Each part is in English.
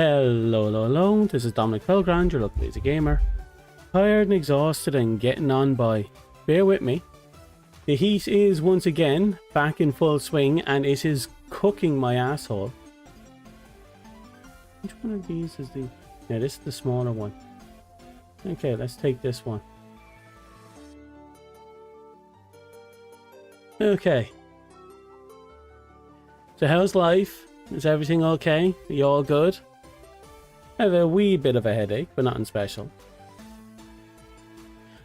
Hello, this is Dominic Pelgrand, your local lazy gamer. Tired and exhausted and getting on by. Bear with me. The heat is once again back in full swing and it is cooking my asshole. Which one of these is the... Yeah, this is the smaller one. Okay, let's take this one. Okay. So how's life? Is everything okay? Are you all good? I have a wee bit of a headache, but nothing special.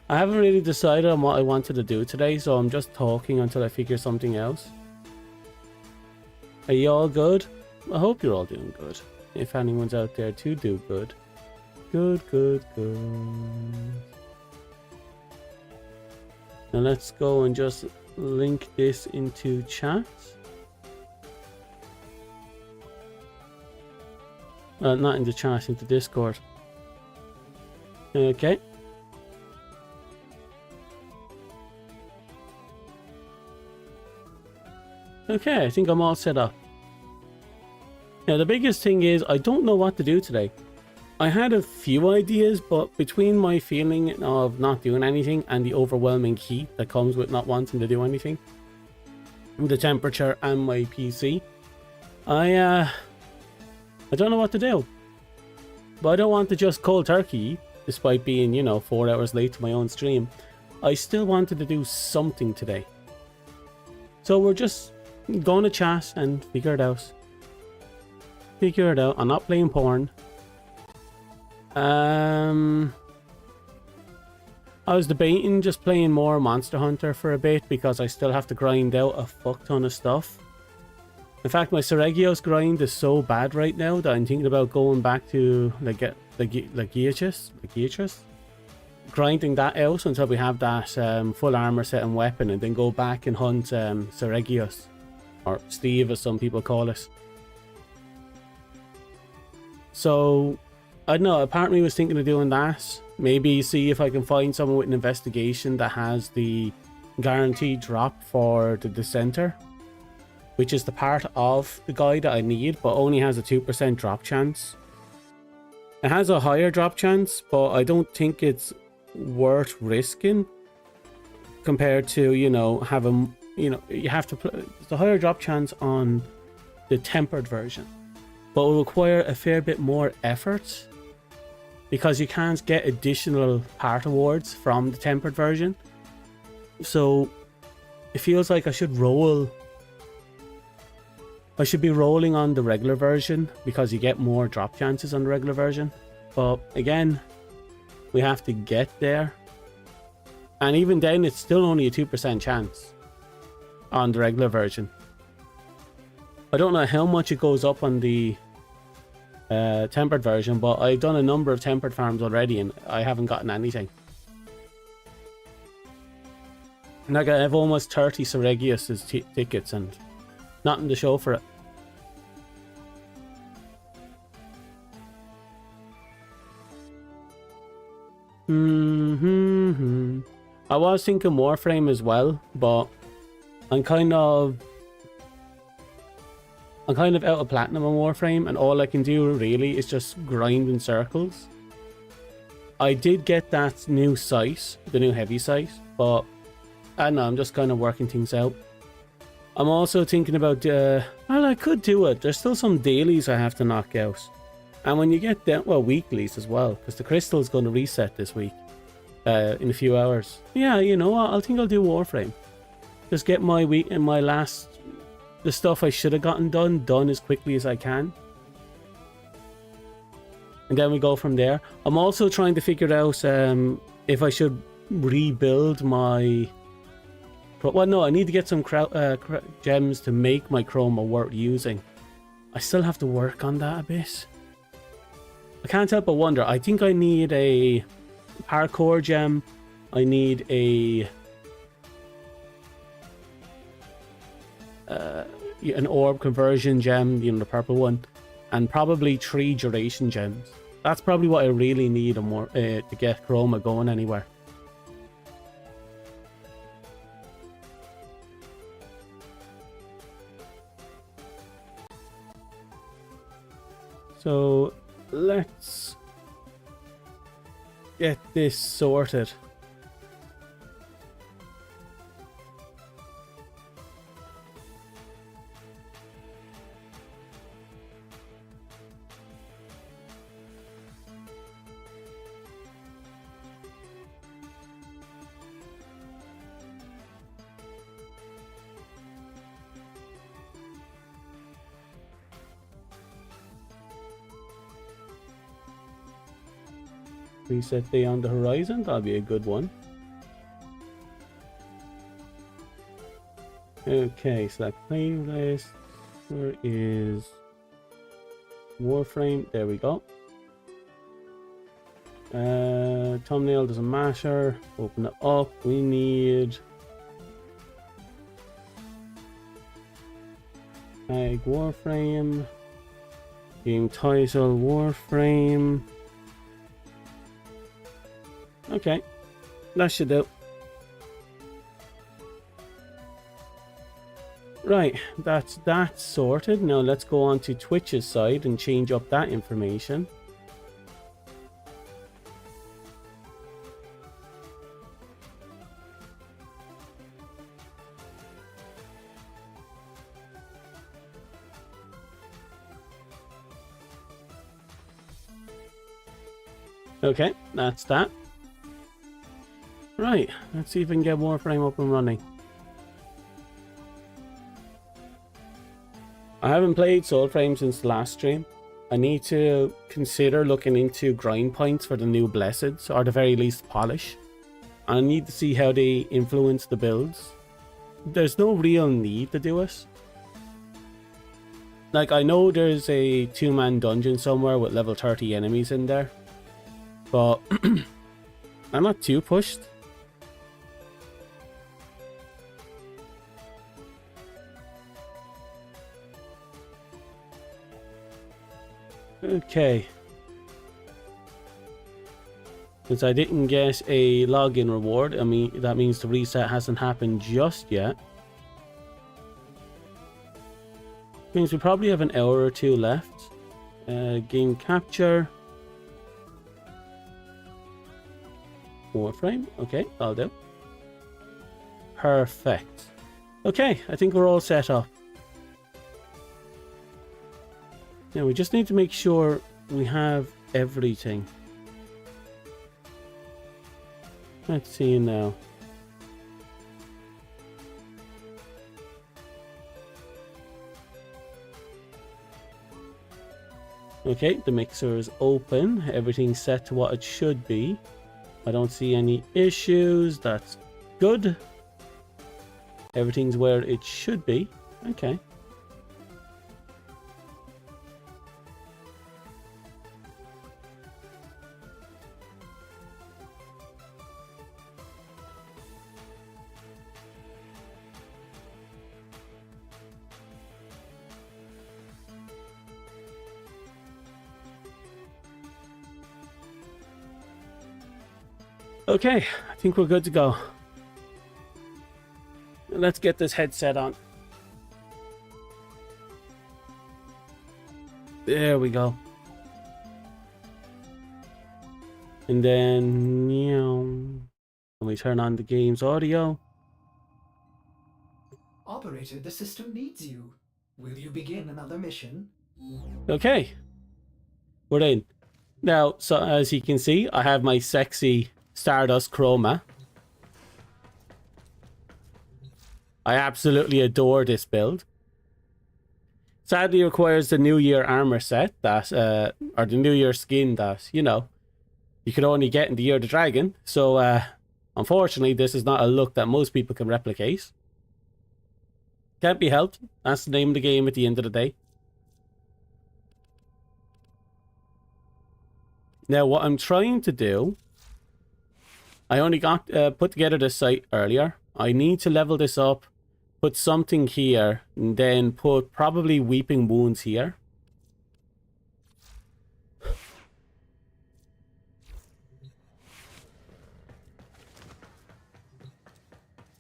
I haven't really decided on what I wanted to do today, so I'm just talking until I figure something else. Are you all good? I hope you're all doing good. If anyone's out there to do good. Good. Now let's go and just link this into chat. Not into chat, into Discord. Okay. Okay, I think I'm all set up. Now the biggest thing is I don't know what to do today. I had a few ideas, but between my feeling of not doing anything and the overwhelming heat that comes with not wanting to do anything, the temperature and my PC, I don't know what to do. But I don't want to just cold turkey, despite being, you know, 4 hours late to my own stream. I still wanted to do something today. So we're just going to chat and figure it out. I'm not playing porn. I was debating just playing more Monster Hunter for a bit because I still have to grind out a fuck ton of stuff. In fact, my Seregios grind is so bad right now that I'm thinking about going back to Legiachus, grinding that out until we have that full armor set and weapon, and then go back and hunt Seregios, or Steve as some people call it. So, I don't know, apparently I was thinking of doing that. Maybe see if I can find someone with an investigation that has the guaranteed drop for the dissenter, which is the part of the guy that I need, but only has a 2% drop chance. It has a higher drop chance, but I don't think it's worth risking compared to, you know, having, you know, you have to play the higher drop chance on the tempered version, but it will require a fair bit more effort because you can't get additional part awards from the tempered version. So it feels like I should be rolling on the regular version because you get more drop chances on the regular version. But again, we have to get there. And even then, it's still only a 2% chance on the regular version. I don't know how much it goes up on the tempered version, but I've done a number of tempered farms already and I haven't gotten anything. Like, I have almost 30 Seregius' tickets and nothing to show for it. I was thinking Warframe as well, but I'm kind of out of platinum on Warframe, and all I can do really is just grind in circles. I did get that new sight, the new heavy sight, but I don't know, I'm just kind of working things out. I'm also thinking about, well, I could do it. There's still some dailies I have to knock out. And when you get them, well, weeklies as well, because the crystal is going to reset this week, in a few hours. Yeah, you know what? I think I'll do Warframe. Just get my week and my last, the stuff I should have gotten done as quickly as I can. And then we go from there. I'm also trying to figure out if I should rebuild my... Well, no, I need to get some gems to make my chroma worth using. I still have to work on that a bit. I can't help but wonder. I think I need a parkour gem. I need a an orb conversion gem, you know, the purple one, and probably 3 duration gems. That's probably what I really need more to get chroma going anywhere. So let's get this sorted. Reset day on the horizon, that'll be a good one. Okay, select playlist. Where is Warframe? There we go. Thumbnail doesn't matter. Open it up. We need tag Warframe. Game title Warframe. Okay, that should do. Right, that's that sorted. Now let's go on to Twitch's side and change up that information. Okay, that's that. Right, let's see if we can get Warframe up and running. I haven't played Soulframe since the last stream. I need to consider looking into grind points for the new Blesseds, or at the very least polish. And I need to see how they influence the builds. There's no real need to do it. Like, I know there's a 2-man dungeon somewhere with level 30 enemies in there, but I'm not too pushed. Okay. Since I didn't get a login reward, I mean, that means the reset hasn't happened just yet. Means we probably have an hour or two left. Game capture. Warframe. Okay, that'll do. Perfect. Okay, I think we're all set up. Now we just need to make sure we have everything. Let's see now. Okay, the mixer is open. Everything's set to what it should be. I don't see any issues. That's good. Everything's where it should be. Okay. Okay, I think we're good to go. Let's get this headset on. There we go. And then, when we turn on the game's audio. Operator, the system needs you. Will you begin another mission? Okay. We're in. Now, so as you can see, I have my sexy Stardust Chroma. I absolutely adore this build. Sadly, it requires the New Year armor set that, or the New Year skin that, you could only get in the Year of the Dragon. So, unfortunately, this is not a look that most people can replicate. Can't be helped. That's the name of the game at the end of the day. Now, what I'm trying to do, I only got put together this site earlier. I need to level this up, put something here, and then put probably Weeping Wounds here.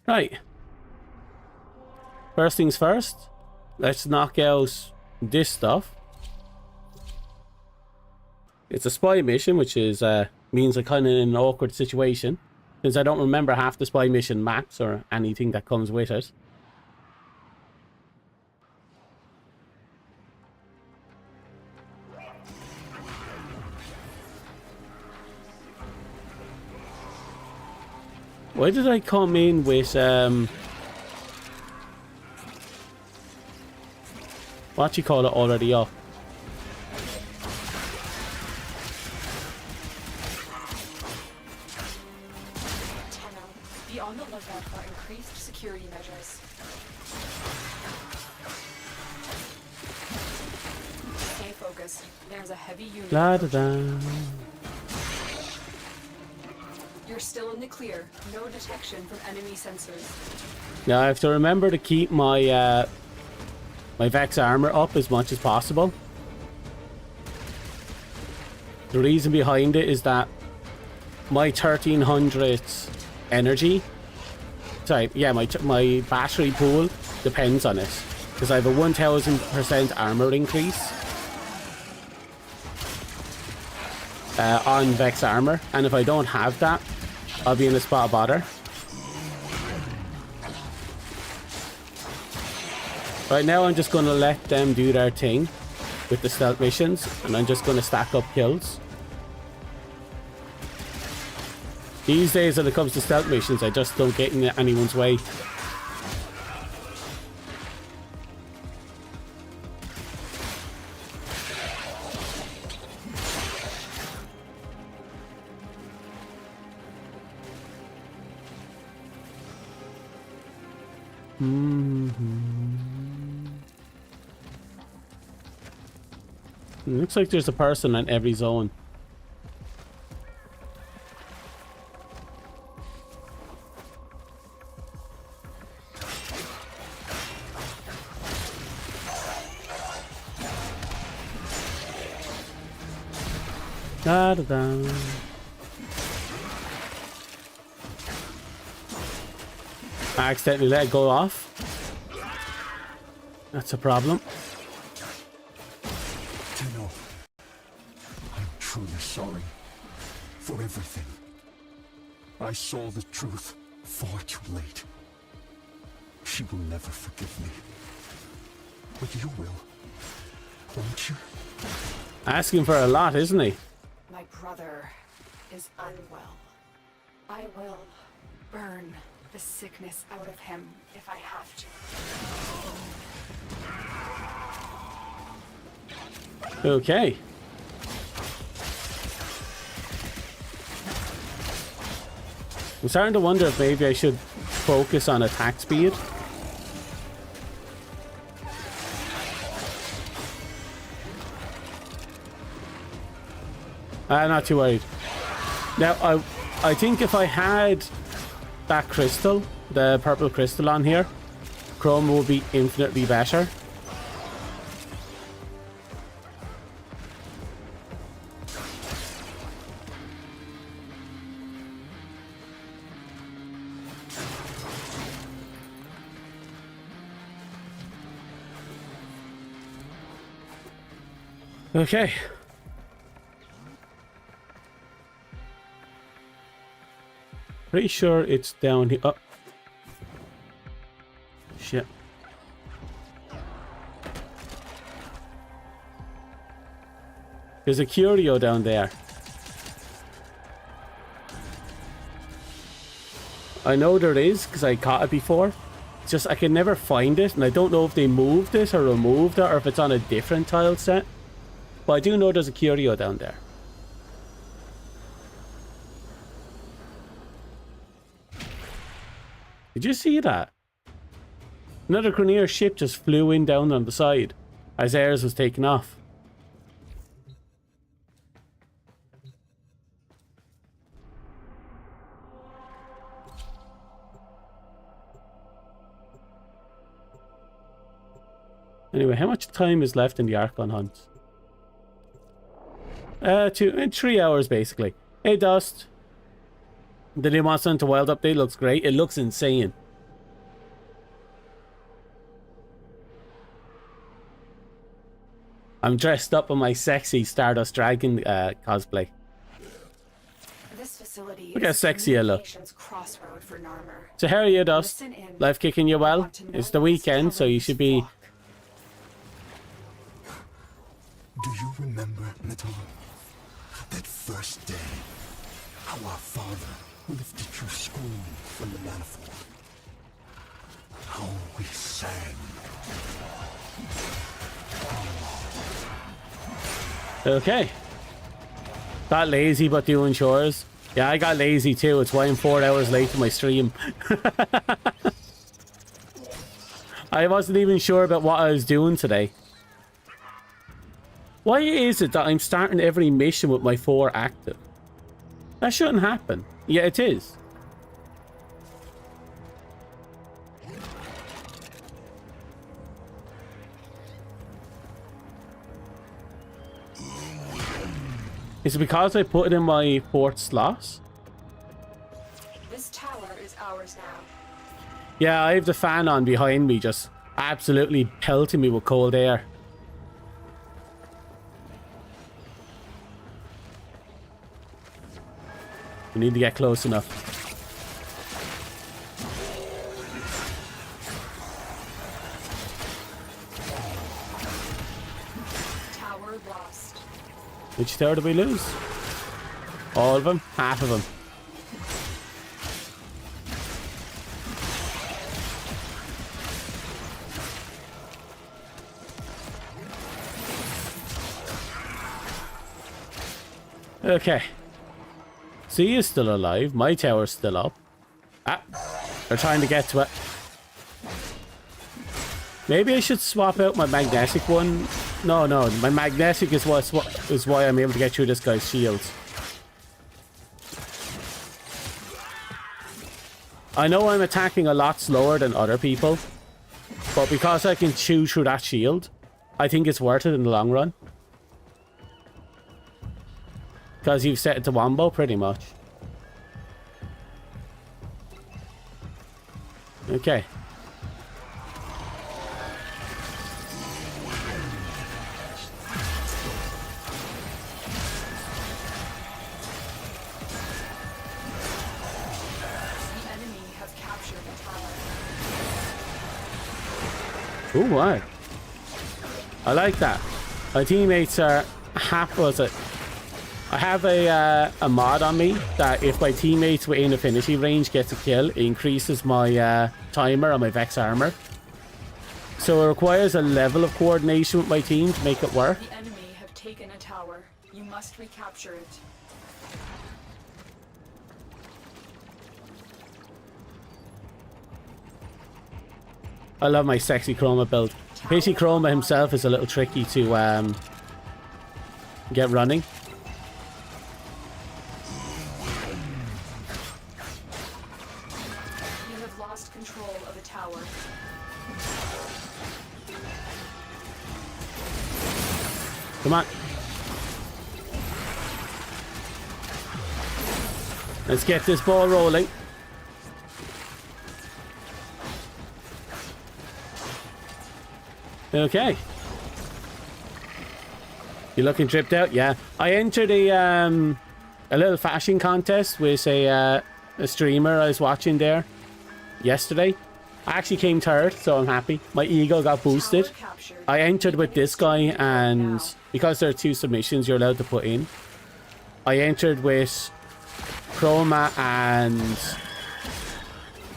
Right. First things first, let's knock out this stuff. It's a spy mission, which is means I'm kind of in an awkward situation, since I don't remember half the spy mission maps or anything that comes with it. Why did I come in with what you call it already up? Be on the lookout for increased security measures. Stay focused. There's a heavy unit. La da da. You're still in the clear. No detection from enemy sensors. Now I have to remember to keep my my Vex armor up as much as possible. The reason behind it is that my 1300 energy, sorry, yeah, my battery pool depends on it, because I have a 1000% armor increase on Vex armor, and if I don't have that, I'll be in a spot of bother. Right now I'm just going to let them do their thing with the stealth missions, and I'm just going to stack up kills. These days when it comes to stealth missions, I just don't get in anyone's way. Looks like there's a person in every zone. Da da da. I accidentally let it go off. That's a problem. Tenno, I'm truly sorry for everything. I saw the truth far too late. She will never forgive me. But you will, won't you? Asking for a lot, isn't he? My brother is unwell. I will burn the sickness out of him if I have to. Okay. I'm starting to wonder if maybe I should focus on attack speed. I'm not too worried. Now, I think if I had that crystal, the purple crystal on here, Chrome will be infinitely better. Okay. Pretty sure it's down here. Oh. Shit. There's a curio down there. I know there is, because I caught it before. It's just I can never find it, and I don't know if they moved it or removed it, or if it's on a different tile set. But I do know there's a curio down there. Did you see that? Another Grineer ship just flew in down on the side as theirs was taken off. Anyway, how much time is left in the Archon hunt? 3 hours basically. Hey Dust. The new Monster Hunter Wild update looks great. It looks insane. I'm dressed up in my sexy Stardust Dragon cosplay. This facility Look how is sexy I look. communications crossroad for Narmer. So how are you, Dust? Listen in. Life kicking you I well? want to know It's the what's weekend, so you telling should this be... flock. Do you remember, Metal? That first day, how our father lifted you screaming from the manifold. How we sang. Okay. Got lazy but doing chores. Yeah, I got lazy too. It's why I'm 4 hours late to my stream. I wasn't even sure about what I was doing today. Why is it that I'm starting every mission with my 4 active? That shouldn't happen. Yeah, it is. Is it because I put it in my 4th slot? This tower is ours now. Yeah, I have the fan on behind me, just absolutely pelting me with cold air. We need to get close enough. Tower lost. Which tower did we lose? All of them? Half of them. Okay. C is still alive. My tower's still up. Ah, they're trying to get to it. Maybe I should swap out my magnetic one. No, my magnetic is why I'm able to get through this guy's shields. I know I'm attacking a lot slower than other people, but because I can chew through that shield, I think it's worth it in the long run. Because you've set it to wombo, pretty much. Okay. The enemy has captured the tower. Ooh, what? I like that. My teammates are half, was it? I have a mod on me that if my teammates within affinity range gets a kill, it increases my timer on my Vex armor. So it requires a level of coordination with my team to make it work. The enemy have taken a tower. You must recapture it. I love my sexy Chroma build. Basically, Chroma himself is a little tricky to get running. You have lost control of a tower. Come on. Let's get this ball rolling. Okay. You looking tripped out? Yeah. I entered a little fashion contest with a streamer I was watching there yesterday. I actually came third, so I'm happy. My ego got boosted. Tower captured. I entered with this guy, and because there are 2 submissions you're allowed to put in, I entered with Chroma and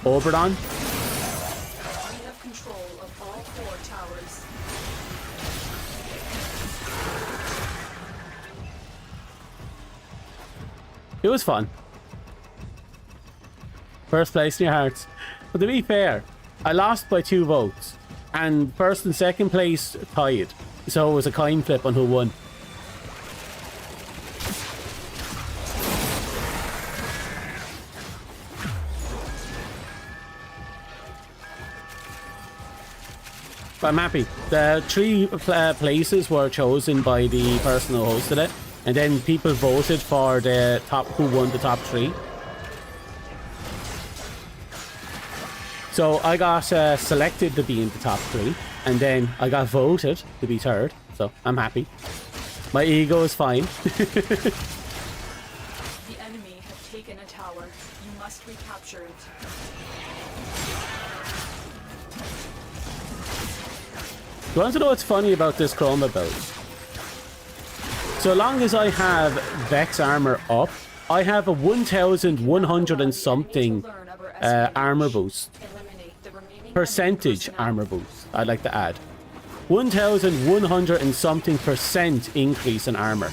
Oberon. We have control of all 4 towers. It was fun. First place in your hearts. But to be fair, I lost by 2 votes. And first and second place tied. So it was a coin flip on who won. But I'm happy. The 3 places were chosen by the person who hosted it. And then people voted for the top, who won the top 3. So I got selected to be in the top 3, and then I got voted to be third, so I'm happy. My ego is fine. The enemy have taken a tower. You must recapture it. You want to know what's funny about this Chroma build? So long as I have Vex armor up, I have a 1100 and something armor boost. Percentage armor boost, I'd like to add. 1100 and something % increase in armor.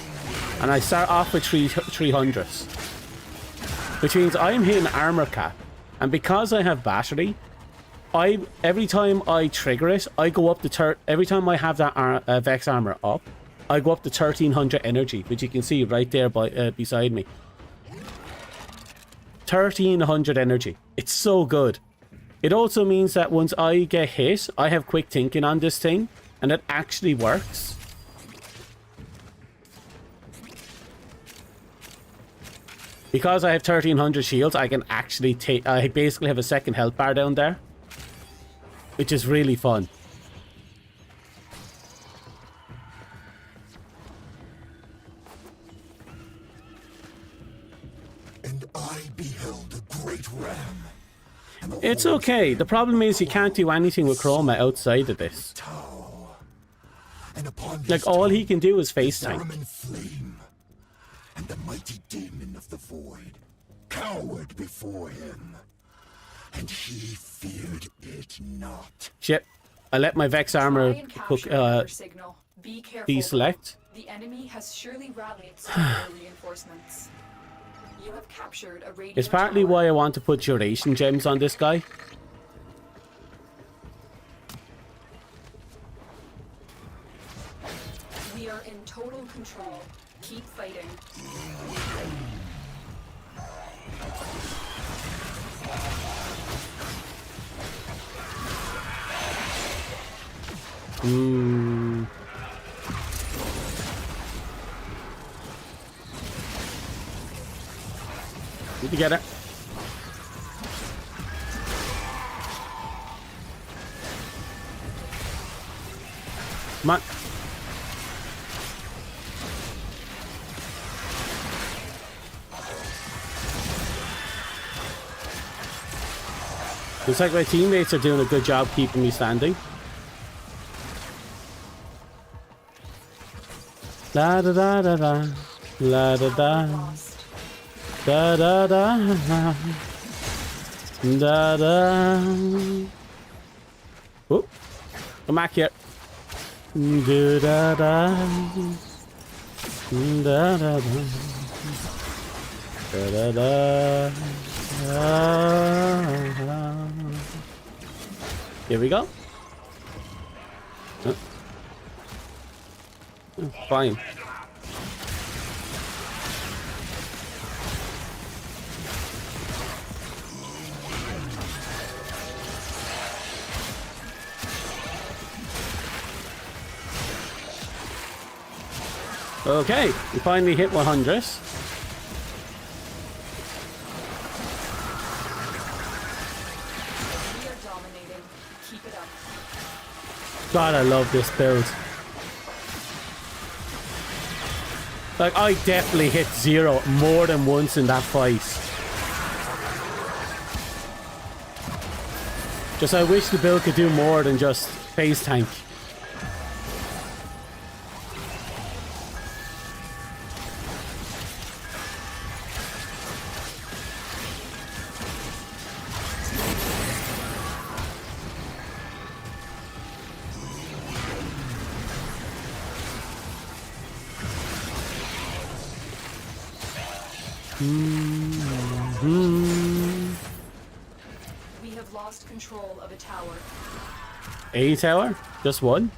And I start off with 300s. Which means I'm hitting armor cap. And because I have battery, every time I trigger it, I go up to every time I have that Vex armor up, I go up to 1300 energy, which you can see right there beside me. 1300 energy. It's so good. It also means that once I get hit, I have quick thinking on this thing, and it actually works. Because I have 1300 shields, I can actually take... I basically have a second health bar down there, which is really fun. And I beheld a great ram. It's okay. The problem is you can't do anything with Chroma outside of this. Like, all he can do is FaceTime. Flame, and the mighty demon of the void cowered before him, and he feared it not. Shit. I let my Vex armor deselect. The enemy has surely rallied some reinforcements. You have captured a radio It's partly tower. why I want to put duration gems on this guy. We are in total control. Keep fighting. Need to get it. Come on. Looks like my teammates are doing a good job keeping me standing. La da da da da. La da da. Da da da. Da da. Oh, come back here. Da da da. Da da da. Da da da. Here we go. Fine. Okay, we finally hit 100. We are dominating. Keep it up. God, I love this build. Like, I definitely hit 0 more than once in that fight. Just I wish the build could do more than just phase tank. We have lost control of a tower. A tower? Just one?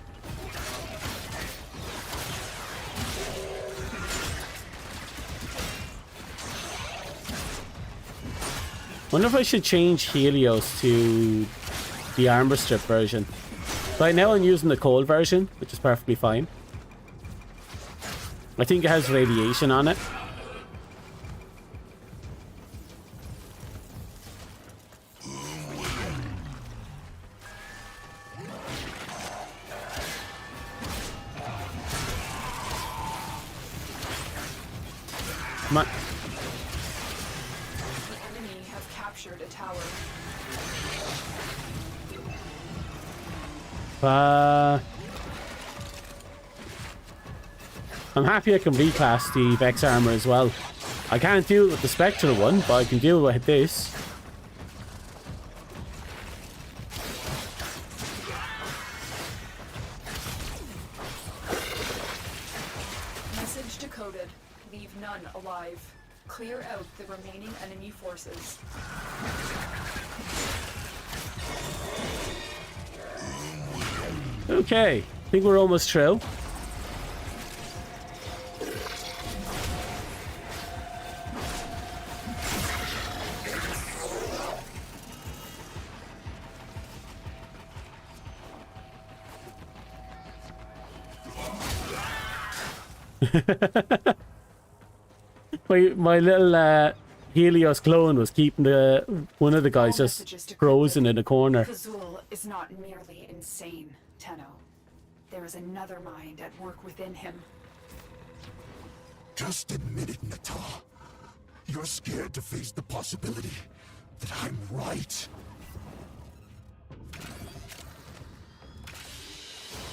Wonder if I should change Helios to the armor strip version. Right now I'm using the cold version, which is perfectly fine. I think it has radiation on it. Come on. The enemy have captured a tower. I'm happy I can reclass the Vex armor as well. I can't do it with the Spectral one, but I can do it with this. Message decoded. Leave none alive. Clear out the remaining enemy forces. Okay, I think we're almost through. my little Helios clone was keeping one of the guys just frozen in a corner. Kazul is not merely insane, Tenno. There is another mind at work within him. Just admit it, Nata. You're scared to face the possibility that I'm right.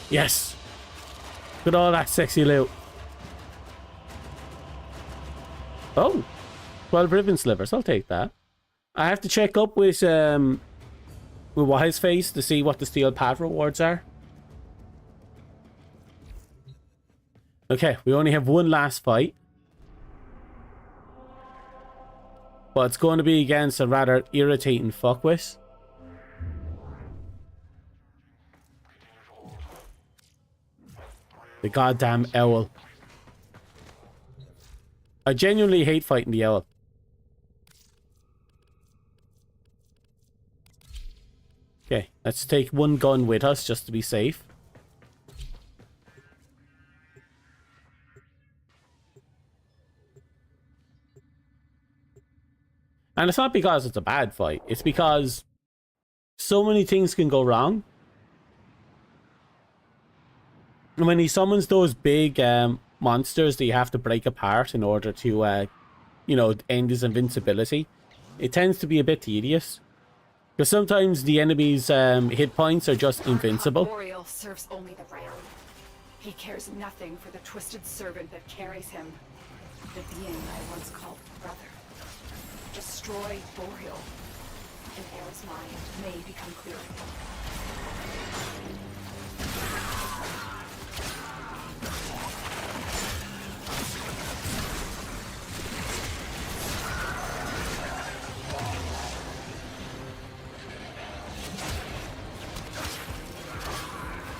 Yes. Look at all that sexy loot. Oh, 12 ribbon slivers. I'll take that. I have to check up with Wise Face to see what the steel pad rewards are. Okay, we only have one last fight. But it's going to be against a rather irritating fuckwit. The goddamn owl. I genuinely hate fighting the owl. Okay, let's take one gun with us just to be safe. And it's not because it's a bad fight. It's because so many things can go wrong. And when he summons those big monsters that you have to break apart in order to, you know, end his invincibility, it tends to be a bit tedious. Because sometimes the enemy's hit points are just invincible. Boreal serves only the ram. He cares nothing for the twisted servant that carries him. The being I once called brother. Destroy Boreal, and Aer's mind may become clear.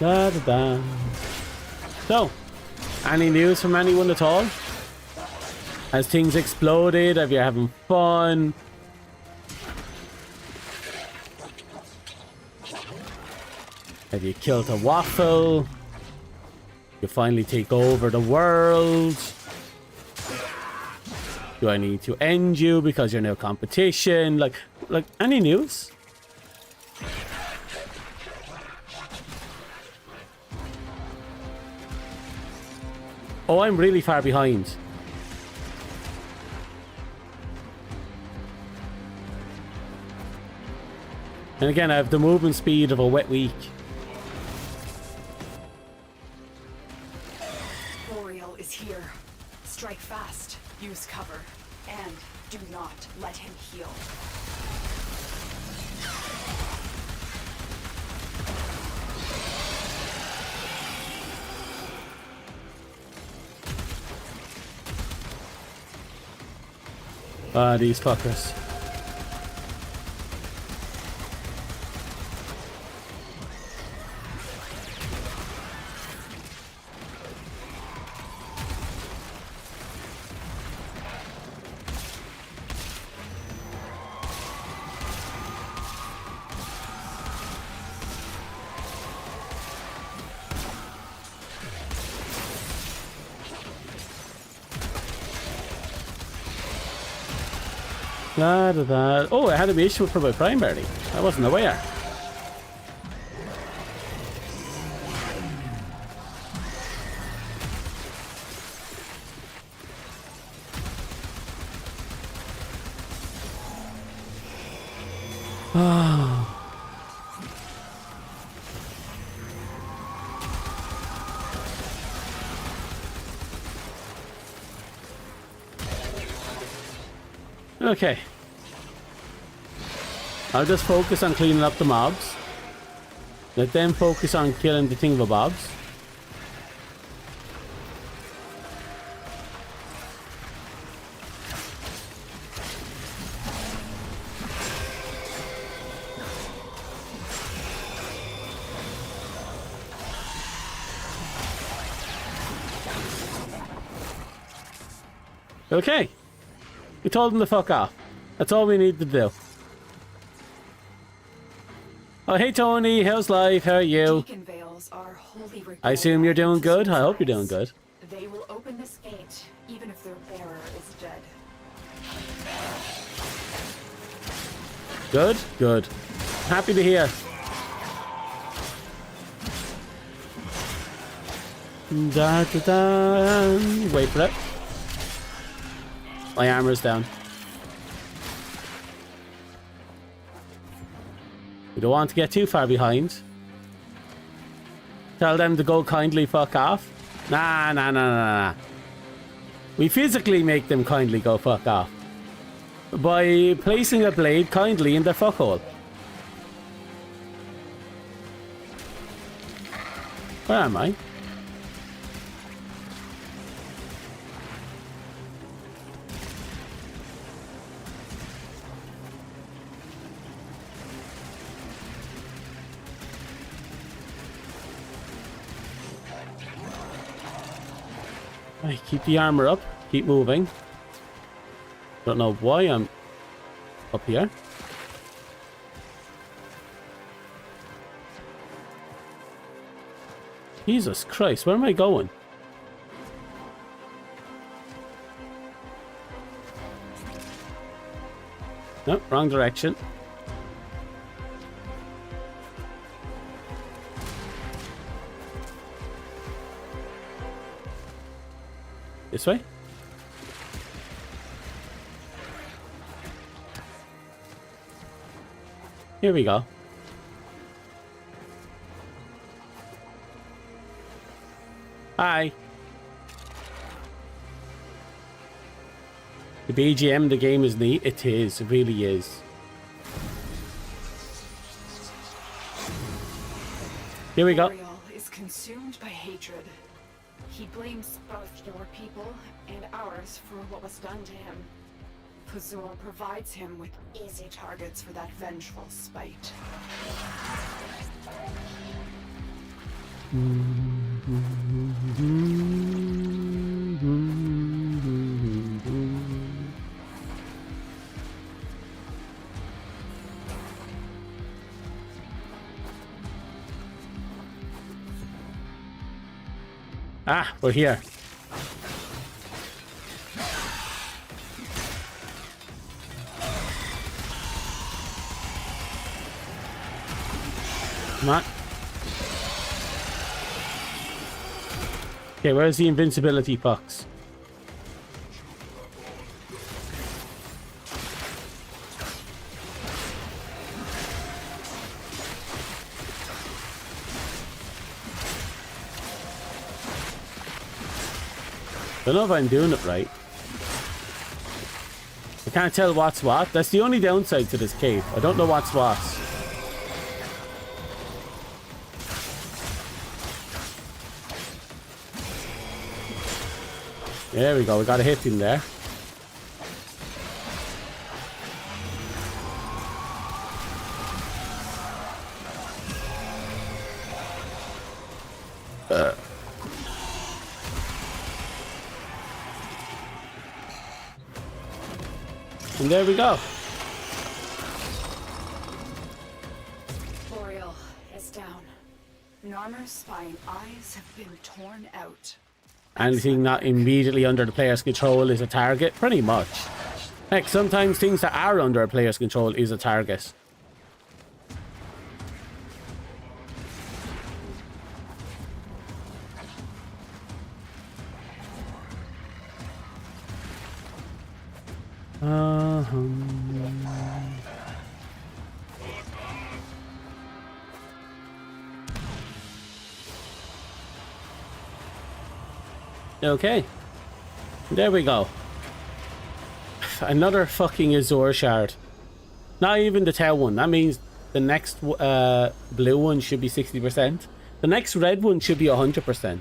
Da, da, da. So, any news from anyone at all? Has things exploded? Have you having fun? Have you killed a waffle? You finally take over the world? Do I need to end you because you're no competition? Like any news? Oh, I'm really far behind. And again, I have the movement speed of a wet week. Boreal is here. Strike fast, use cover, and do not let him heal. Ah, these fuckers. Da, da, da. Oh, I had an issue for my primary. I wasn't aware. Okay. I'll just focus on cleaning up the mobs. Let them focus on killing the thingamabobs. Okay. We told them to fuck off. That's all we need to do. Oh, hey Tony, how's life? How are you? Deacon veils are wholly I assume you're doing regarded good? I hope you're doing good. They will open this gate, even if their bearer is dead. Good? Good. Happy to hear. Da, da, da. Wait for it. My armor's down. We don't want to get too far behind. Tell them to go kindly fuck off. Nah, nah, nah, nah, nah. We physically make them kindly go fuck off. By placing a blade kindly in their fuckhole. Where am I? Right, keep the armor up. Keep moving. Don't know why I'm up here. Jesus Christ, where am I going? Nope, wrong direction. This way? Here we go. Hi. The BGM, the game is neat. It is. It really is. Here we go. Boreal is consumed by hatred. He blames both your people and ours for what was done to him. Pazul provides him with easy targets for that vengeful spite. Ah, we're here. Come on. Okay, where's the invincibility box? Don't know if I'm doing it right. I can't tell what's what. That's the only downside to this cave. I don't know what's what. There we go. We got a hit in there. And there we go. Boreal is down. Narmer's spine eyes have been torn out. Anything not immediately under the player's control is a target, pretty much. Heck, sometimes things that are under a player's control is a target. Okay. There we go. Another fucking Azure shard. Not even the tail one. That means the next blue one should be 60%. The next red one should be 100%.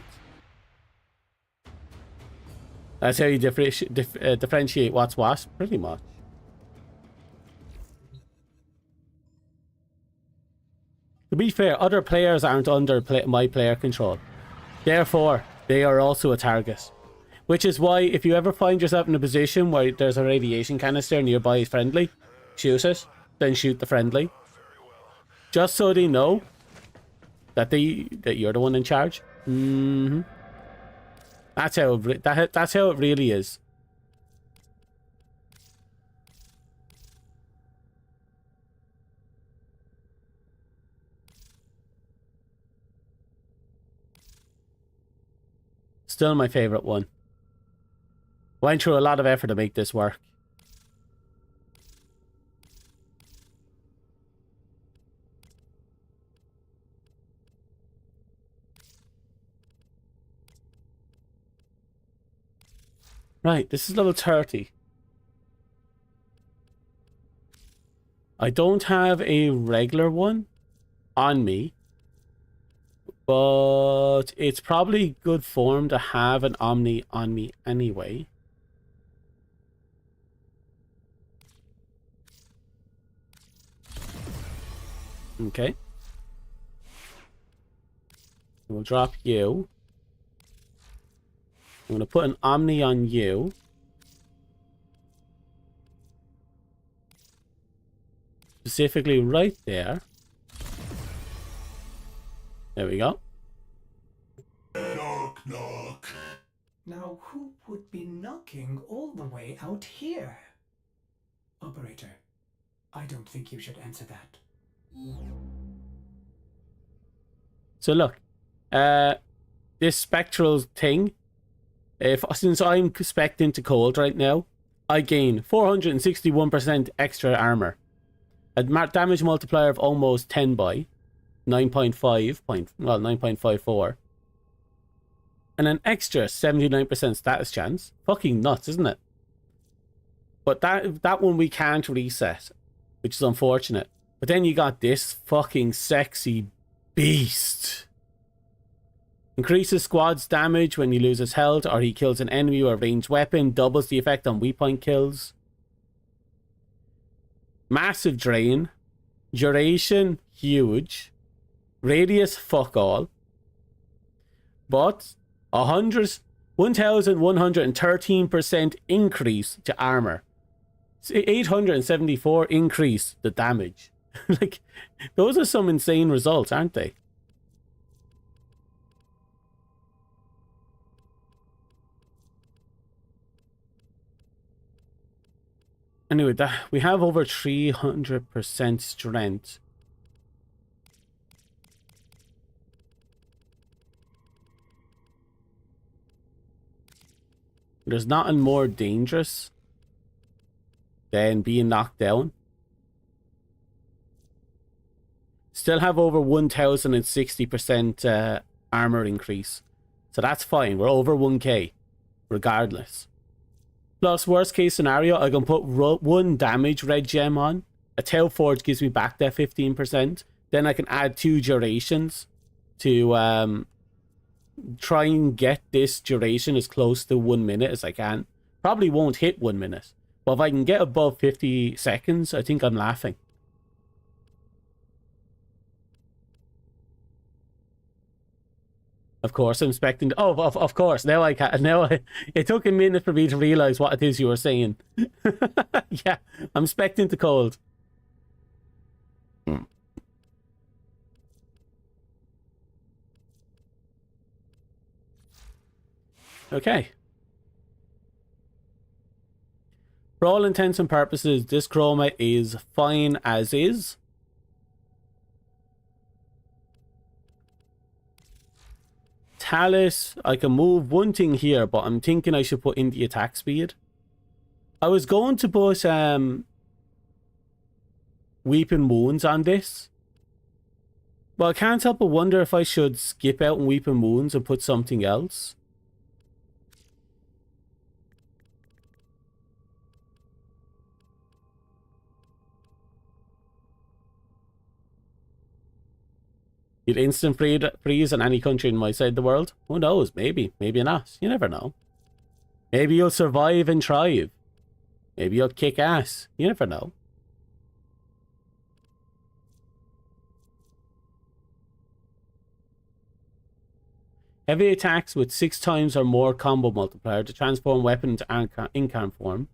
That's how you differentiate what's what, pretty much. To be fair, other players aren't under my player control. Therefore, they are also a target. Which is why, if you ever find yourself in a position where there's a radiation canister nearby is friendly, shoot it, then shoot the friendly. Just so they know that you're the one in charge. Mm-hmm. That's how it really is. Still my favorite one. Went through a lot of effort to make this work. Right, this is level 30. I don't have a regular one on me, but it's probably good form to have an Omni on me anyway. Okay. We'll drop you. I'm going to put an Omni on you. Specifically right there. There we go. Knock, knock. Now, who would be knocking all the way out here? Operator, I don't think you should answer that. So look, this spectral thing, since I'm spec'd into cold right now, I gain 461% extra armor, a damage multiplier of almost 10 by 9.54, and an extra 79% status chance. Fucking nuts, isn't it? But that one we can't reset, which is unfortunate. But then you got this fucking sexy beast. Increases squad's damage when he loses health or he kills an enemy or a ranged weapon. Doubles the effect on weak point kills. Massive drain. Duration, huge. Radius, fuck all. But 1,113% increase to armor. 874 increase the damage. Like, those are some insane results, aren't they? Anyway, we have over 300% strength. There's nothing more dangerous than being knocked down. Still have over 1,060% armor increase. So that's fine. We're over 1k regardless. Plus, worst case scenario, I can put one damage red gem on. A Tail Forge gives me back that 15%. Then I can add 2 durations to try and get this duration as close to 1 minute as I can. Probably won't hit 1 minute. But if I can get above 50 seconds, I think I'm laughing. Of course, I'm expecting... Oh, of course. Now I can. It took a minute for me to realize what it is you were saying. Yeah, I'm expecting the cold. Okay. For all intents and purposes, this chroma is fine as is. Talus, I can move one thing here, but I'm thinking I should put in the attack speed. I was going to put Weeping Wounds on this. But I can't help but wonder if I should skip out on Weeping Wounds and put something else. You'd instant freeze in any country in my side of the world? Who knows? Maybe. Maybe not. You never know. Maybe you'll survive and thrive. Maybe you'll kick ass. You never know. Heavy attacks with 6 times or more combo multiplier to transform weapon into incarn form.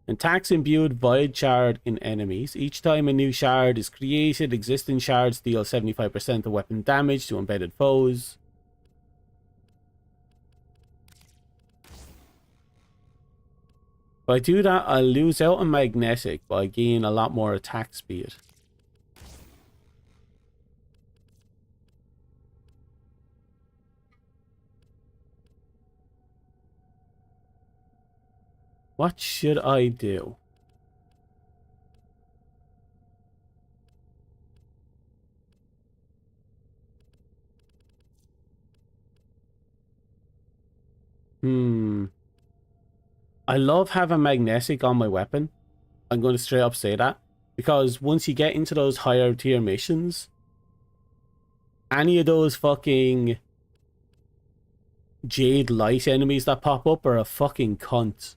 Attacks imbued void shard in enemies. Each time a new shard is created, existing shards deal 75% of weapon damage to embedded foes. If I do that, I'll lose out on magnetic, but I gain a lot more attack speed. What should I do? I love having magnetic on my weapon. I'm going to straight up say that. Because once you get into those higher tier missions, any of those fucking Jade Light enemies that pop up are a fucking cunt.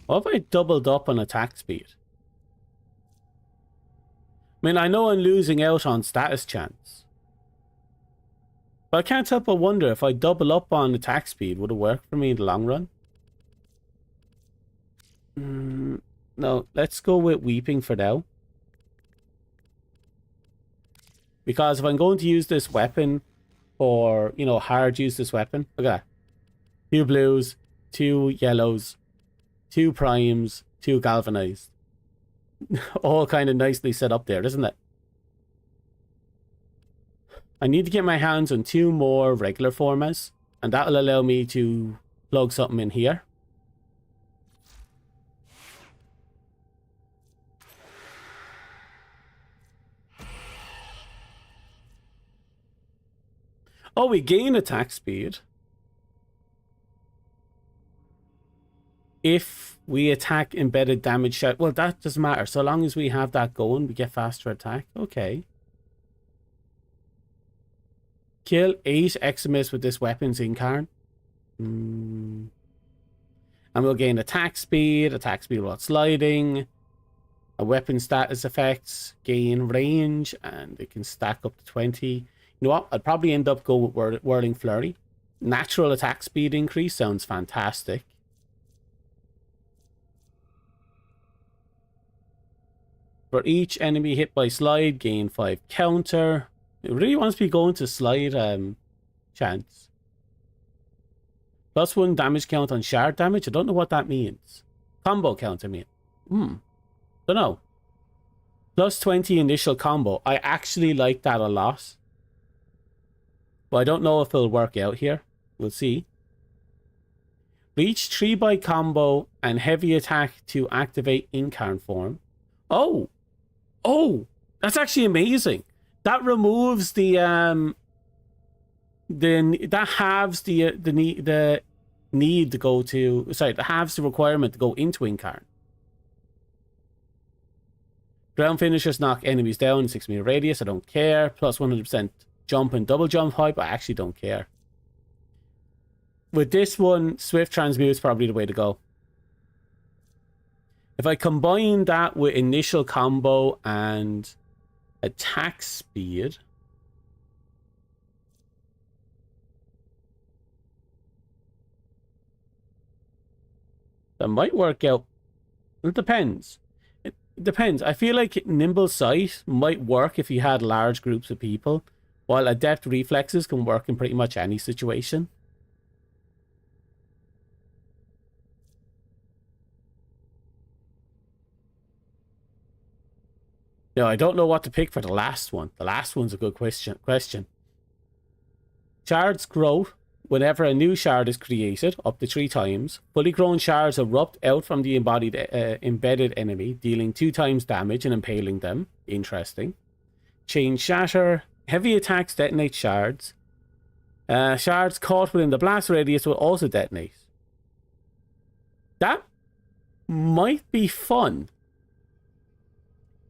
What if I doubled up on attack speed? I mean, I know I'm losing out on status chance. But I can't help but wonder if I double up on attack speed, would it work for me in the long run? No, let's go with Weeping for now. Because if I'm going to use this weapon, or, you know, hard use this weapon, look at that. 2 blues, 2 yellows, 2 primes, 2 galvanized. All kind of nicely set up there, isn't it? I need to get my hands on 2 more regular formas, and that'll allow me to plug something in here. Oh, we gain attack speed if we attack embedded damage shot. Well, that doesn't matter. So long as we have that going, we get faster attack. Okay. Kill 8 Eximus with this weapon's incarn. And we'll gain attack speed while sliding. A weapon status effects, gain range, and it can stack up to 20. You know what? I'd probably end up going with Whirling Flurry. Natural attack speed increase sounds fantastic. For each enemy hit by slide, gain 5 counter. It really wants me going to slide chance. +1 damage count on shard damage. I don't know what that means. Combo count, I mean. Don't know. +20 initial combo. I actually like that a lot. But I don't know if it'll work out here. We'll see. Reach 3 by combo and heavy attack to activate incarn form. Oh! Oh! That's actually amazing. That removes the that halves the need to go to, sorry, that halves the requirement to go into incarn. Ground finishers knock enemies down in 6 meter radius. I don't care. Plus 100% jump and double jump height. I actually don't care. With this one, swift transmute is probably the way to go. If I combine that with initial combo and attack speed, that might work out. It depends. It depends. I feel like nimble sight might work if you had large groups of people, while adept reflexes can work in pretty much any situation. No, I don't know what to pick for the last one. The last one's a good question. Shards grow Whenever a new shard is created, up to 3 times, fully grown shards erupt out from the embedded enemy, dealing 2 times damage and impaling them. Interesting. Chain shatter. Heavy attacks detonate shards. Shards caught within the blast radius will also detonate. That might be fun.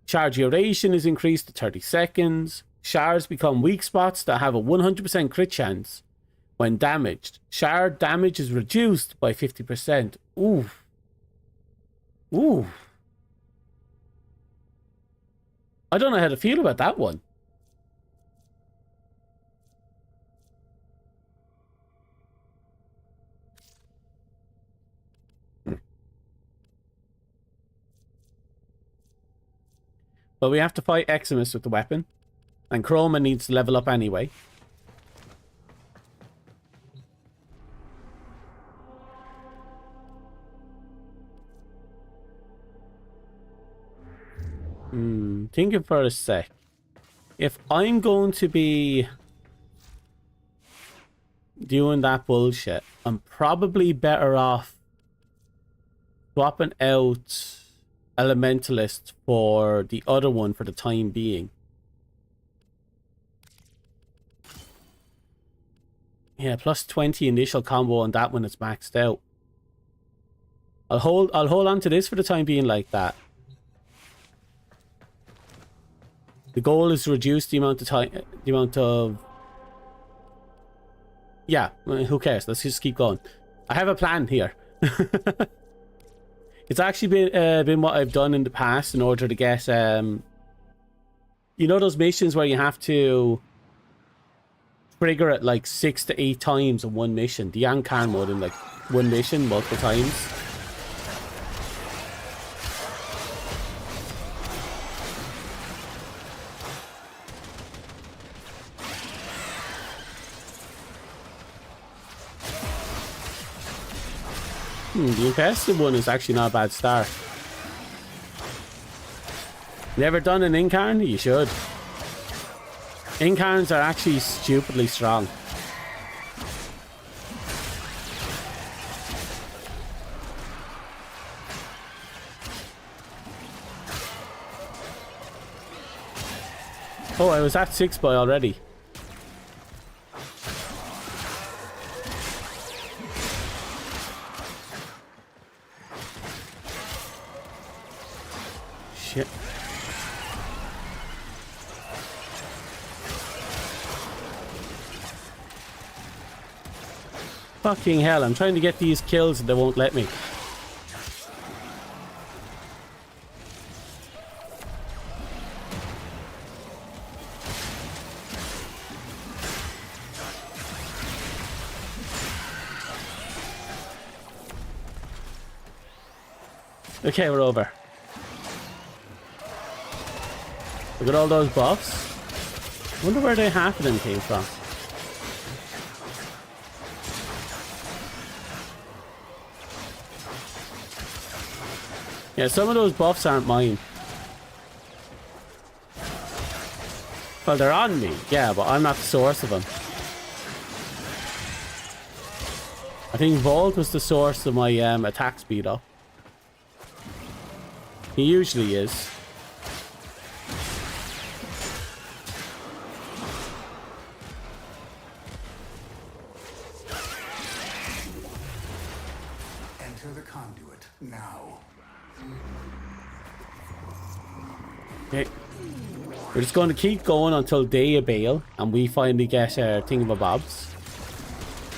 Shard duration is increased to 30 seconds. Shards become weak spots that have a 100% crit chance when damaged. Shard damage is reduced by 50%. Ooh. Ooh. I don't know how to feel about that one. But we have to fight Eximus with the weapon. And Chroma needs to level up anyway. Thinking for a sec. If I'm going to be doing that bullshit, I'm probably better off swapping out Elementalist for the other one for the time being. Yeah, plus 20 initial combo on that when it's maxed out. I'll hold on to this for the time being like that. The goal is to reduce the amount of time, yeah, who cares? Let's just keep going. I have a plan here. It's actually been what I've done in the past in order to get you know those missions where you have to trigger it like 6 to 8 times in one mission. The Ankar mode in like one mission multiple times. The infested one is actually not a bad start. Never done an Incarn? You should. Incarns are actually stupidly strong. Oh, I was at 6 by already. Shit. Fucking hell, I'm trying to get these kills and they won't let me. Okay, we're over. Look at all those buffs. I wonder where half of them came from. Yeah, some of those buffs aren't mine. Well, they're on me, yeah, but I'm not the source of them. I think Vault was the source of my attack speed up. He usually is. Enter the conduit now. Okay. We're just going to keep going until they bail and we finally get our thingamabobs.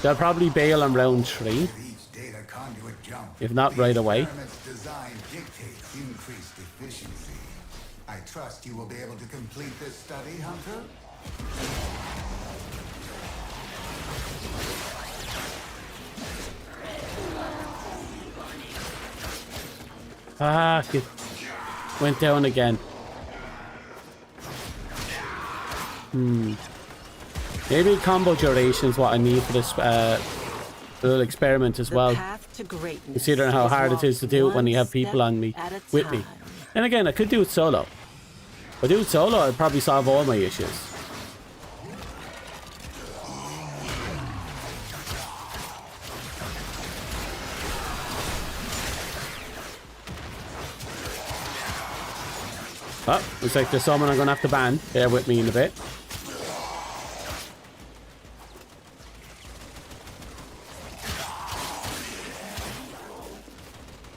They'll probably bail on round 3. If not right away. Design dictates increased efficiency. I trust you will be able to complete this study, Hunter? Ah, it went down again. Maybe combo duration is what I need for this little experiment as well. Considering how hard it is to do it when you have people on me, with me. And again, I could do it solo. If I do it solo, I'd probably solve all my issues. Oh, looks like there's someone I'm gonna have to ban. Bear with me in a bit.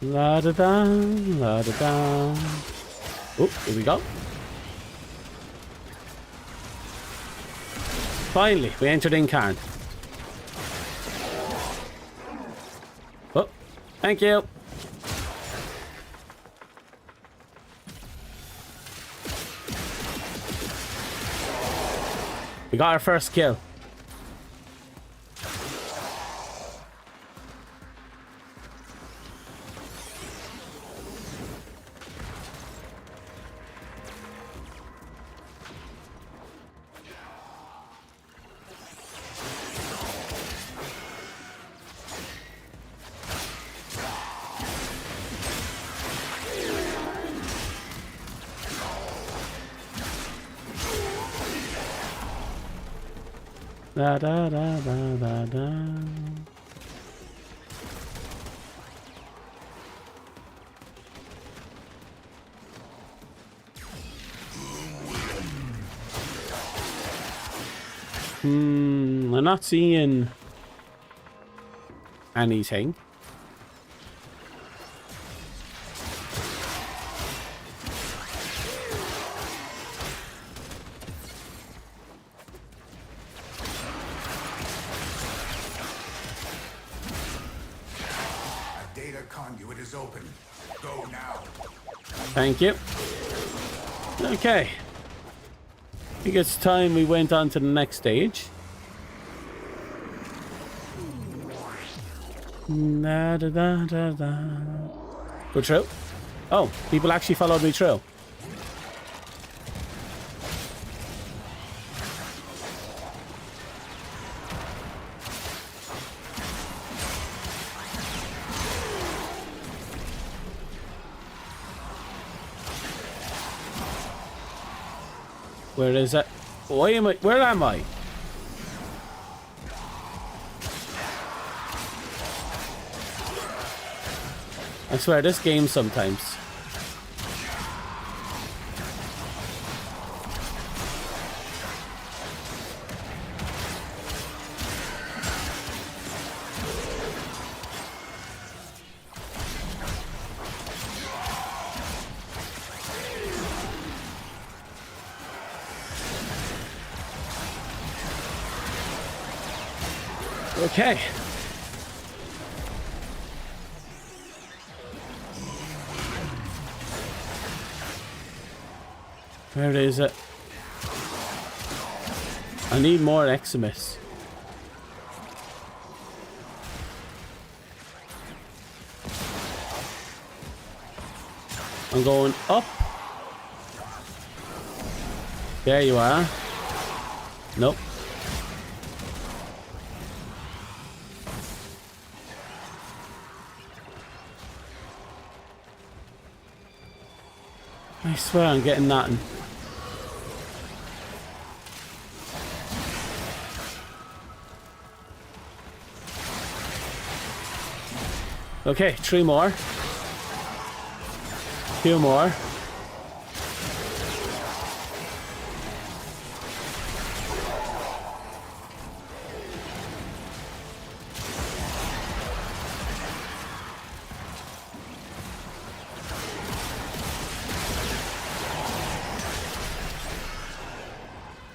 La da da, la da da. Oh, here we go. Finally, we entered Incarn. Oh, thank you. We got our first kill. Da da da da da da. I'm not seeing anything. Data conduit is open. Go now. Thank you. Okay. I think it's time we went on to the next stage. Da, da, da, da, da. Go through. Oh, people actually followed me through. Where is it? Why am I? Where am I? I swear, this game sometimes. Okay. Where is it? I need more Eximus. I'm going up. There you are. Nope. I swear I'm getting nothing. Okay, 3 more. 2 more.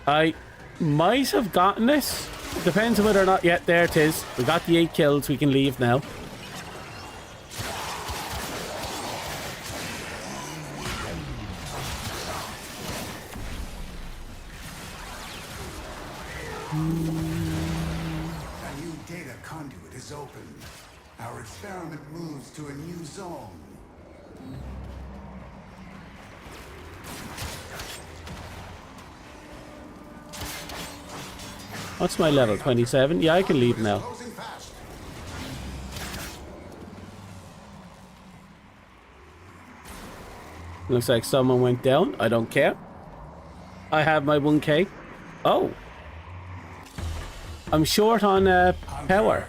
I might have gotten this. Depends on whether or not. Yeah, there it is. We got the 8 kills. We can leave now. A new data conduit is open. Our experiment moves to a new zone. What's my level? 27? Yeah, I can leave now. Closing fast. Looks like someone went down. I don't care. I have my 1k. Oh. I'm short on power.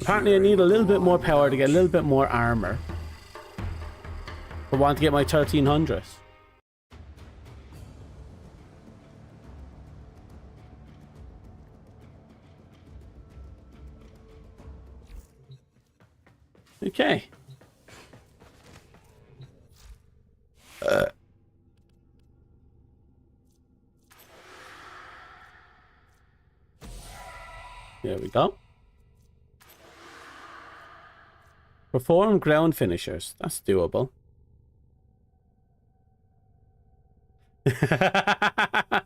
Apparently I need a little bit more power to get a little bit more armor. I want to get my 1300s. Okay. There we go. Perform ground finishers. That's doable. To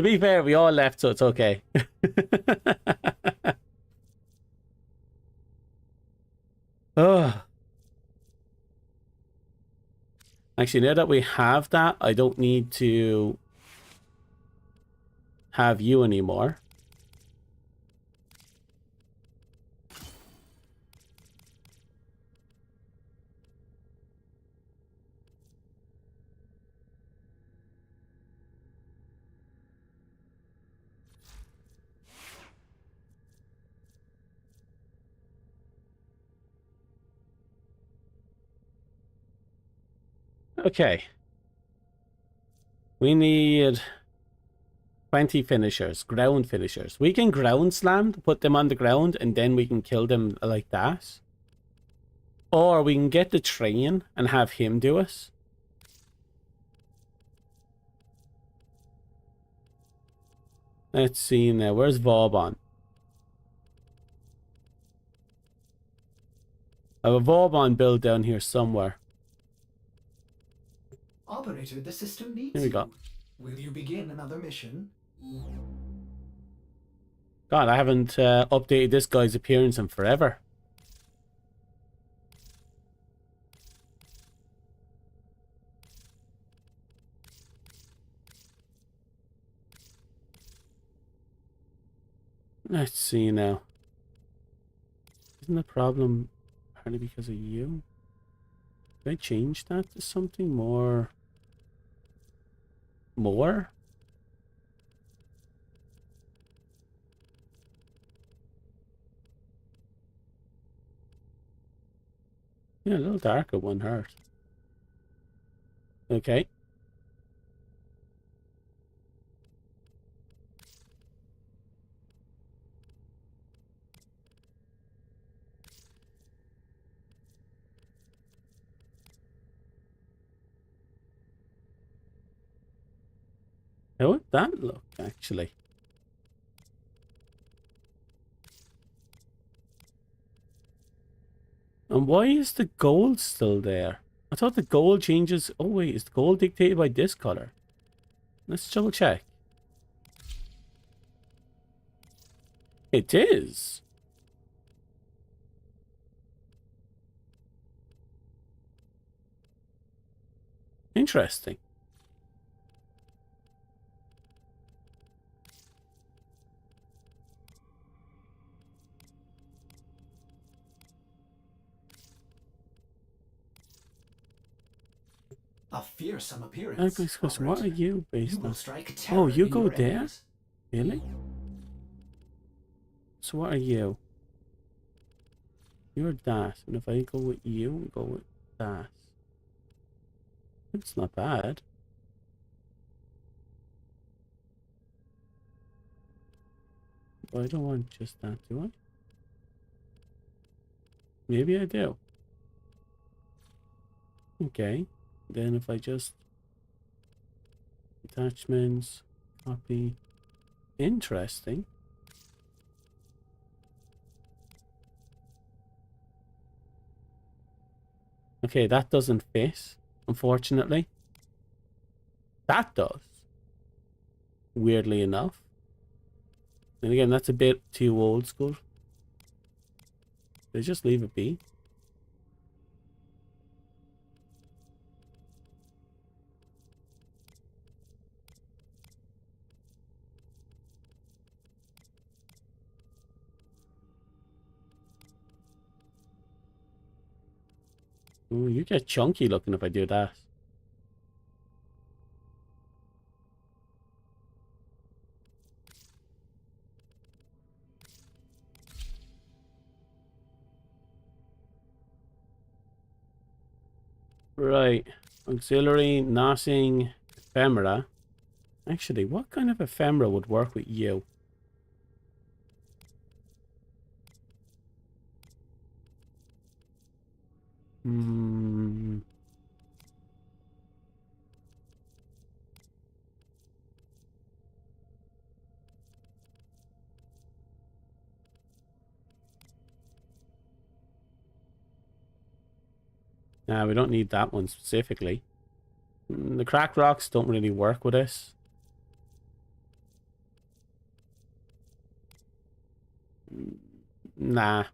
be fair, we all left, so it's okay. Oh. Actually, now that we have that, I don't need to have you anymore. Okay. We need 20 finishers, ground finishers. We can ground slam to put them on the ground and then we can kill them like that. Or we can get the train and have him do it. Let's see now. Where's Vauban? I have a Vauban build down here somewhere. Operator, the system needs Here we go. you. Will you begin another mission? God, I haven't updated this guy's appearance in forever. Let's see now. Isn't the problem partly because of you? Did I change that to something more? More? Yeah, a little darker wouldn't hurt. Okay. How would that look, actually? And why is the gold still there? I thought the gold changes... Oh, wait. Is the gold dictated by this color? Let's double check. It is. Interesting. A fearsome appearance. What are Operator. you You based will on? strike terror Oh, you in go your there? enemies. Really? So what are you? You're that. And if I go with you, go with that. It's not bad. But I don't want just that, do I? Maybe I do. Okay. Then if I just... Attachments, copy. Interesting. Okay, that doesn't fit, unfortunately. That does. Weirdly enough. And again, that's a bit too old school. They just leave it be. Ooh, you get chunky looking if I do that. Right. Auxiliary, nothing, ephemera. Actually, what kind of ephemera would work with you? Hmm. Nah, we don't need that one specifically. The cracked rocks don't really work with this. Nah.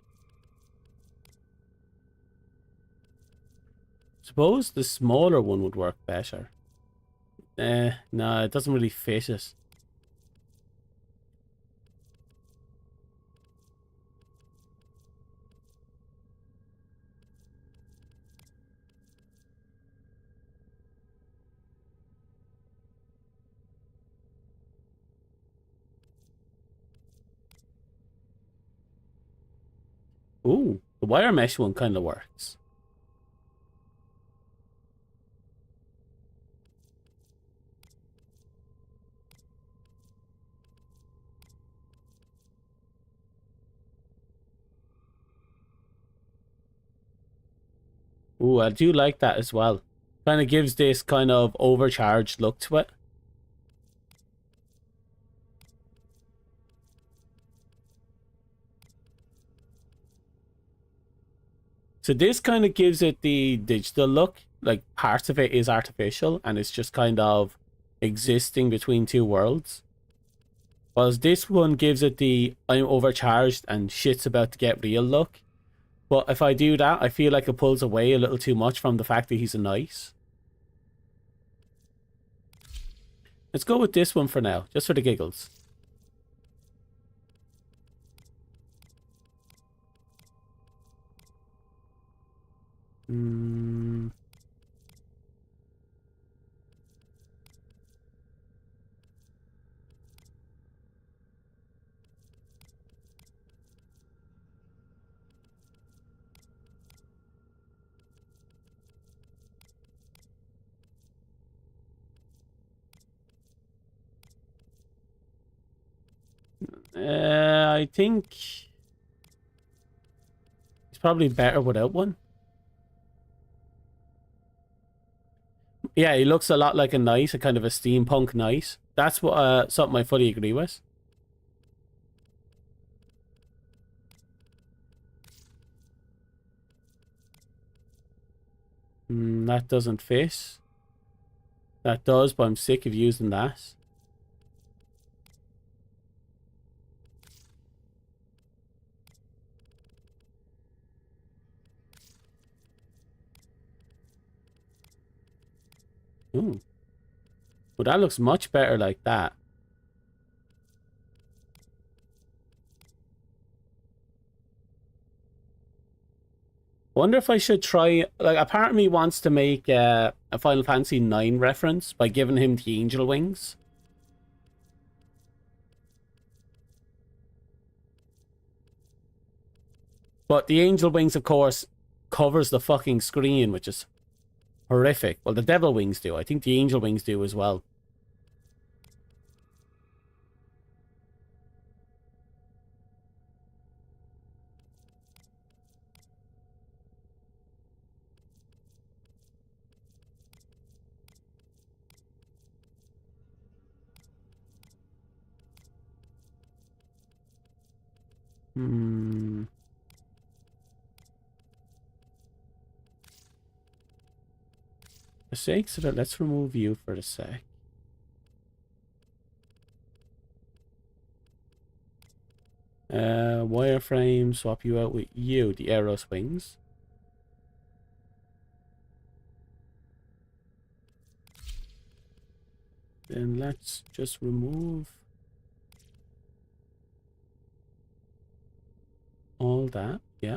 Suppose the smaller one would work better. No, it doesn't really fit it. Ooh, the wire mesh one kind of works. Ooh, I do like that as well. Kind of gives this kind of overcharged look to it. So this kind of gives it the digital look. Like, parts of it is artificial and it's just kind of existing between two worlds. Whereas this one gives it the I'm overcharged and shit's about to get real look. But if I do that, I feel like it pulls away a little too much from the fact that he's a knight. Let's go with this one for now, just for the giggles. I think it's probably better without one. Yeah, he looks a lot like a knight, a kind of a steampunk knight. That's what something I fully agree with. That doesn't fit. That does, but I'm sick of using that. Ooh. Well, that looks much better like that. Wonder if I should try... Like, a part of me wants to make a Final Fantasy IX reference by giving him the angel wings. But the angel wings, of course, covers the fucking screen, which is horrific. Well, the devil wings do. I think the angel wings do as well. For sakes of it, let's remove you for a sec. Wireframe, swap you out with you, the Eros wings. Then let's just remove all that. Yeah.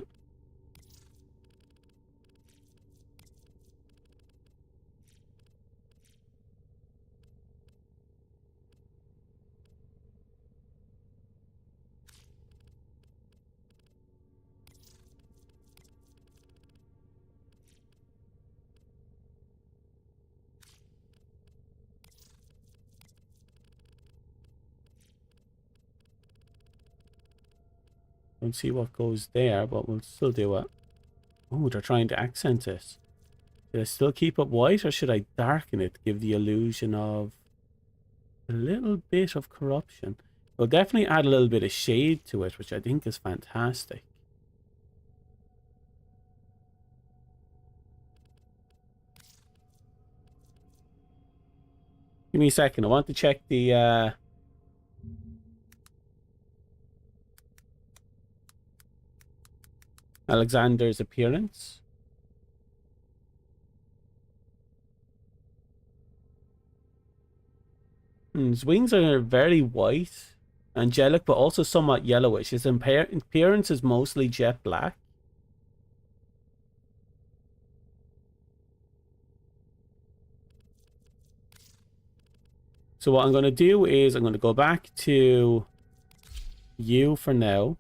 Don't see what goes there, but we'll still do it. Oh, they're trying to accent it. Should I still keep it white or should I darken it to give the illusion of a little bit of corruption? We'll definitely add a little bit of shade to it, which I think is fantastic. Give me a second. I want to check the Alexander's appearance. His wings are very white, angelic, but also somewhat yellowish. His appearance is mostly jet black. So what I'm going to do is I'm going to go back to you for now.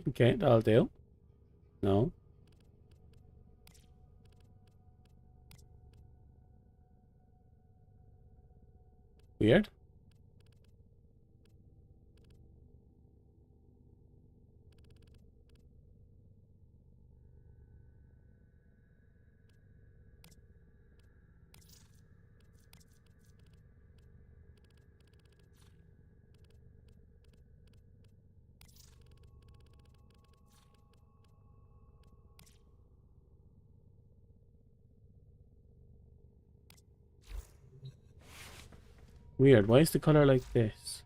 Okay, that'll do. No. Weird. Weird. Why is the color like this?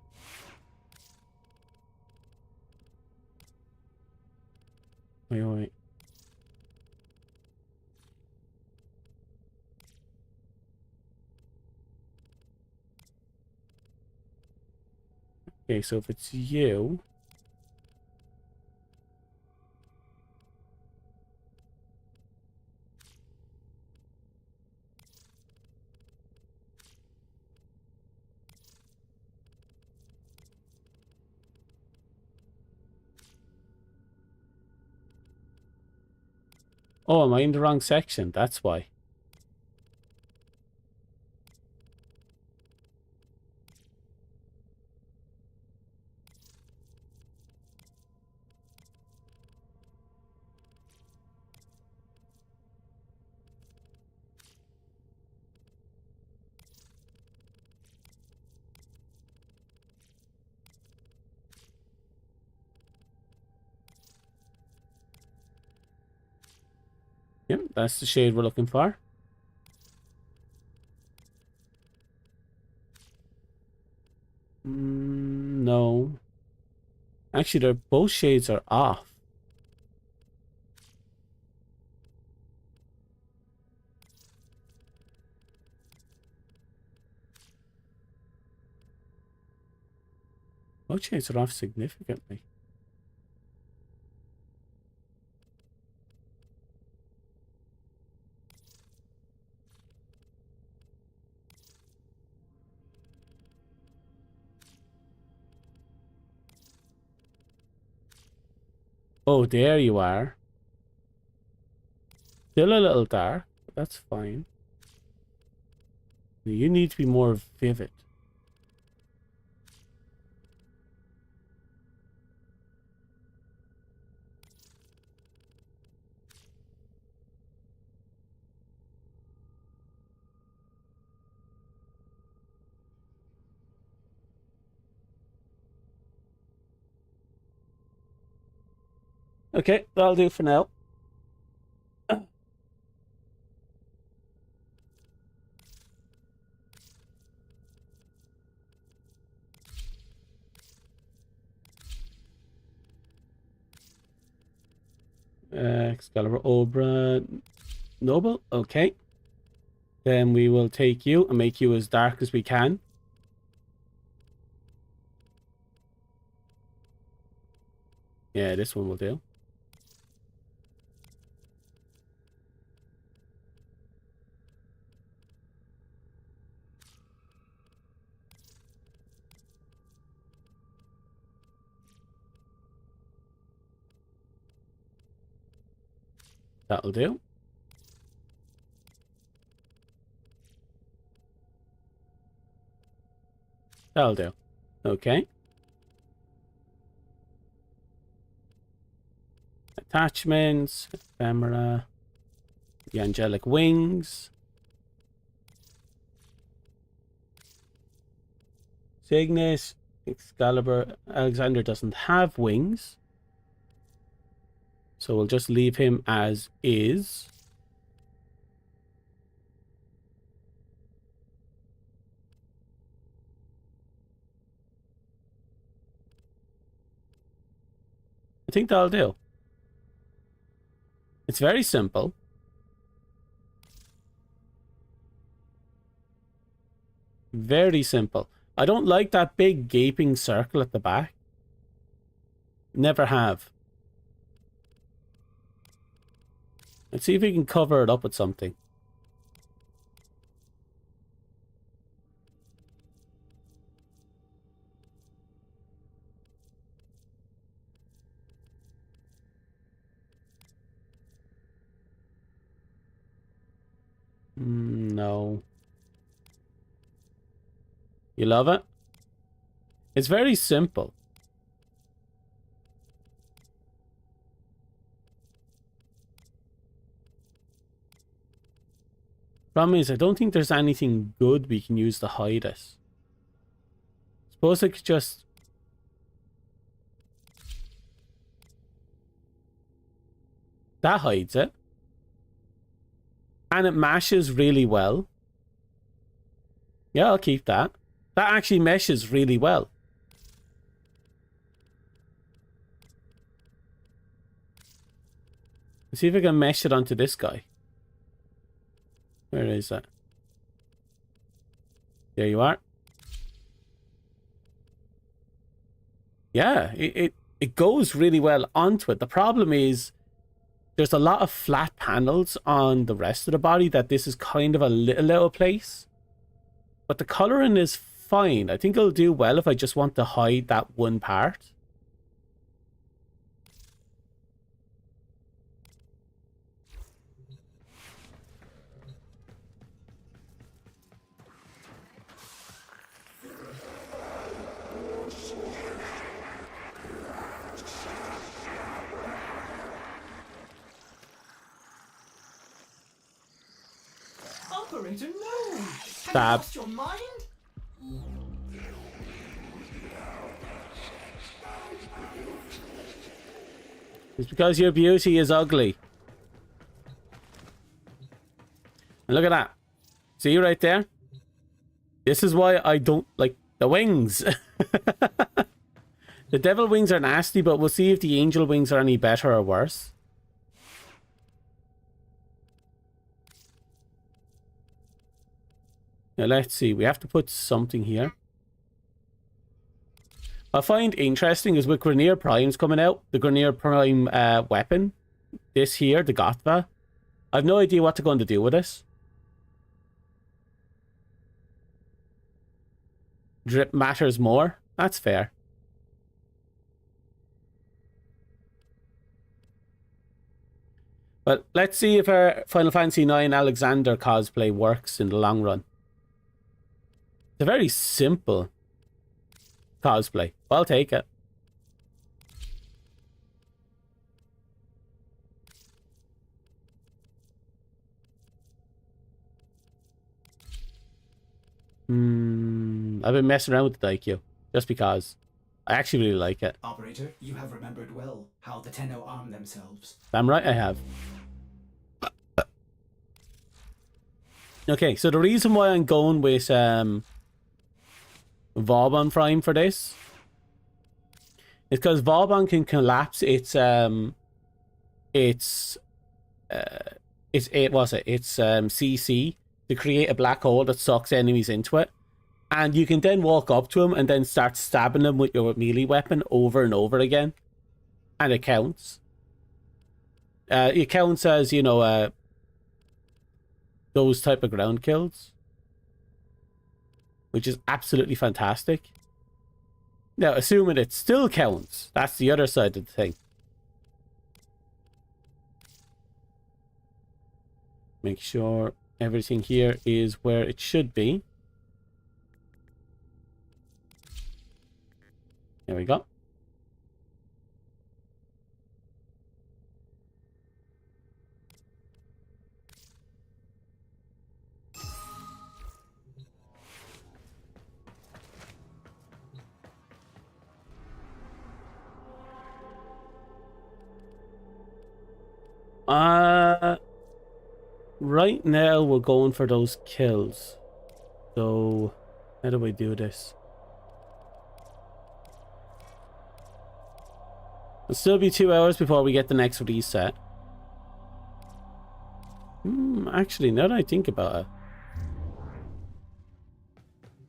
Wait, wait. Okay, so if it's you... Oh, am I in the wrong section? That's why. Yep, that's the shade we're looking for. No. Actually, they're both shades are off. Both shades are off significantly. Oh, there you are. Still a little dark, but that's fine. You need to be more vivid. Okay, that'll do for now. Excalibur, Obra, Noble. Okay. Then we will take you and make you as dark as we can. Yeah, this one will do. That'll do. That'll do. Okay. Attachments, ephemera, the angelic wings. Cygnus, Excalibur. Alexander doesn't have wings, so we'll just leave him as is. I think that'll do. It's very simple. Very simple. I don't like that big gaping circle at the back. Never have. Let's see if we can cover it up with something. No. You love it? It's very simple. Problem is, I don't think there's anything good we can use to hide it. Suppose I could just... That hides it. And it meshes really well. Yeah, I'll keep that. That actually meshes really well. Let's see if I can mesh it onto this guy. Where is that? There you are. Yeah, it goes really well onto it. The problem is there's a lot of flat panels on the rest of the body that this is kind of a little place. But the coloring is fine. I think it'll do well if I just want to hide that one part. Operator, no! Have you Fab. lost your mind? It's because your beauty is ugly. And look at that. See right there? This is why I don't like the wings. The devil wings are nasty, but we'll see if the angel wings are any better or worse. Now let's see. We have to put something here. I find interesting is with Grenier Primes coming out, the Grenier Prime weapon, this here, the Gotva. I have no idea what they're going to do with this. Drip matters more. That's fair. But let's see if our Final Fantasy IX Alexander cosplay works in the long run. It's a very simple cosplay. I'll take it. I've been messing around with the Daikyo just because I actually really like it. Operator, you have remembered well how the Tenno arm themselves. I'm right, I have. Okay, so the reason why I'm going with Vauban Prime for this is because Vauban can collapse its CC to create a black hole that sucks enemies into it, and you can then walk up to him and then start stabbing them with your melee weapon over and over again, and it counts. It counts as, you know, those type of ground kills, which is absolutely fantastic. Now, assuming it still counts, that's the other side of the thing. Make sure everything here is where it should be. There we go. Right now we're going for those kills. So, how do we do this? It'll still be 2 hours before we get the next reset. Actually, now that I think about it,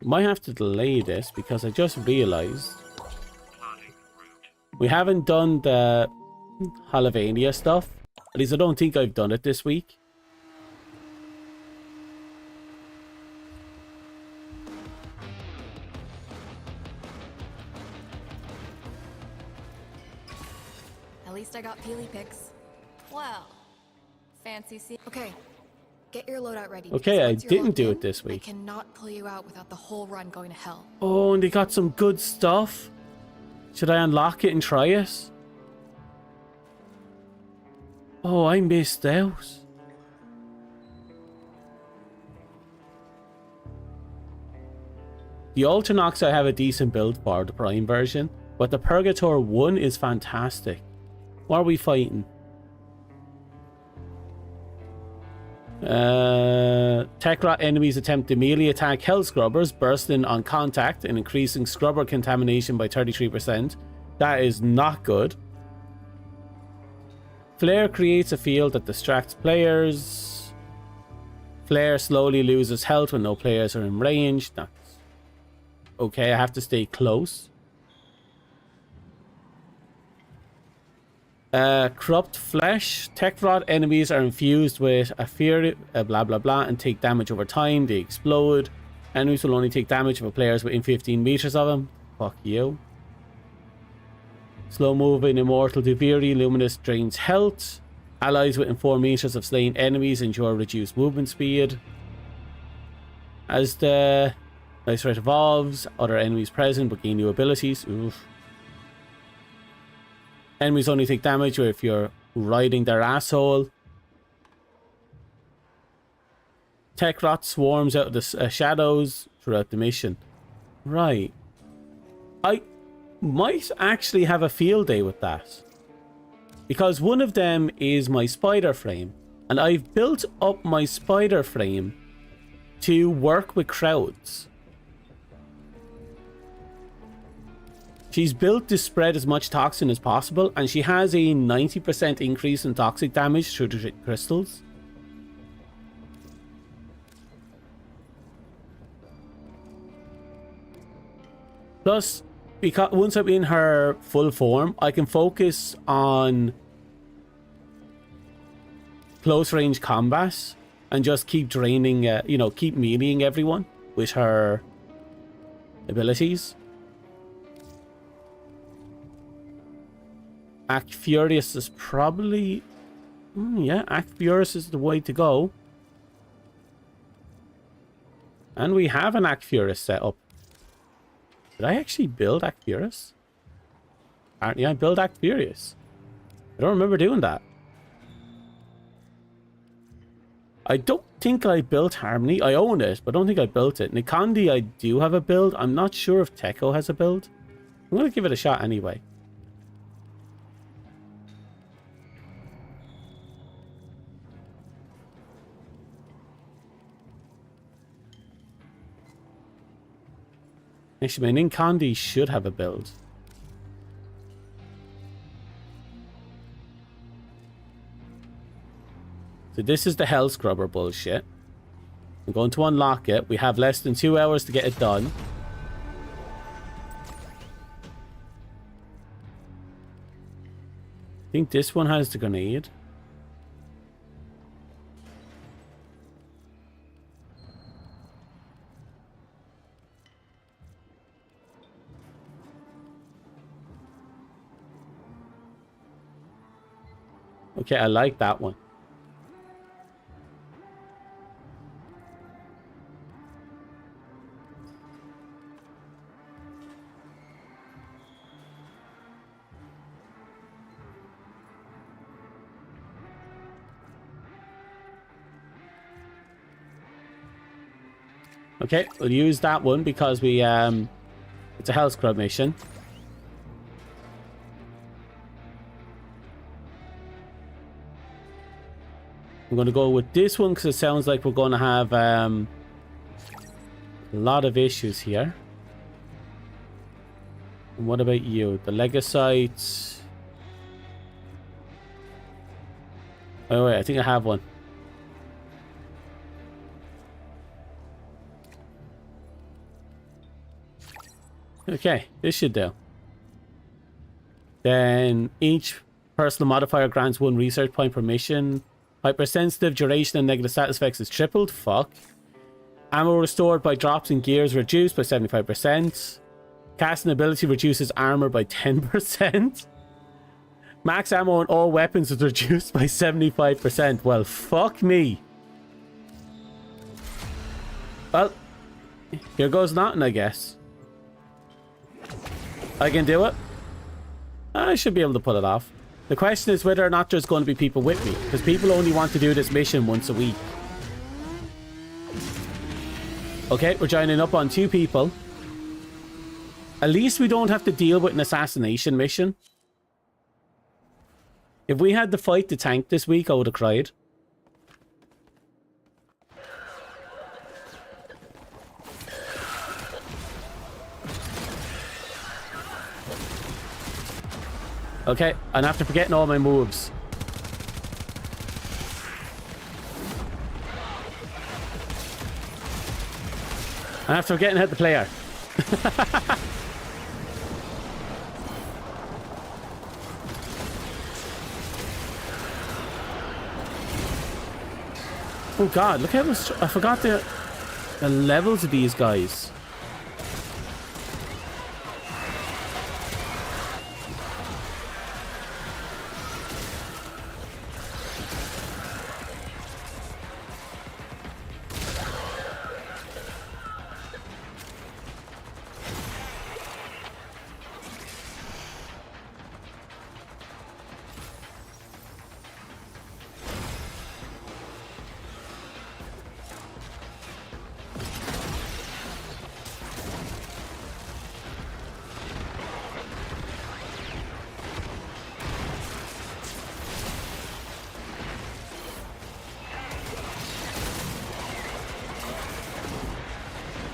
might have to delay this because I just realized we haven't done the Halavania stuff. At least I don't think I've done it this week. At least I got peely picks. Well, fancy see. Okay, get your loadout ready. Okay, because I once you're didn't logged do in, it this I week. cannot pull you out without the whole run going to hell. Oh, and they got some good stuff. Should I unlock it and try it? Oh, I missed out. The Ultranox I have a decent build for, the Prime version, but the Purgator 1 is fantastic. What are we fighting? Techrot enemies attempt to melee attack Hell Scrubbers, bursting on contact and increasing Scrubber contamination by 33%. That is not good. Flare creates a field that distracts players. Flare slowly loses health when no players are in range. That's okay, I have to stay close. Corrupt Flesh. Techrot enemies are infused with a fear, blah blah blah, and take damage over time. They explode. Enemies will only take damage if a player is within 15 meters of them. Fuck you. Slow moving Immortal Deviri. Luminous drains health. Allies within 4 meters of slain enemies enjoy reduced movement speed. As the Nice Threat evolves, other enemies present but gain new abilities. Oof. Enemies only take damage if you're riding their asshole. Techrot swarms out of the shadows throughout the mission. Right. I might actually have a field day with that. Because one of them is my spider frame. And I've built up my spider frame to work with crowds. She's built to spread as much toxin as possible, and she has a 90% increase in toxic damage through the crystals. Plus, because once I'm in her full form, I can focus on close range combat and just keep draining, keep meleeing everyone with her abilities. Act Furious is probably... yeah, Act Furious is the way to go. And we have an Act Furious set up. Did I actually build Act Furious? Apparently I built Act Furious. I don't remember doing that. I don't think I built Harmony. I own it, but I don't think I built it. Nikandi, I do have a build. I'm not sure if Tekko has a build. I'm going to give it a shot anyway. Actually, my Ninkandi should have a build. So this is the Hell Scrubber bullshit. I'm going to unlock it. We have less than 2 hours to get it done. I think this one has the grenade. Okay, I like that one. Okay, we'll use that one because we it's a health scrub mission. I'm going to go with this one because it sounds like we're going to have a lot of issues here. And what about you? The Legosites. Oh wait, I think I have one. Okay, this should do. Then each personal modifier grants 1 research point per mission. Hypersensitive, duration and negative status effects is tripled. Fuck. Ammo restored by drops in gears reduced by 75%. Casting ability reduces armor by 10%. Max ammo on all weapons is reduced by 75%. Well, fuck me. Well, here goes nothing, I guess. I can do it. I should be able to pull it off. The question is whether or not there's going to be people with me, because people only want to do this mission once a week. Okay, we're joining up on 2 people. At least we don't have to deal with an assassination mission. If we had to fight the tank this week, I would have cried. Okay, and after forgetting all my moves. And after forgetting how to play her. Oh god, look how much... I forgot the levels of these guys.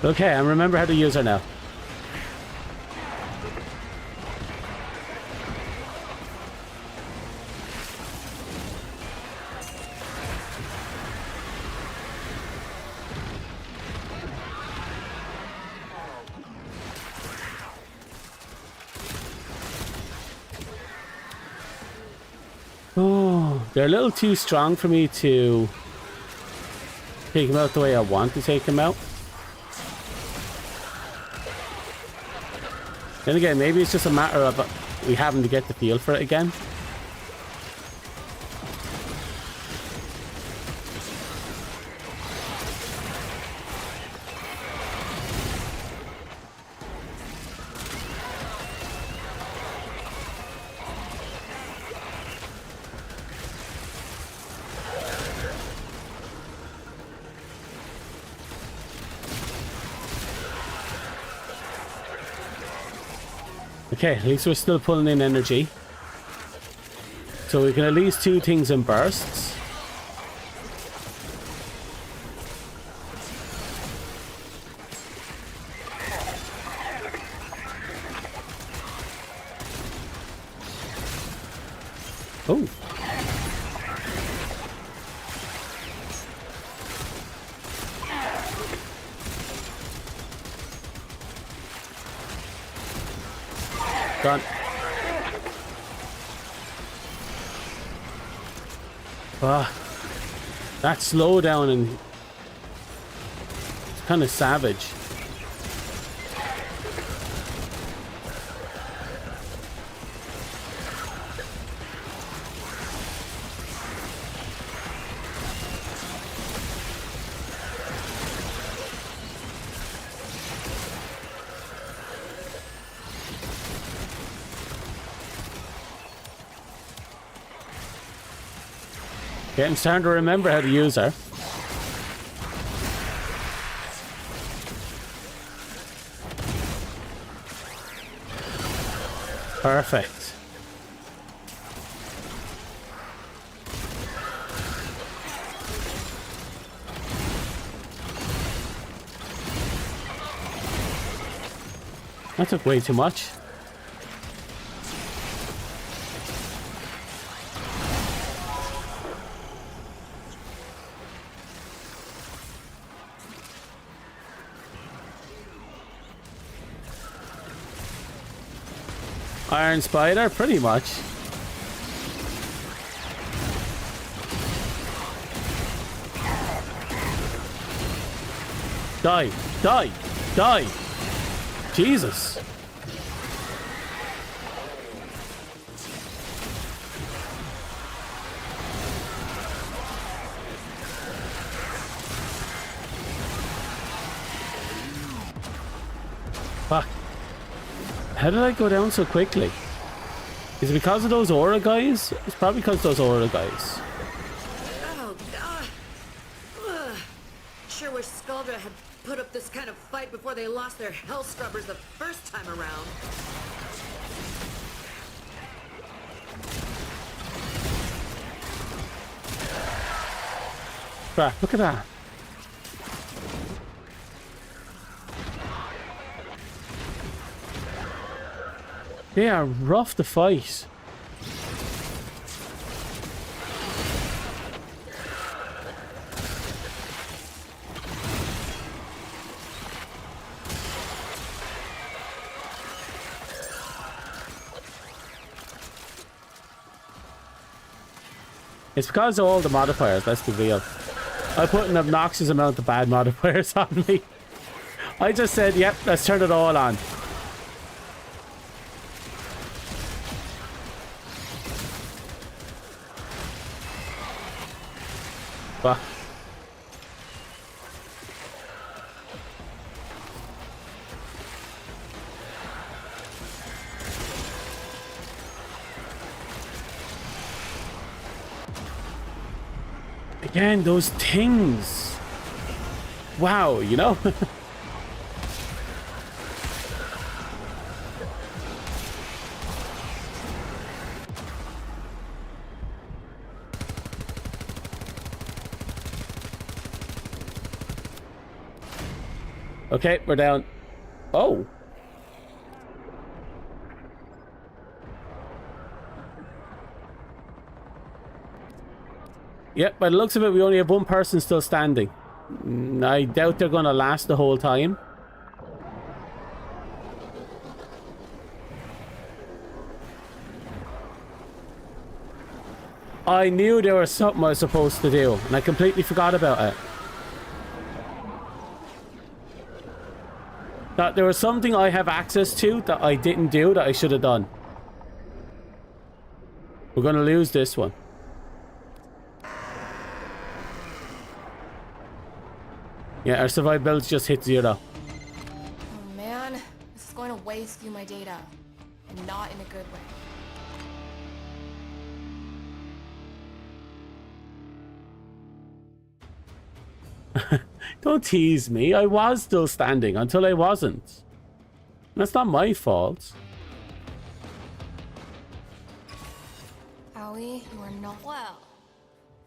Okay, I remember how to use her now. Oh, they're a little too strong for me to take them out the way I want to take them out. Then again, maybe it's just a matter of we having to get the feel for it again. Okay, at least we're still pulling in energy. So we can at least do things in bursts. Oh. Gone. Ah, that slowdown and it's kind of savage. Okay, I'm starting to remember how to use her. Perfect. That took way too much. Iron Spider, pretty much. Die, die, die. Jesus. Fuck. How did I go down so quickly? Is it because of those aura guys? It's probably because of those aura guys. Oh, God. Ugh. Sure wish Skuldra had put up this kind of fight before they lost their hell scrubbers the first time around. Crap, look at that. They are rough to fight. It's because of all the modifiers, let's be real. I put an obnoxious amount of bad modifiers on me. I just said, yep, let's turn it all on. Fuck. Again, those things. Wow, you know? Okay, we're down. Oh. Yep, by the looks of it, we only have one person still standing. I doubt they're gonna last the whole time. I knew there was something I was supposed to do, and I completely forgot about it. That there was something I have access to that I didn't do that I should have done. We're gonna lose this one. Yeah, our survivability just hit 0. Oh man, this is going to waste you my data. And not in a good way. Don't tease me. I was still standing until I wasn't. That's not my fault. Owie, you are not well.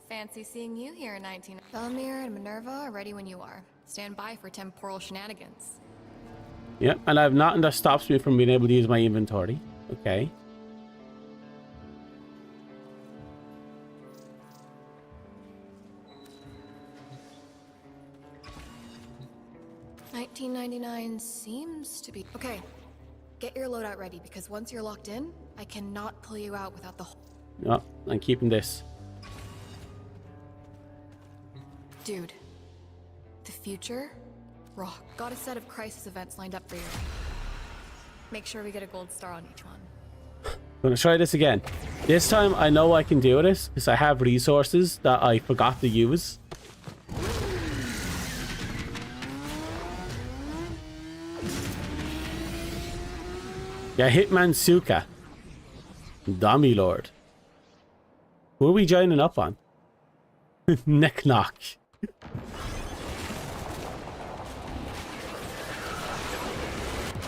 Fancy seeing you here in 19... Felmir and Minerva are ready when you are. Stand by for temporal shenanigans. Yeah, and I have nothing that stops me from being able to use my inventory. Okay. $19.99 seems to be... Okay, get your loadout ready, because once you're locked in, I cannot pull you out without the whole... No, I'm keeping this. Dude, the future? Rock. Got a set of crisis events lined up for you. Make sure we get a gold star on each one. I'm gonna try this again. This time I know I can do this because I have resources that I forgot to use. Yeah, Hitman Suka. Dummy Lord. Who are we joining up on? Neck knock.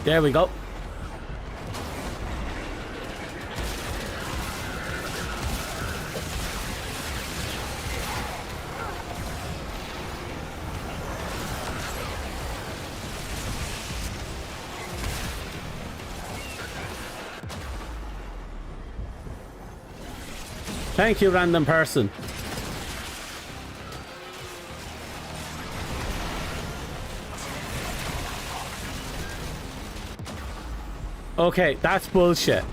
There we go. Thank you, random person. Okay, that's bullshit.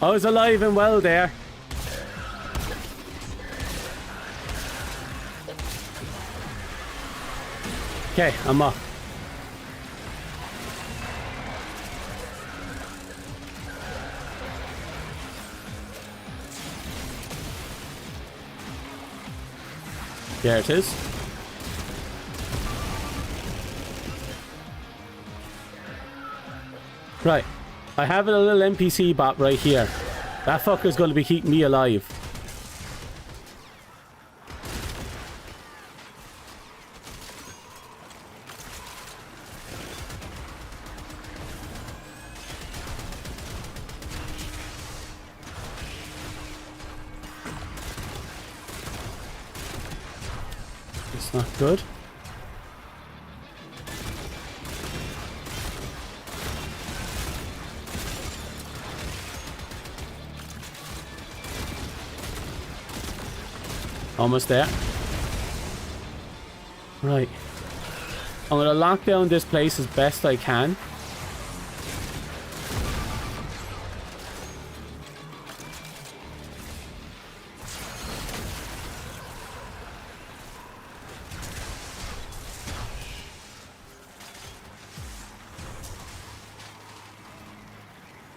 I was alive and well there. Okay, I'm up. There it is. Right. I have a little NPC bot right here. That fucker's going to be keeping me alive. It's not good. Almost there. Right. I'm going to lock down this place as best I can.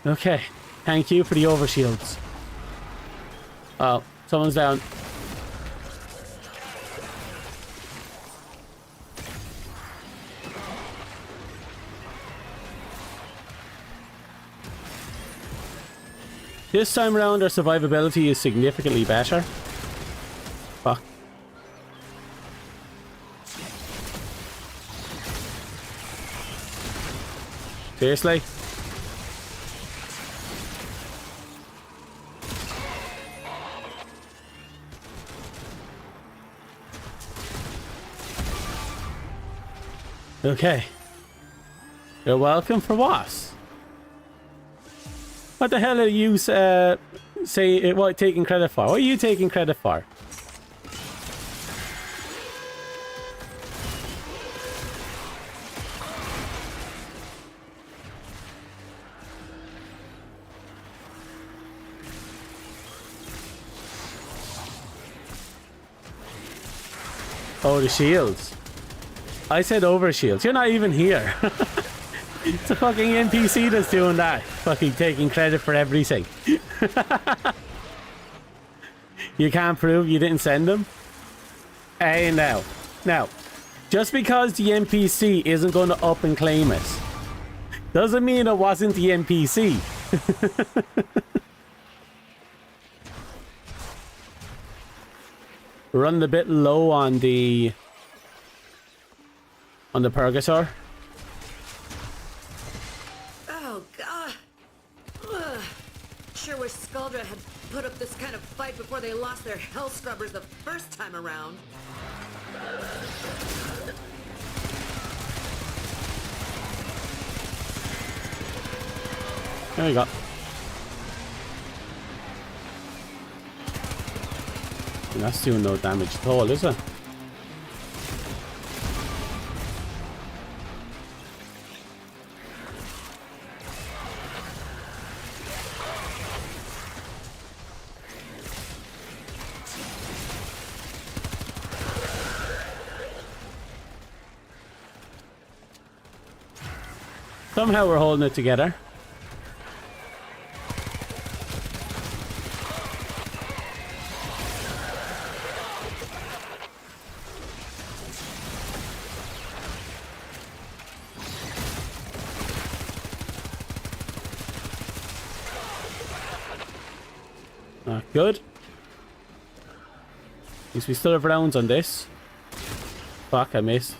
Okay. Thank you for the overshields. Oh, someone's down. This time around, our survivability is significantly better. Fuck. Seriously? Okay. You're welcome for what? What the hell are you what taking credit for? What are you taking credit for? Oh, the shields. I said over shields. You're not even here. It's a fucking NPC that's doing that. Fucking taking credit for everything. You can't prove you didn't send them? Hey, now. Now, just because the NPC isn't going to up and claim it, doesn't mean it wasn't the NPC. Running a bit low on the Purgator. Sure wish Skuldra had put up this kind of fight before they lost their hell scrubbers the first time around. There we go. And that's doing no damage at all, is it? Somehow we're holding it together. Not good. At least we still have rounds on this. Fuck, I missed.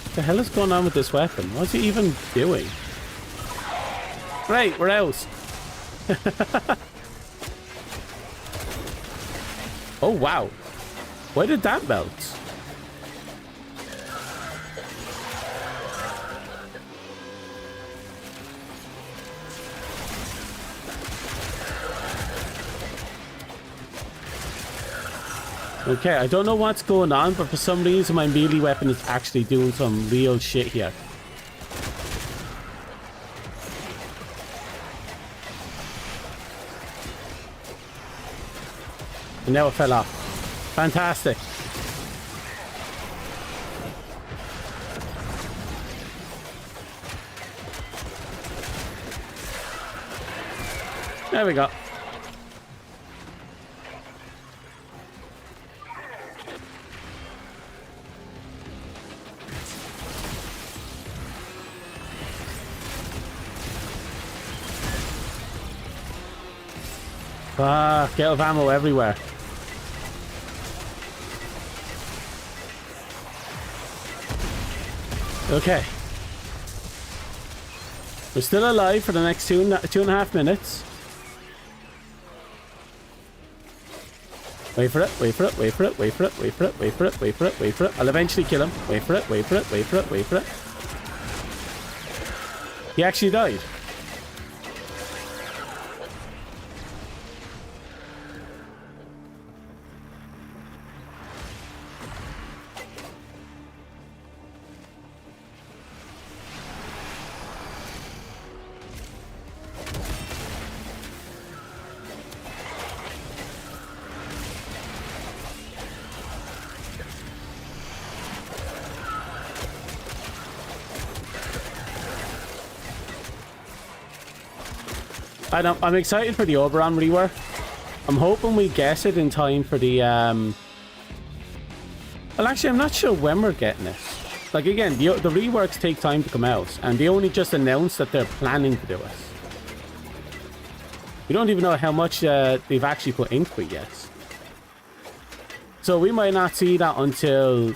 What the hell is going on with this weapon? What's he even doing? Right, we're out. Oh, wow. Why did that melt? Okay, I don't know what's going on, but for some reason my melee weapon is actually doing some real shit here. And now it fell off. Fantastic. There we go. Ah, get of ammo everywhere. Okay. We're still alive for the next two and a half minutes. Wait for it, wait for it, wait for it, wait for it, wait for it, wait for it, wait for it, wait for it. I'll eventually kill him. Wait for it, wait for it, wait for it, wait for it. He actually died. I'm excited for the Oberon rework. I'm hoping we get it in time for the well, actually I'm not sure when we're getting it. Like again, the reworks take time to come out, and they only just announced that they're planning to do it. We don't even know how much they've actually put into it yet. So we might not see that until...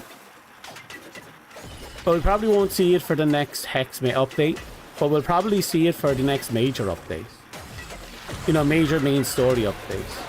But we probably won't see it for the next Hexmate update, but we'll probably see it for the next major update. You know, major main story updates.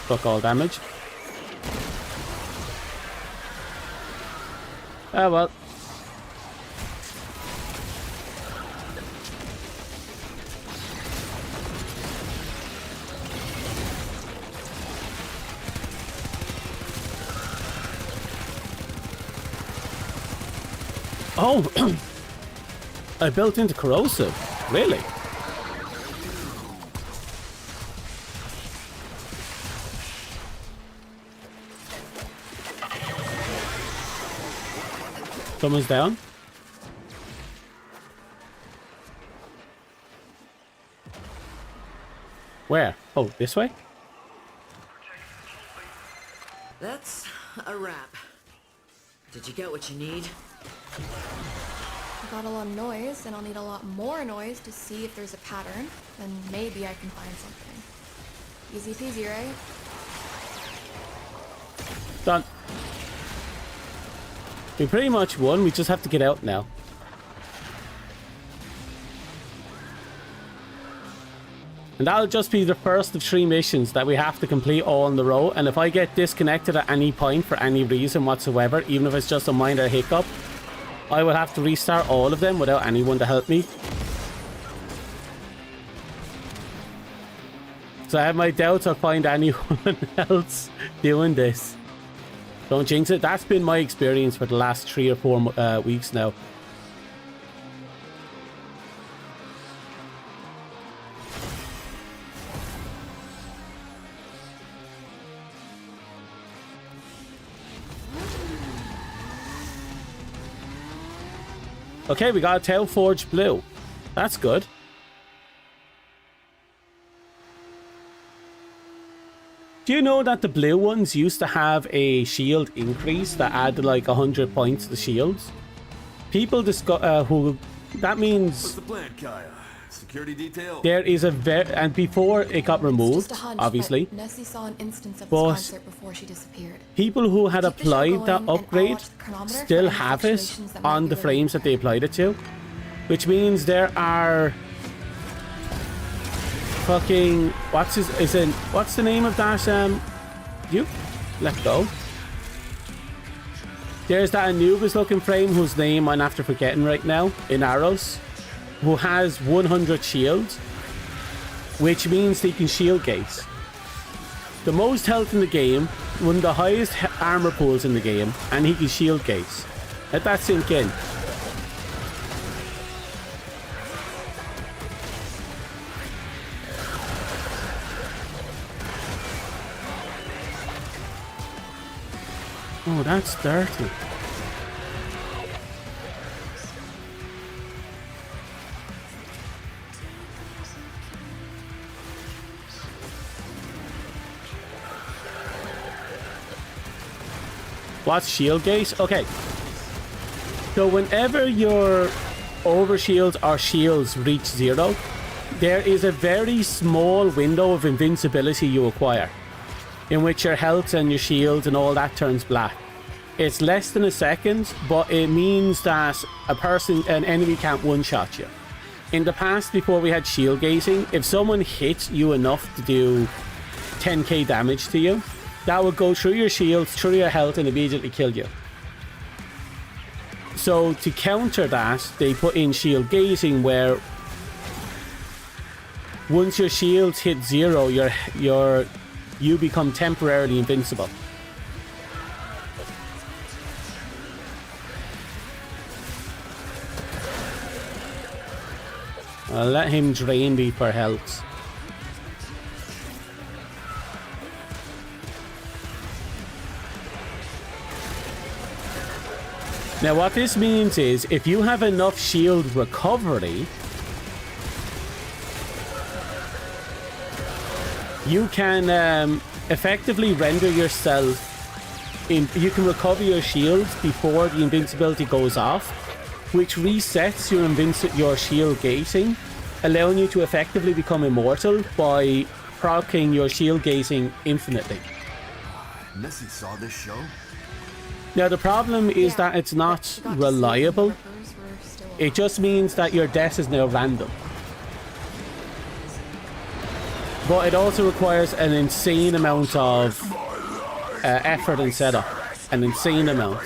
Fuck all damage. Ah, well. Oh, I built into corrosive. Really? Someone's down. Where? Oh, this way? That's a wrap. Did you get what you need? I got a lot of noise, and I'll need a lot more noise to see if there's a pattern. Then maybe I can find something. Easy peasy, right? Done. We pretty much won, we just have to get out now. And that'll just be the first of 3 missions that we have to complete all in a row. And if I get disconnected at any point for any reason whatsoever, even if it's just a minor hiccup, I will have to restart all of them without anyone to help me. So I have my doubts I'll find anyone else doing this. Don't jinx it. That's been my experience for the last 3 or 4 weeks now. Okay, we got a tail forged blue. That's good. Do you know that the blue ones used to have a shield increase that added like 100 points to the shields? People who that What's means the plan, Kaya? Security detail? there is a and before it got removed, Just a hunch, obviously, but Nessie saw an instance of this but concert before she disappeared. people who had Keep the show applied that going, and I'll upgrade watch the chronometer for still any have it fluctuations that might on be the related frames to that they applied it to, which means there are fucking what's the name of that you let go. There's that Anubis looking frame whose name I'm after forgetting right now in Arrows, who has 100 shields, which means he can shield gaze. The most health in the game, one of the highest armor pools in the game, and he can shield gaze. Let that sink in. Oh, that's dirty. What's shield gaze? Okay. So whenever your overshields or shields reach 0, there is a very small window of invincibility you acquire, in which your health and your shields and all that turns black. It's less than a second, but it means that an enemy can't one-shot you. In the past, before we had shield gazing, if someone hit you enough to do 10k damage to you, that would go through your shields, through your health, and immediately kill you. So to counter that, they put in shield gazing, where once your shields hit 0, you become temporarily invincible. I'll let him drain me for health. Now what this means is, if you have enough shield recovery, you can effectively render yourself you can recover your shields before the invincibility goes off, which resets your shield gazing, allowing you to effectively become immortal by proccing your shield gazing infinitely. Nessie saw this show? Now the problem is that it's not reliable. It just means that your death is now random. But it also requires an insane amount of effort and setup. An insane amount.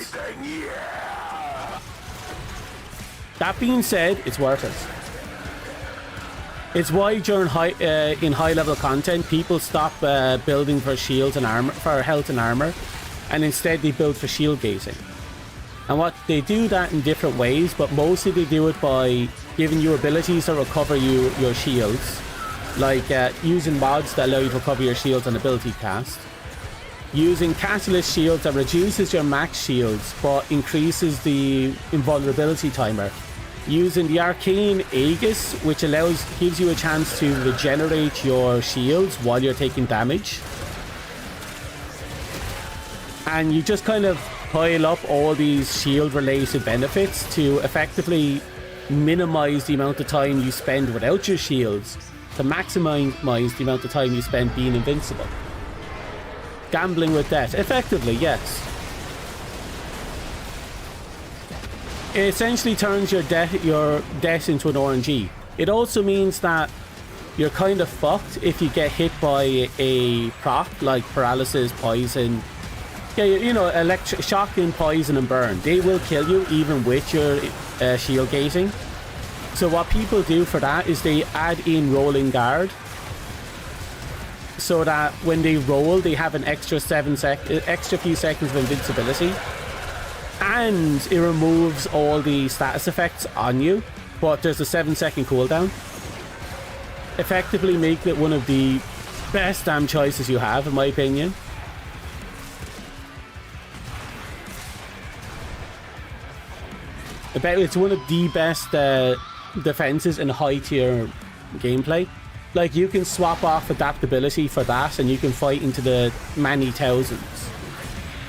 That being said, it's worth it. It's why during in high level content, people stop building for shields and armor, for health and armor, and instead they build for shield gazing. And what they do that in different ways, but mostly they do it by giving you abilities that recover your shields, like using mods that allow you to recover your shields on ability cast, using catalyst shields that reduces your max shields but increases the invulnerability timer, using the arcane Aegis, which gives you a chance to regenerate your shields while you're taking damage. And you just kind of pile up all these shield related benefits to effectively minimize the amount of time you spend without your shields, to maximize the amount of time you spend being invincible. Gambling with death, effectively, yes. It essentially turns your death into an RNG. It also means that you're kind of fucked if you get hit by a proc like paralysis, poison. Yeah, you know, shocking, poison, and burn. They will kill you even with your shield gazing. So what people do for that is they add in rolling guard, so that when they roll, they have an extra few seconds of invincibility, and it removes all the status effects on you. But there's a 7-second cooldown. Effectively, make it one of the best damn choices you have, in my opinion. I bet it's one of the best defenses in high tier gameplay. Like, you can swap off adaptability for that and you can fight into the many thousands,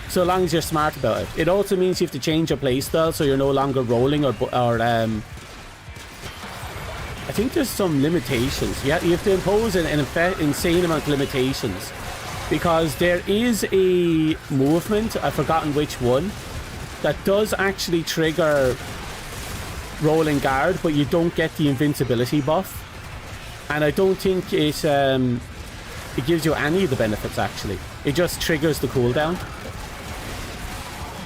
so long as you're smart about it. It also means you have to change your playstyle, so you're no longer rolling or I think there's some limitations. You have to impose an insane amount of limitations. Because there is a movement, I've forgotten which one, that does actually trigger rolling guard, but you don't get the invincibility buff. And I don't think it gives you any of the benefits, actually. It just triggers the cooldown.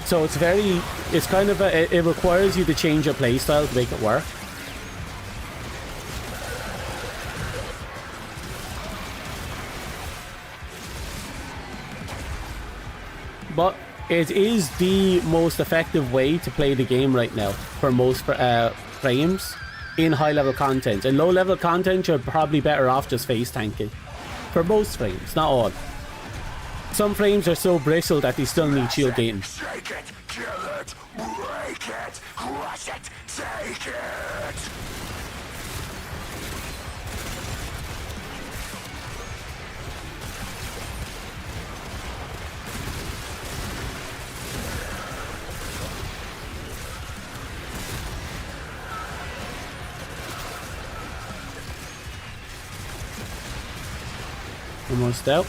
So it's kind of it requires you to change your playstyle to make it work. But it is the most effective way to play the game right now for most frames in high-level content. In low-level content, you're probably better off just face tanking. For most frames, not all. Some frames are so brittle that they still need shield gating. Shake it, kill it, break it, crush it, take it! Almost out.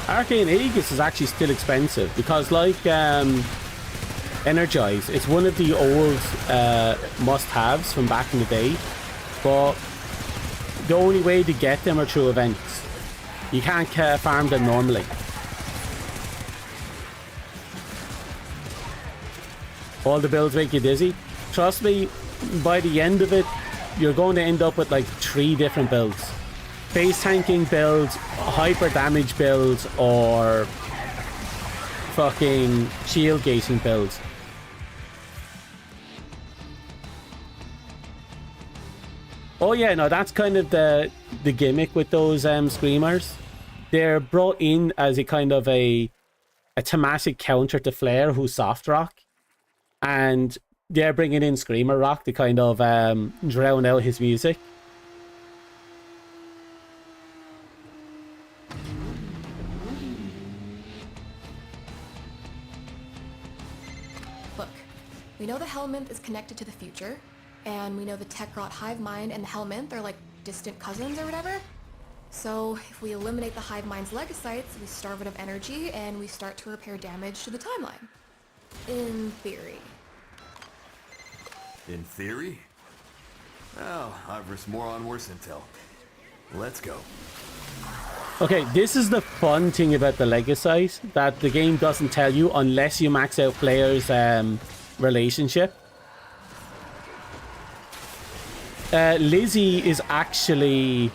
Arcane Aegis is actually still expensive because, like Energize, it's one of the old must-haves from back in the day, but the only way to get them are through events. You can't farm them normally. All the builds make you dizzy. Trust me, by the end of it, you're going to end up with like 3 different builds. Face tanking builds, hyper damage builds, or fucking shield gating builds. Oh yeah, no, that's kind of the gimmick with those screamers. They're brought in as a kind of a thematic counter to Flare, who's soft rock. And they're bringing in Screamer Rock to kind of drown out his music. Look, we know the Helminth is connected to the future, and we know the Tekrot hive mind and the Helminth are like distant cousins or whatever. So if we eliminate the hive mind's legocytes, we starve it of energy, and we start to repair damage to the timeline. In theory. In theory? Well, I've risked more on worse intel. Let's go. Okay, this is the fun thing about the legocyte that the game doesn't tell you unless you max out players' relationship. Lizzie is actually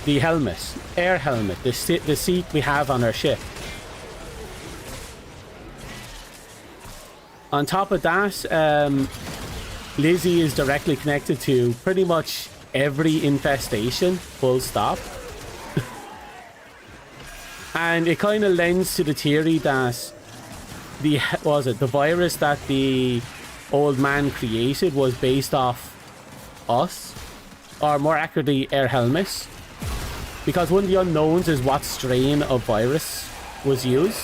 the helmet, air helmet, the seat we have on our ship. On top of that, Lizzie is directly connected to pretty much every infestation, full stop. And it kind of lends to the theory that the virus that the old man created was based off us, or more accurately, Air Helmet, because one of the unknowns is what strain of virus was used.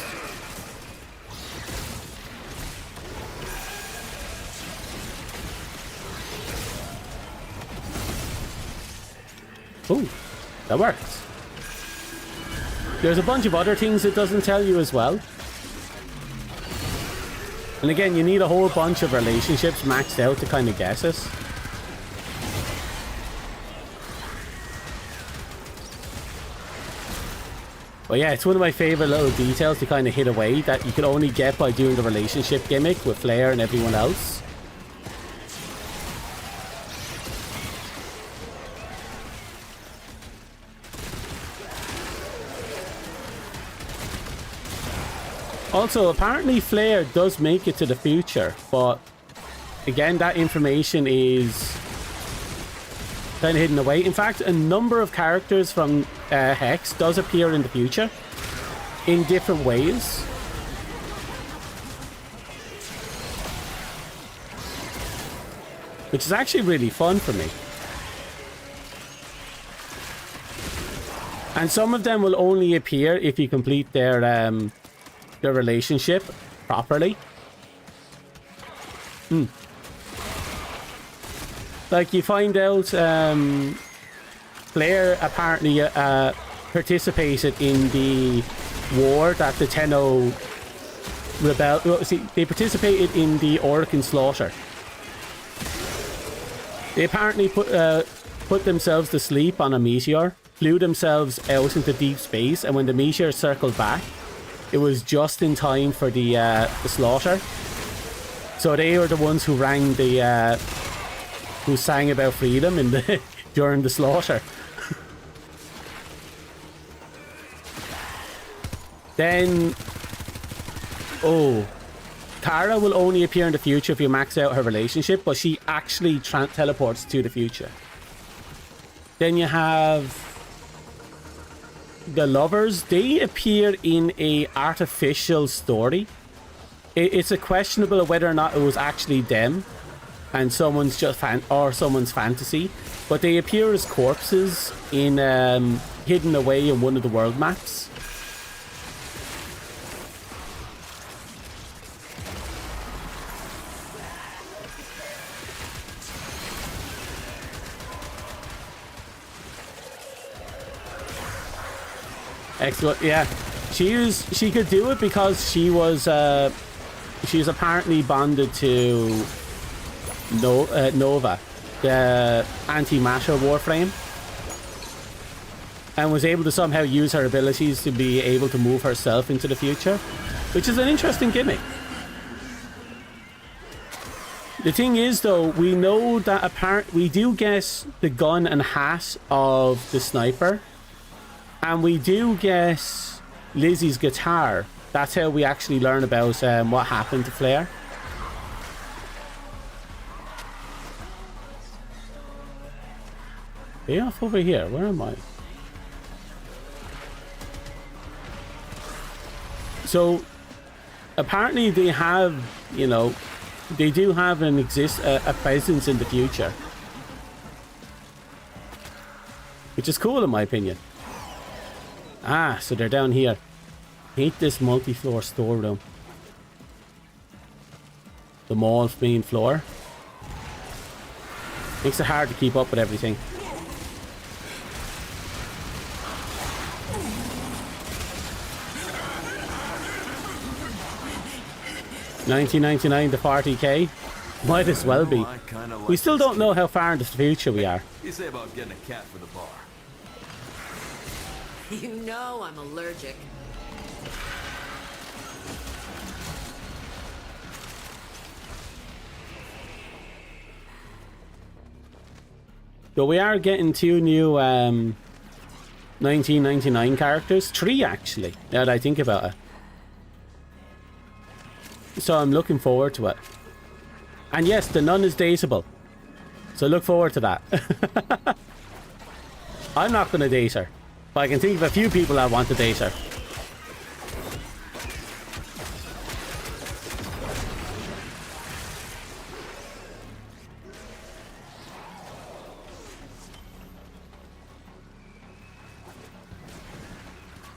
Oh, that works. There's a bunch of other things it doesn't tell you as well. And again, you need a whole bunch of relationships maxed out to kind of guess it. But yeah, it's one of my favorite little details to kind of hit away that you can only get by doing the relationship gimmick with Flare and everyone else. Also, apparently Flare does make it to the future, but again, that information is kind of hidden away. In fact, a number of characters from Hex does appear in the future in different ways. Which is actually really fun for me. And some of them will only appear if you complete their relationship properly. Like, you find out Claire apparently participated in the war that the Tenno rebel. Well, see, they participated in the Orokin slaughter. They apparently put themselves to sleep on a meteor, flew themselves out into deep space, and when the meteor circled back, it was just in time for the slaughter. So they were the ones who rang the who sang about freedom in the during the slaughter. Then, Tara will only appear in the future if you max out her relationship, but she actually teleports to the future. Then you have the lovers. They appear in a artificial story. It's a questionable whether or not it was actually them and someone's just someone's fantasy, but they appear as corpses in hidden away in one of the world maps. Excellent. Yeah, she could do it because she's apparently bonded to Nova, the anti-matter Warframe, and was able to somehow use her abilities to be able to move herself into the future, which is an interesting gimmick. The thing is, though, we know that we do get the gun and hat of the sniper. And we do get Lizzie's guitar. That's how we actually learn about what happened to Flair. Way off over here. Where am I? So, apparently they have, you know, they do have a presence in the future. Which is cool in my opinion. Ah, so they're down here. Hate this multi-floor storeroom. The mall main floor. Makes it hard to keep up with everything. $19.99 to $40K. Might as well be. We still don't know how far in the future we are. You say about getting a cat for the bar. You know I'm allergic. So we are getting 2 new 1999 characters. 3 actually, now that I think about it. So I'm looking forward to it. And yes, the nun is dateable. So look forward to that. I'm not going to date her. But I can think of a few people that want to date her.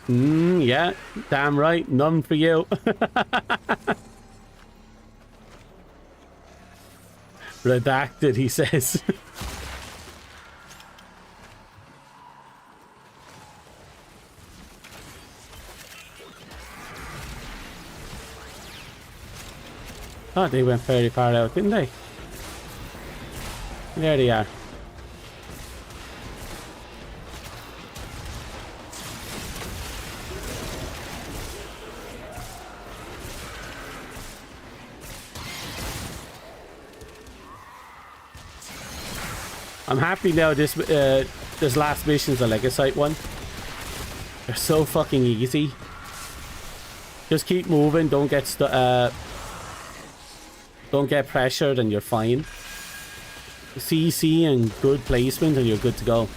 Yeah, damn right, none for you. Redacted, he says. Oh, they went very far out, didn't they? There they are. I'm happy now this last mission's a Legasite one. They're so fucking easy. Just keep moving, don't get pressured and you're fine. CC and good placement and you're good to go.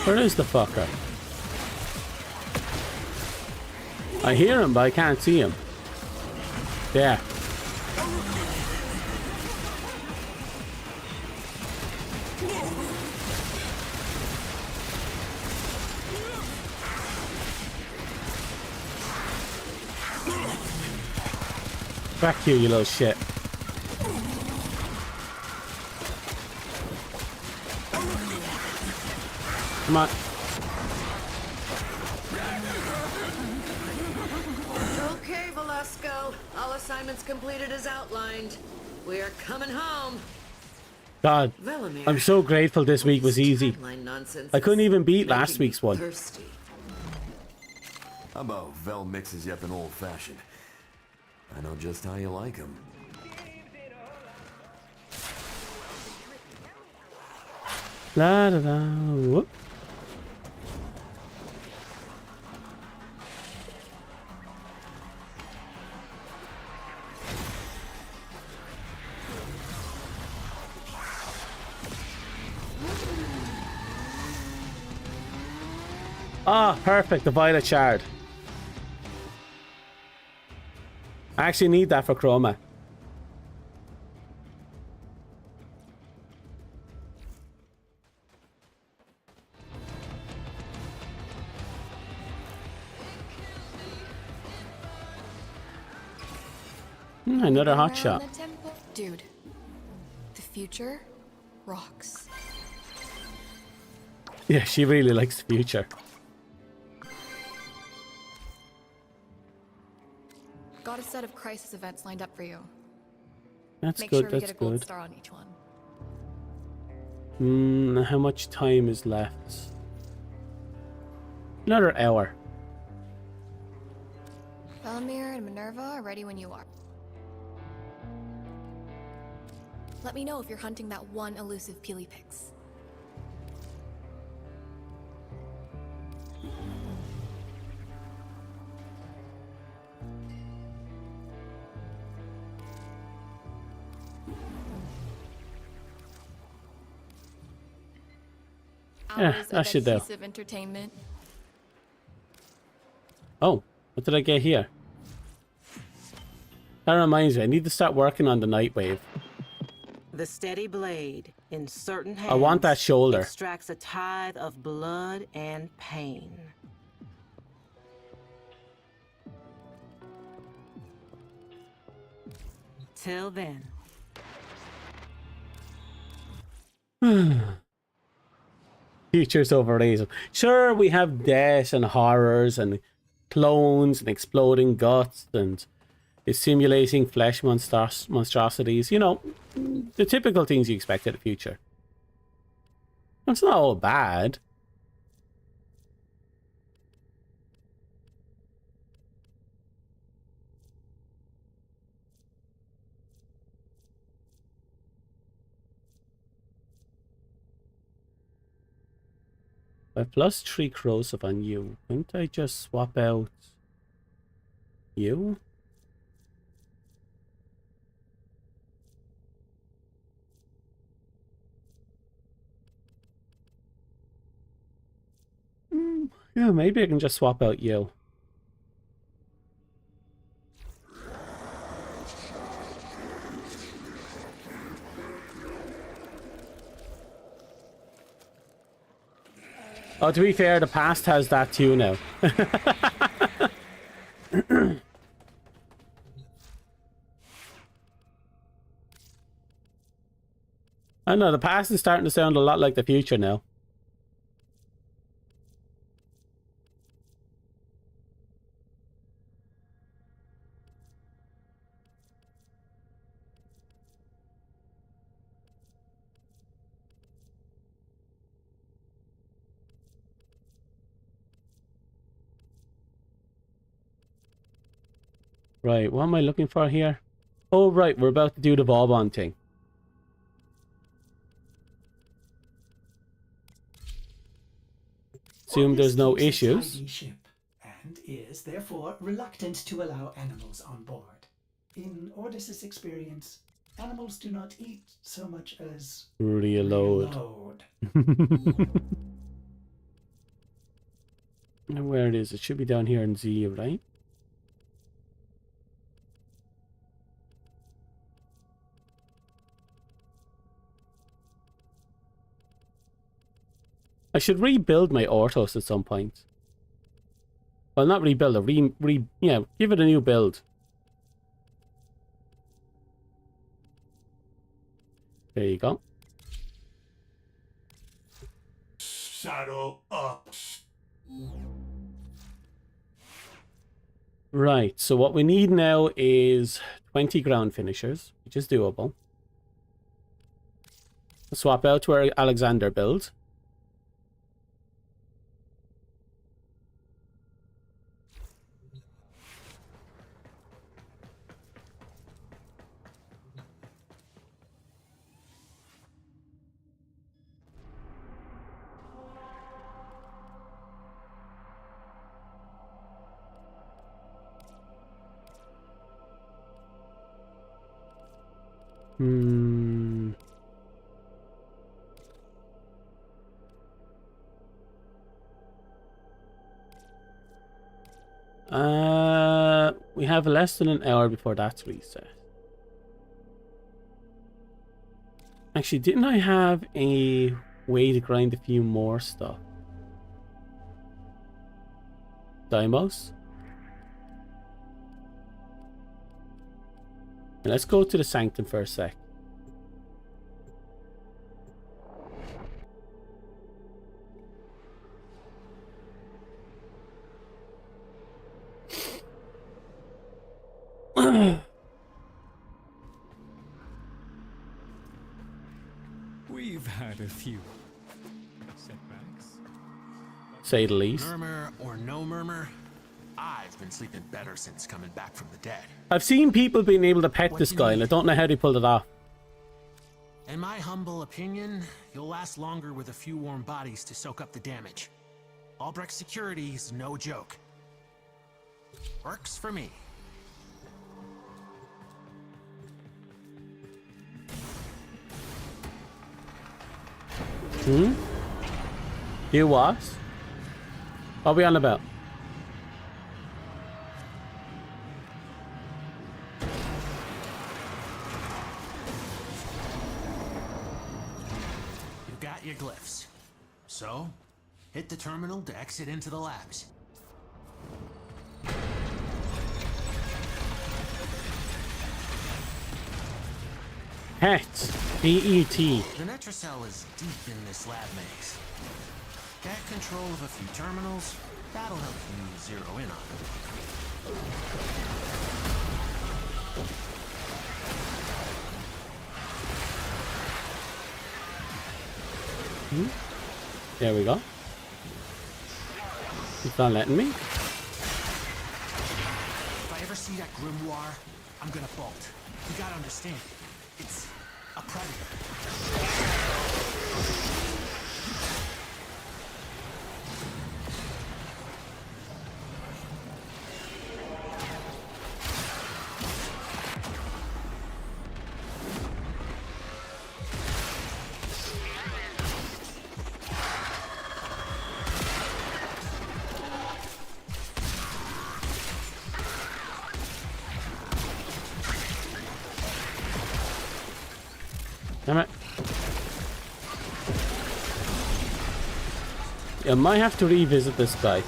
Where is the fucker? I hear him, but I can't see him. There. Back you, you little shit. Come on. Okay, Velasco. All assignments completed as outlined. We are coming home. God, Velimir, I'm so grateful this week was easy. timeline nonsense I couldn't is even beat making last me week's one. Thirsty. How about Vel mixes you up an old-fashioned? I know just how you like 'em. La da da. Whoop. Ah, perfect, the violet shard. I actually need that for Chroma. Another hot shot. Dude, the future rocks. Yeah, she really likes the future. Got a set of crisis events lined up for you. That's Make good, sure we that's get a gold good. star on each one. How much time is left? Another hour. Velimir and Minerva are ready when you are. Let me know if you're hunting that one elusive Peelypix. Yeah, Hours that of should do. adhesive entertainment. Oh, what did I get here? That reminds me, I need to start working on the Nightwave. The steady blade in certain hands I want that shoulder. extracts a tithe of blood and pain. Till then. Future's overrated. Sure, we have death and horrors and clones and exploding guts and simulating flesh monstrosities. You know, the typical things you expect in the future. It's not all bad. I plus 3 corrosive on you. Couldn't I just swap out you? Yeah, maybe I can just swap out you. Oh, to be fair, the past has that too now. I know, the past is starting to sound a lot like the future now. Right, what am I looking for here? Oh, right, we're about to do the Vauban thing. Assume there's no Orvis keeps a issues. tidy ship, and is therefore reluctant to allow animals on board. In Ordis's experience, animals do not eat so much as Reload. reload. know where it is. It should be down here in Z, right? I should rebuild my Orthos at some point. Well, not rebuild it. Yeah, give it a new build. There you go. Saddle up. Right, so what we need now is 20 ground finishers, which is doable. Swap out to our Alexander build. We have less than an hour before that's reset. Actually, didn't I have a way to grind a few more stuff? Dimos? And let's go to the Sanctum for a sec. We've had a few setbacks. Say the least. Murmur or no murmur, I've been sleeping better since coming back from the dead. I've seen people being able to pet this guy, and I don't know how they pulled it off. In my humble opinion, you'll last longer with a few warm bodies to soak up the damage. Albrecht security is no joke. Works for me. You what? What are we on about? You got your glyphs. So, hit the terminal to exit into the labs. Het. B-E-T. The Netracell is deep in this lab maze. Get control of a few terminals, that'll help you zero in on it. There we go. It's not letting me. If I ever see that grimoire, I'm gonna bolt. You gotta understand, it's a predator. Damn it. I might have to revisit this guy.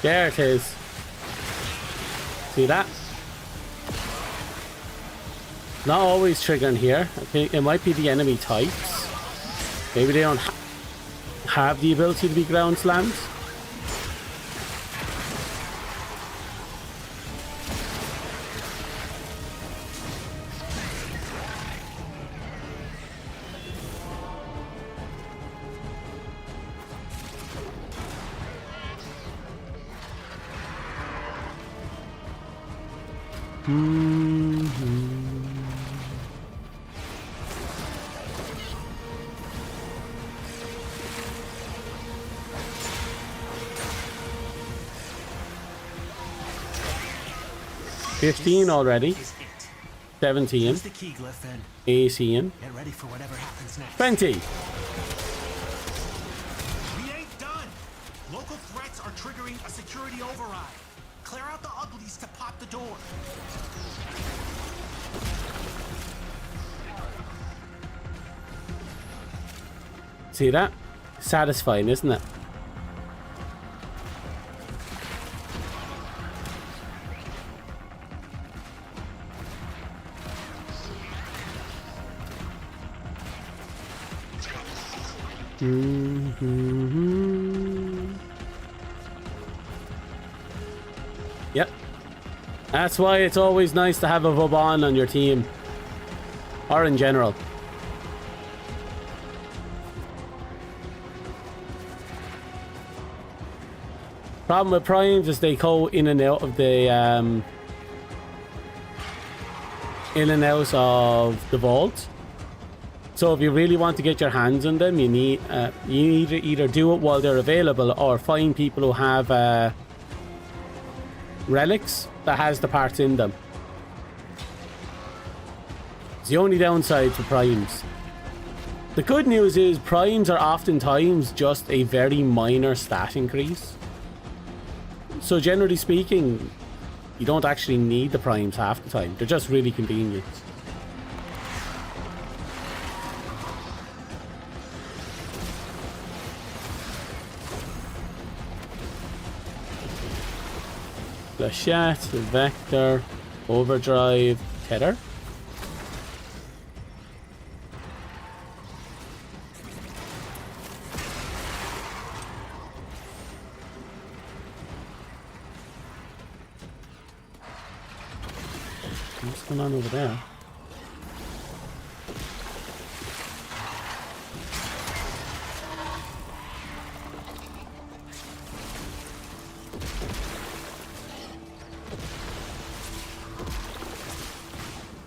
There it is. See that? Not always triggering here. I think it might be the enemy types. Maybe they don't have the ability to be ground slammed. $15 already. Is it. 17. Use the key glyph and 18. get ready for whatever happens next. 20. We ain't done. Local threats are triggering a security override. Clear out the uglies to pop the door. See that? Satisfying, isn't it? Yep. That's why it's always nice to have a Vauban on your team. Or in general. Problem with primes is they go in and out of the vault. So if you really want to get your hands on them, you need either do it while they're available or find people who have relics that has the parts in them. It's the only downside to primes. The good news is primes are oftentimes just a very minor stat increase. So generally speaking, you don't actually need the primes half the time. They're just really convenient. Flechette, Vector, Overdrive, Tether. What's going on over there?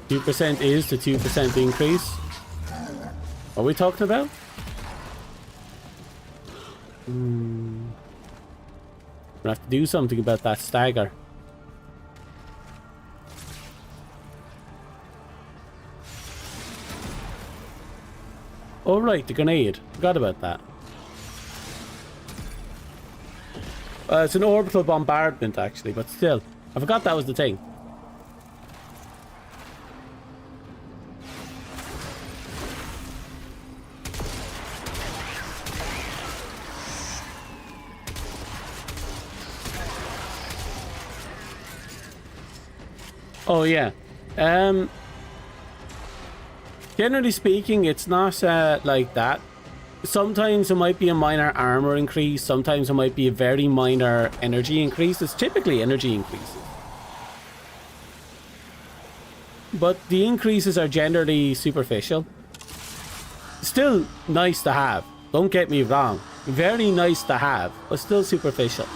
%2 is the 2% increase. What are we talking about? We'll have to do something about that stagger. Oh right, the grenade. Forgot about that. It's an orbital bombardment actually, but still. I forgot that was the thing. Oh yeah. Generally speaking, it's not like that. Sometimes it might be a minor armor increase. Sometimes it might be a very minor energy increase. It's typically energy increases. But the increases are generally superficial. Still nice to have. Don't get me wrong. Very nice to have, but still superficial.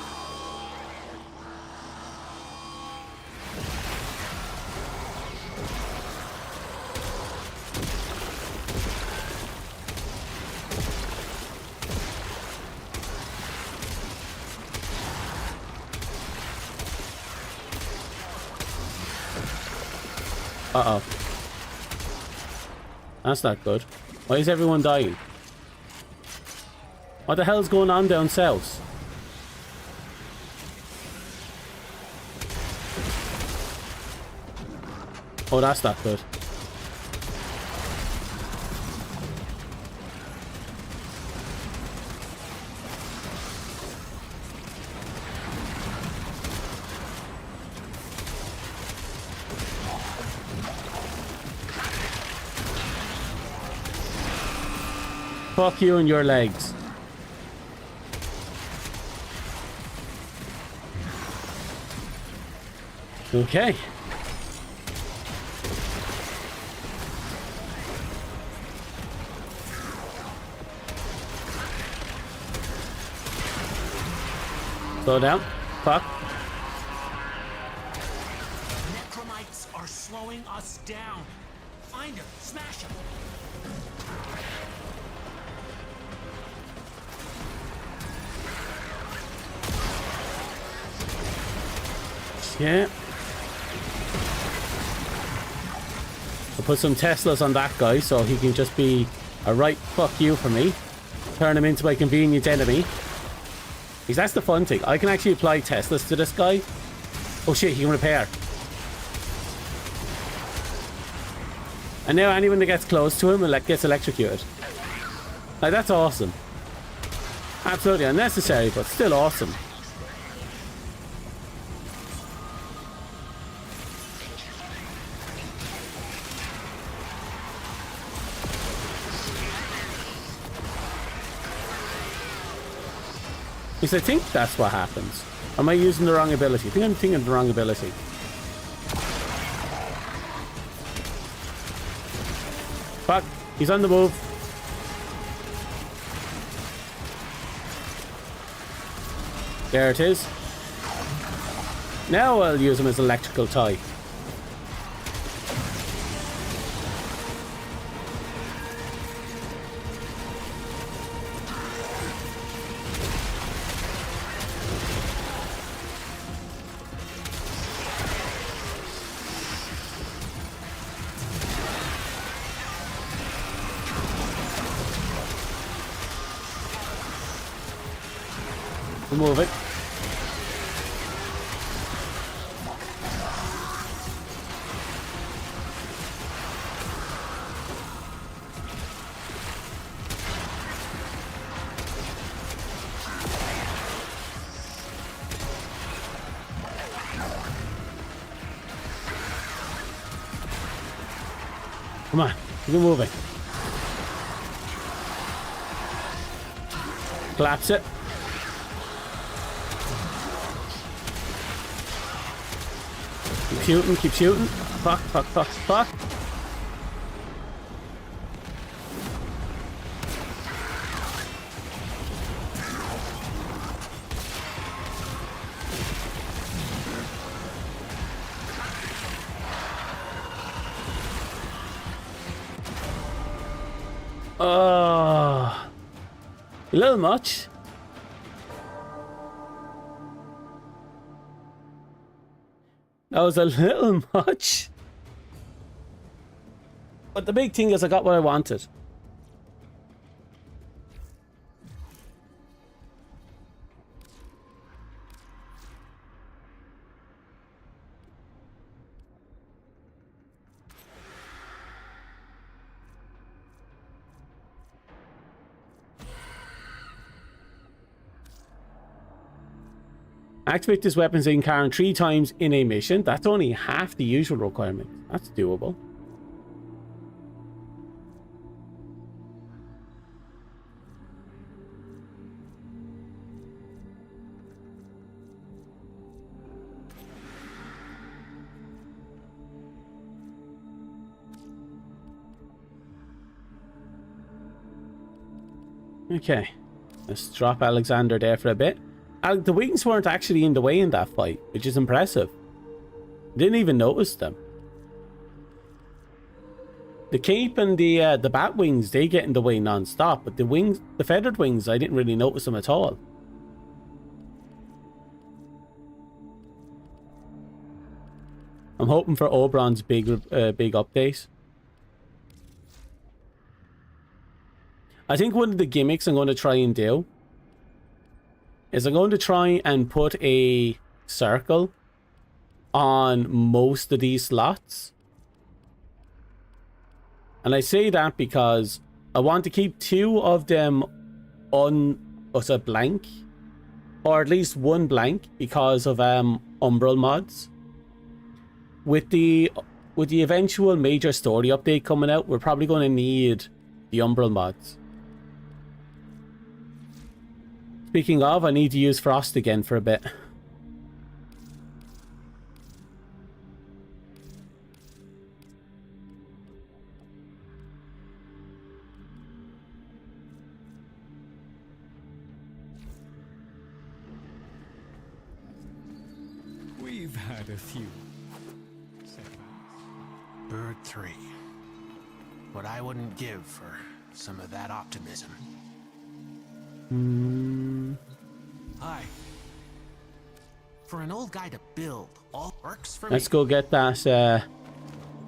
Uh-oh. That's not good. Why is everyone dying? What the hell's going on down south? Oh, that's not good. Fuck you and your legs. Okay. Slow down. Fuck. Necromites us down. Find him, smash him. Yeah. I'll put some Teslas on that guy so he can just be a right fuck you for me. Turn him into my convenient enemy. Because that's the fun thing. I can actually apply Teslas to this guy. Oh shit, he can repair. And now anyone that gets close to him gets electrocuted. Like, that's awesome. Absolutely unnecessary, but still awesome. Because I think that's what happens. Am I using the wrong ability? I think I'm thinking of the wrong ability. Fuck, he's on the move. There it is. Now I'll use him as electrical tie. Remove it. Come on, keep moving. Collapse it. Keep shooting, keep shooting. Fuck, fuck, fuck, fuck. Oh, a little much. That was a little much. But the big thing is I got what I wanted. Activate this weapon's incarn 3 times in a mission. That's only half the usual requirement. That's doable. Okay. Let's drop Alexander there for a bit. The wings weren't actually in the way in that fight, which is impressive. Didn't even notice them. The cape and the bat wings, they get in the way non-stop, but the wings, the feathered wings, I didn't really notice them at all. I'm hoping for Oberon's big update. I think one of the gimmicks I'm going to try and do is I'm going to try and put a circle on most of these slots. And I say that because I want to keep 2 of them blank, or at least 1 blank because of Umbral mods. With the eventual major story update coming out, we're probably going to need the Umbral mods. Speaking of, I need to use Frost again for a bit. We've had a few setbacks. 3. What I wouldn't give for some of that optimism. Hi. For an old guy to build, all works for me. Let's go get that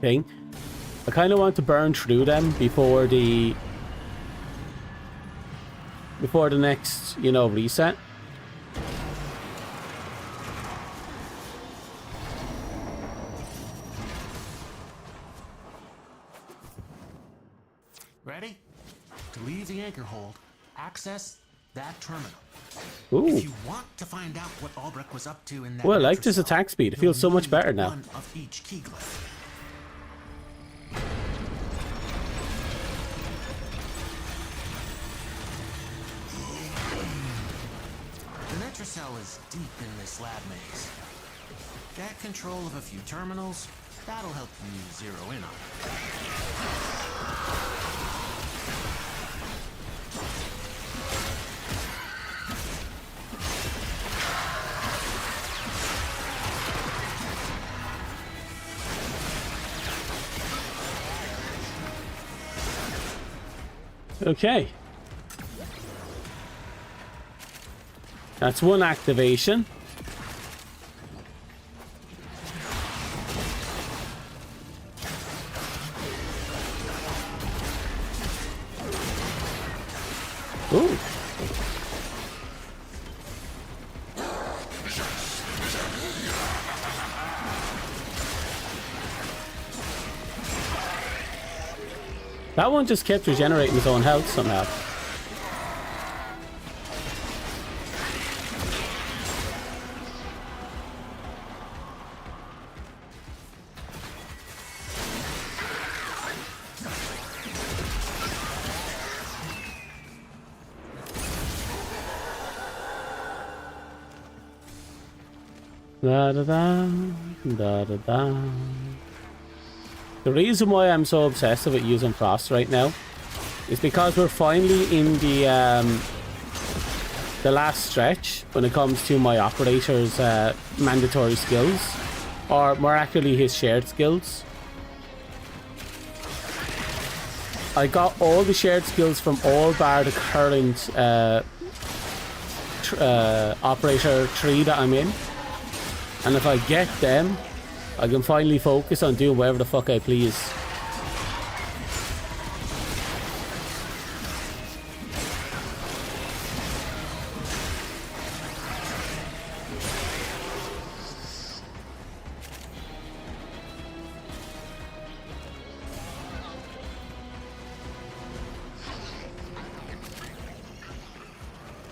thing. I kind of want to burn through them before the next, you know, reset. Ready? To leave the anchor hold, access that terminal. Ooh. If you want to find out what Albrecht was up to in that, Oh, I like this attack speed. It feels so much better now. One of each key glyph. The Netracell is deep in this lab maze. Get control of a few terminals. That'll help you zero in on it. Okay. That's one activation. Ooh. That one just kept regenerating his own health somehow. Da da da da da da. The reason why I'm so obsessed with using Frost right now is because we're finally in the last stretch when it comes to my operator's mandatory skills, or more accurately his shared skills. I got all the shared skills from all bar the current operator tree that I'm in, and if I get them, I can finally focus on doing whatever the fuck I please.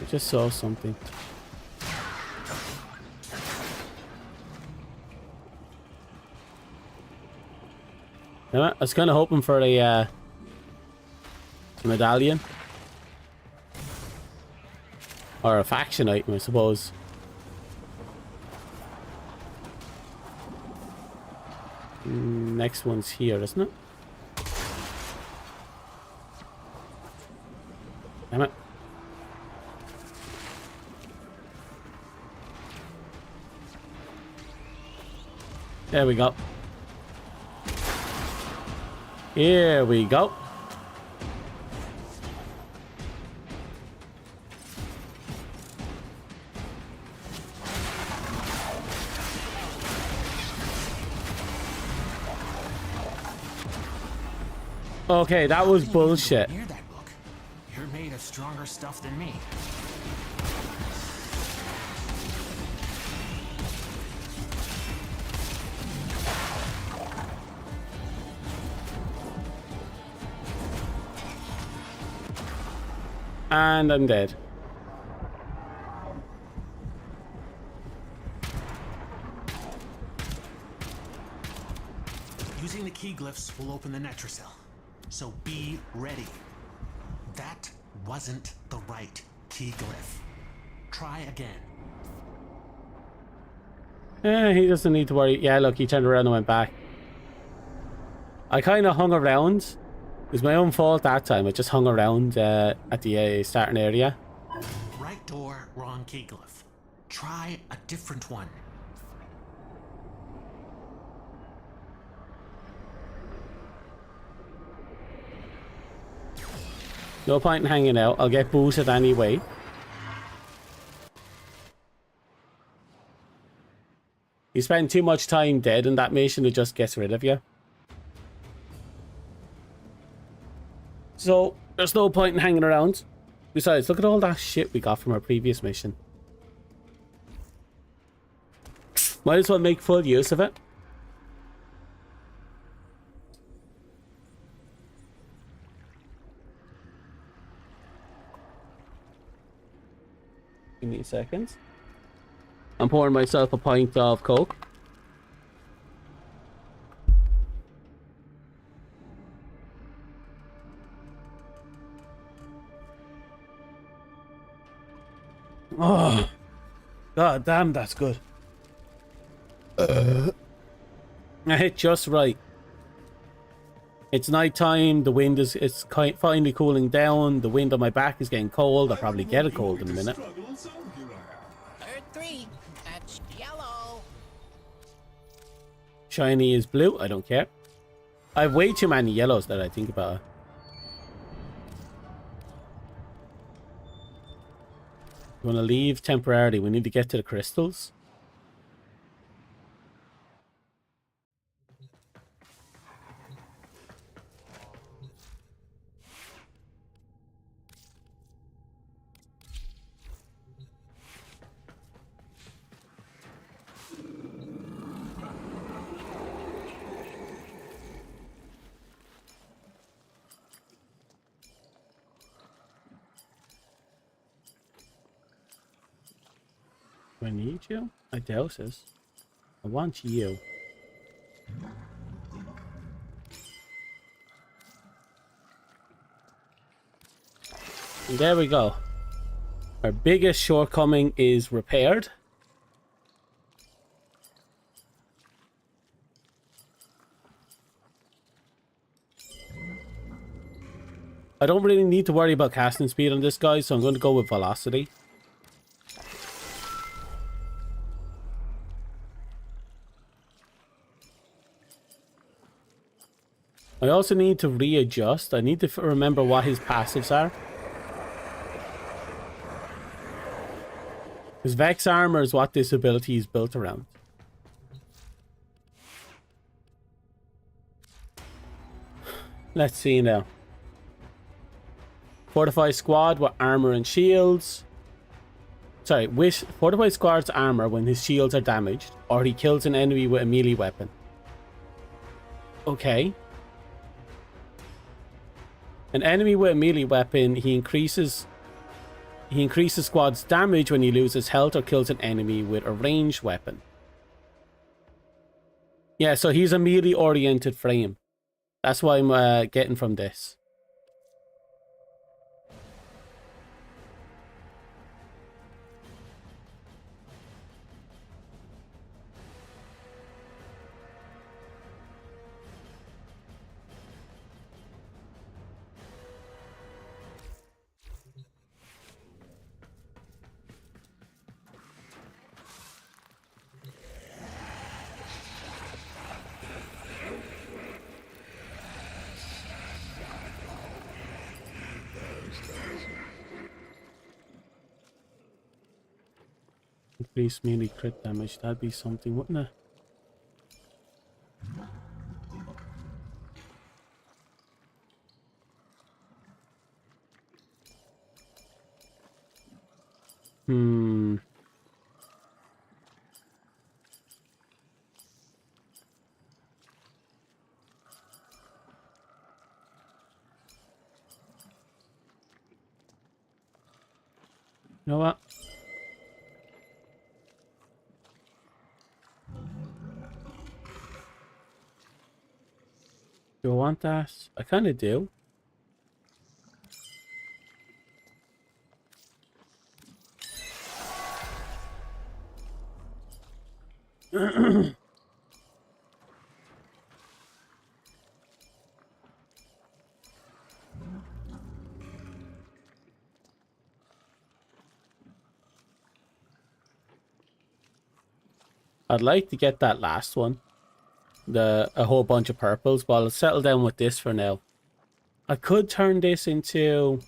I just saw something. I was kind of hoping for a medallion or a faction item, I suppose. Next one's here, isn't it? Damn it. There we go. Here we go. Okay, that was bullshit. Near that book. You're made of stronger stuff than me. And I'm dead. Using the key glyphs will open the Netracell. So be ready. That wasn't the right key glyph. Try again. He doesn't need to worry. Yeah, look, he turned around and went back. I kind of hung around. It was my own fault that time. I just hung around at the starting area. Right door, wrong key glyph. Try a different one. No point in hanging out. I'll get booted anyway. You spend too much time dead in that mission, it just gets rid of you. So, there's no point in hanging around. Besides, look at all that shit we got from our previous mission. Might as well make full use of it. Give me a second. I'm pouring myself a pint of Coke. Oh, god damn, that's good. I hit just right. It's night time. The wind is finally cooling down. The wind on my back is getting cold. I'll probably get a cold in a minute. Third 3. That's yellow. Shiny is blue. I don't care. I have way too many yellows that I think about it. You want to leave temporarily? We need to get to the crystals. Do I need you? I doubt it. I want you. And there we go. Our biggest shortcoming is repaired. I don't really need to worry about casting speed on this guy, so I'm going to go with velocity. I also need to readjust. I need to remember what his passives are. Because Vex Armor is what this ability is built around. Let's see now. Fortify squad with armor and shields. Sorry, fortify squad's armor when his shields are damaged, or he kills an enemy with a melee weapon. Okay. An enemy with a melee weapon, he increases squad's damage when he loses health or kills an enemy with a ranged weapon. Yeah, so he's a melee oriented frame. That's what I'm getting from this. Increase melee crit damage, that'd be something, wouldn't it? You know what? Do I want that? I kind of do. I'd like to get that last one. A whole bunch of purples, but I'll settle down with this for now. I could turn this into...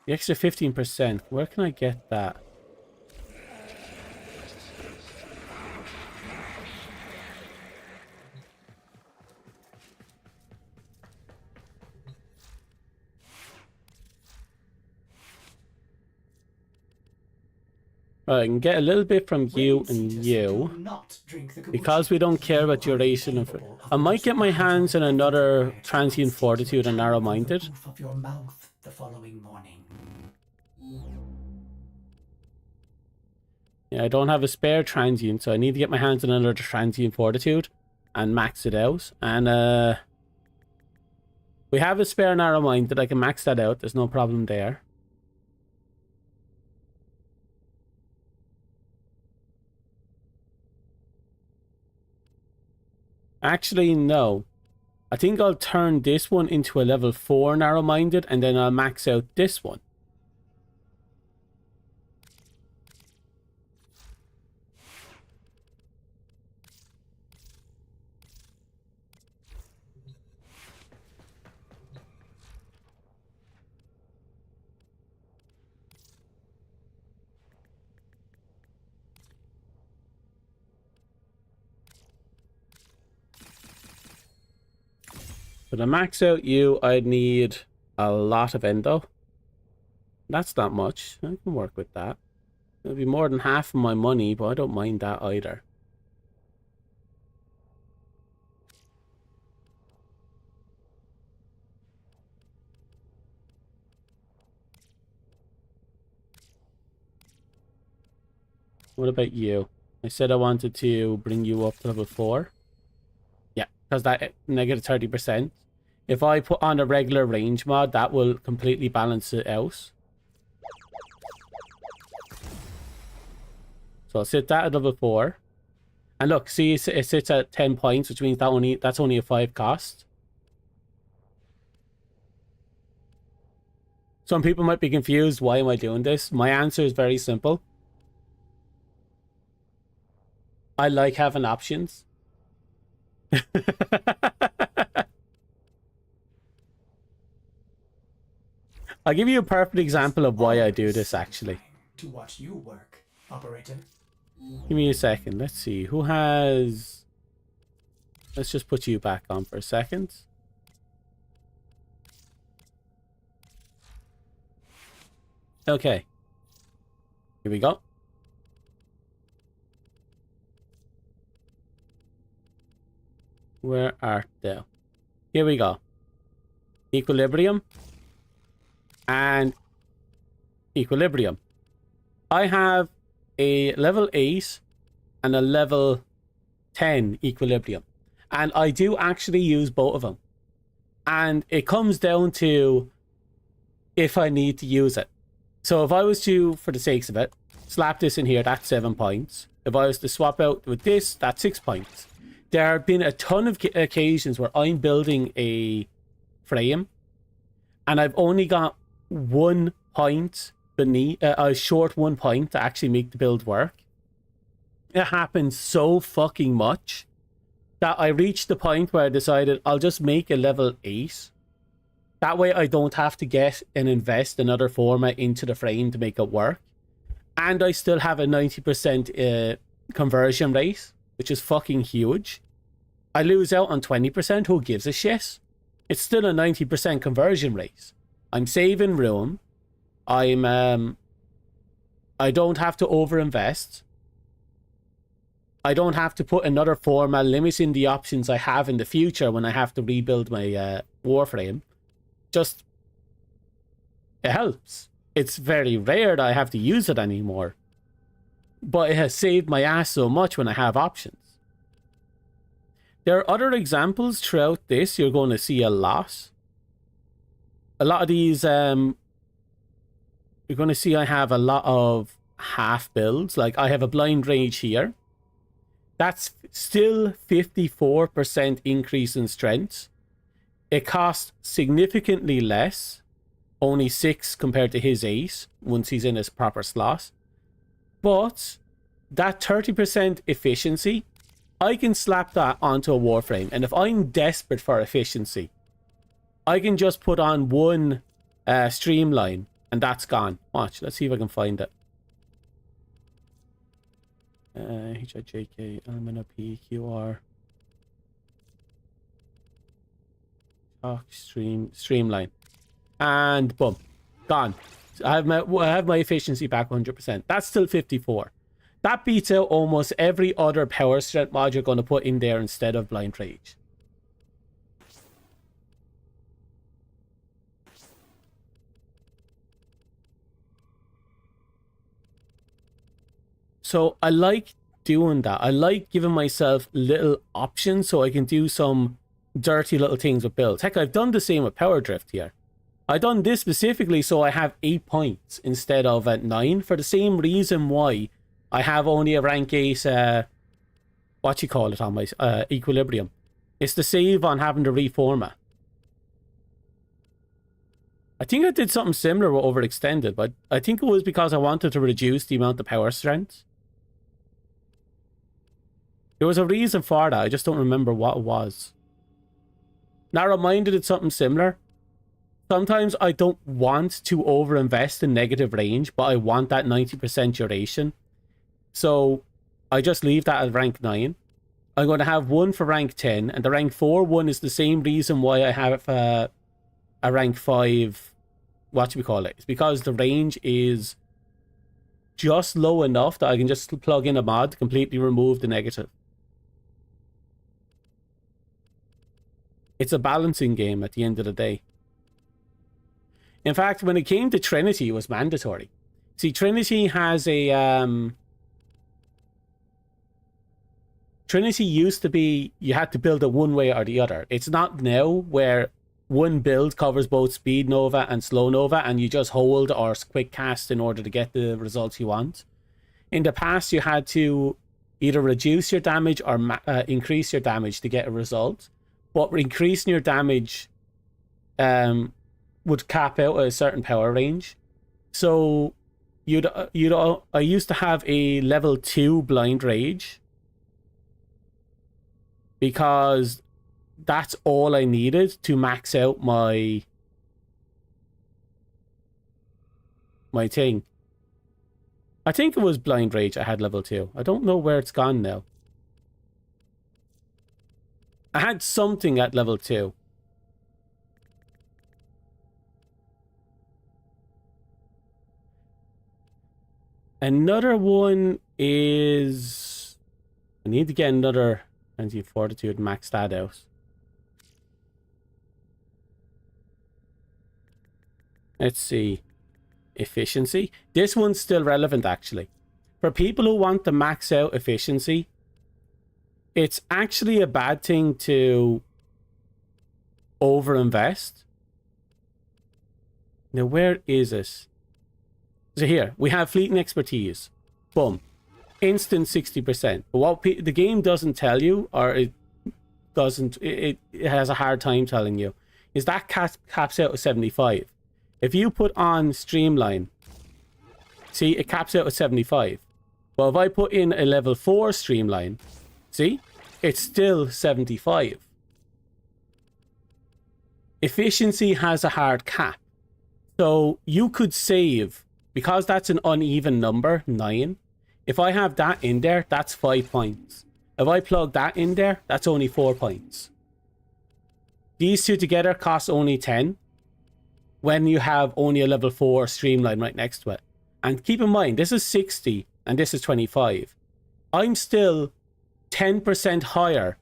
The extra 15%. Where can I get that? I can get a little bit from you and you. Because we don't care about duration of... I might get my hands on another transient fortitude and narrow-minded. Of your mouth the following morning. Yeah, I don't have a spare transient, so I need to get my hands on another transient fortitude and max it out. And we have a spare narrow-minded. I can max that out. There's no problem there. Actually, no. I think I'll turn this one into a level 4 narrow-minded, and then I'll max out this one. But to max out you, I'd need a lot of endo. That's not much. I can work with that. It'll be more than half of my money, but I don't mind that either. What about you? I said I wanted to bring you up to level 4. Yeah, because that negative 30%. If I put on a regular range mod, that will completely balance it out. So I'll sit that at level 4. And look, see, it sits at 10 points, which means that's only a 5 cost. Some people might be confused, why am I doing this? My answer is very simple. I like having options. I'll give you a perfect example of why I do this, actually. To watch you work, operator. Give me a second. Let's see. Who has... Let's just put you back on for a second. Okay. Here we go. Where art thou? Here we go. Equilibrium. And equilibrium. I have a level 8 and a level 10 equilibrium. And I do actually use both of them. And it comes down to if I need to use it. So if I was to, for the sakes of it, slap this in here, that's 7 points. If I was to swap out with this, that's 6 points. There have been a ton of occasions where I'm building a frame and I've only got 1 point beneath, short 1 point to actually make the build work. It happens so fucking much that I reached the point where I decided I'll just make a level 8. That way I don't have to get and invest another format into the frame to make it work. And I still have a 90% conversion rate, which is fucking huge. I lose out on 20%, who gives a shit? It's still a 90% conversion rate. I'm saving room. I don't have to overinvest. I don't have to put another format limiting the options I have in the future when I have to rebuild my Warframe. Just, it helps. It's very rare that I have to use it anymore. But it has saved my ass so much when I have options. There are other examples throughout this you're going to see a lot. A lot of these, you're going to see I have a lot of half builds. Like I have a blind rage here. That's still 54% increase in strength. It costs significantly less. Only 6 compared to his 8 once he's in his proper slot. But that 30% efficiency, I can slap that onto a Warframe. And if I'm desperate for efficiency, I can just put on one streamline And that's gone. Watch. Let's see if I can find it. HIJK, element PQR. Talk, streamline. And boom. Gone. I have my efficiency back 100%. That's still 54. That beats out almost every other power strength mod you're going to put in there instead of blind rage. So I like doing that. I like giving myself little options so I can do some dirty little things with builds. Heck, I've done the same with power drift here. I done this specifically so I have 8 points instead of at 9 for the same reason why I have only a rank 8 what you call it on my equilibrium. It's the save on having to reform it. I think I did something similar with overextended, but I think it was because I wanted to reduce the amount of power strength. There was a reason for that, I just don't remember what it was. Narrow-minded did something similar. Sometimes I don't want to overinvest in negative range, but I want that 90% duration. So I just leave that at rank 9. I'm going to have one for rank 10, and the rank 4 one is the same reason why I have a rank 5, what do we call it? It's because the range is just low enough that I can just plug in a mod to completely remove the negative. It's a balancing game at the end of the day. In fact, when it came to Trinity, it was mandatory. See, Trinity has a... Trinity used to be, you had to build it one way or the other. It's not now where one build covers both speed nova and slow nova, and you just hold or quick cast in order to get the results you want. In the past, you had to either reduce your damage or increase your damage to get a result. But increasing your damage would cap out a certain power range. So I used to have a level 2 blind rage because that's all I needed to max out my thing. I think it was blind rage I had level 2. I don't know where it's gone now. I had something at level 2. Another one is... I need to get another anti-fortitude, max that out. Let's see. Efficiency. This one's still relevant, actually. For people who want to max out efficiency, it's actually a bad thing to overinvest. Now, where is it? So here, we have fleet and expertise. Boom. Instant 60%. But what the game doesn't tell you, or it doesn't, it has a hard time telling you, is that caps out at 75. If you put on Streamline, see, it caps out at 75. But if I put in a level 4 Streamline, see, it's still 75. Efficiency has a hard cap. So you could save, because that's an uneven number, 9. If I have that in there, that's 5 points. If I plug that in there, that's only 4 points. These two together cost only 10 when you have only a level 4 Streamline right next to it. And keep in mind, this is 60 and this is 25. I'm still 10% higher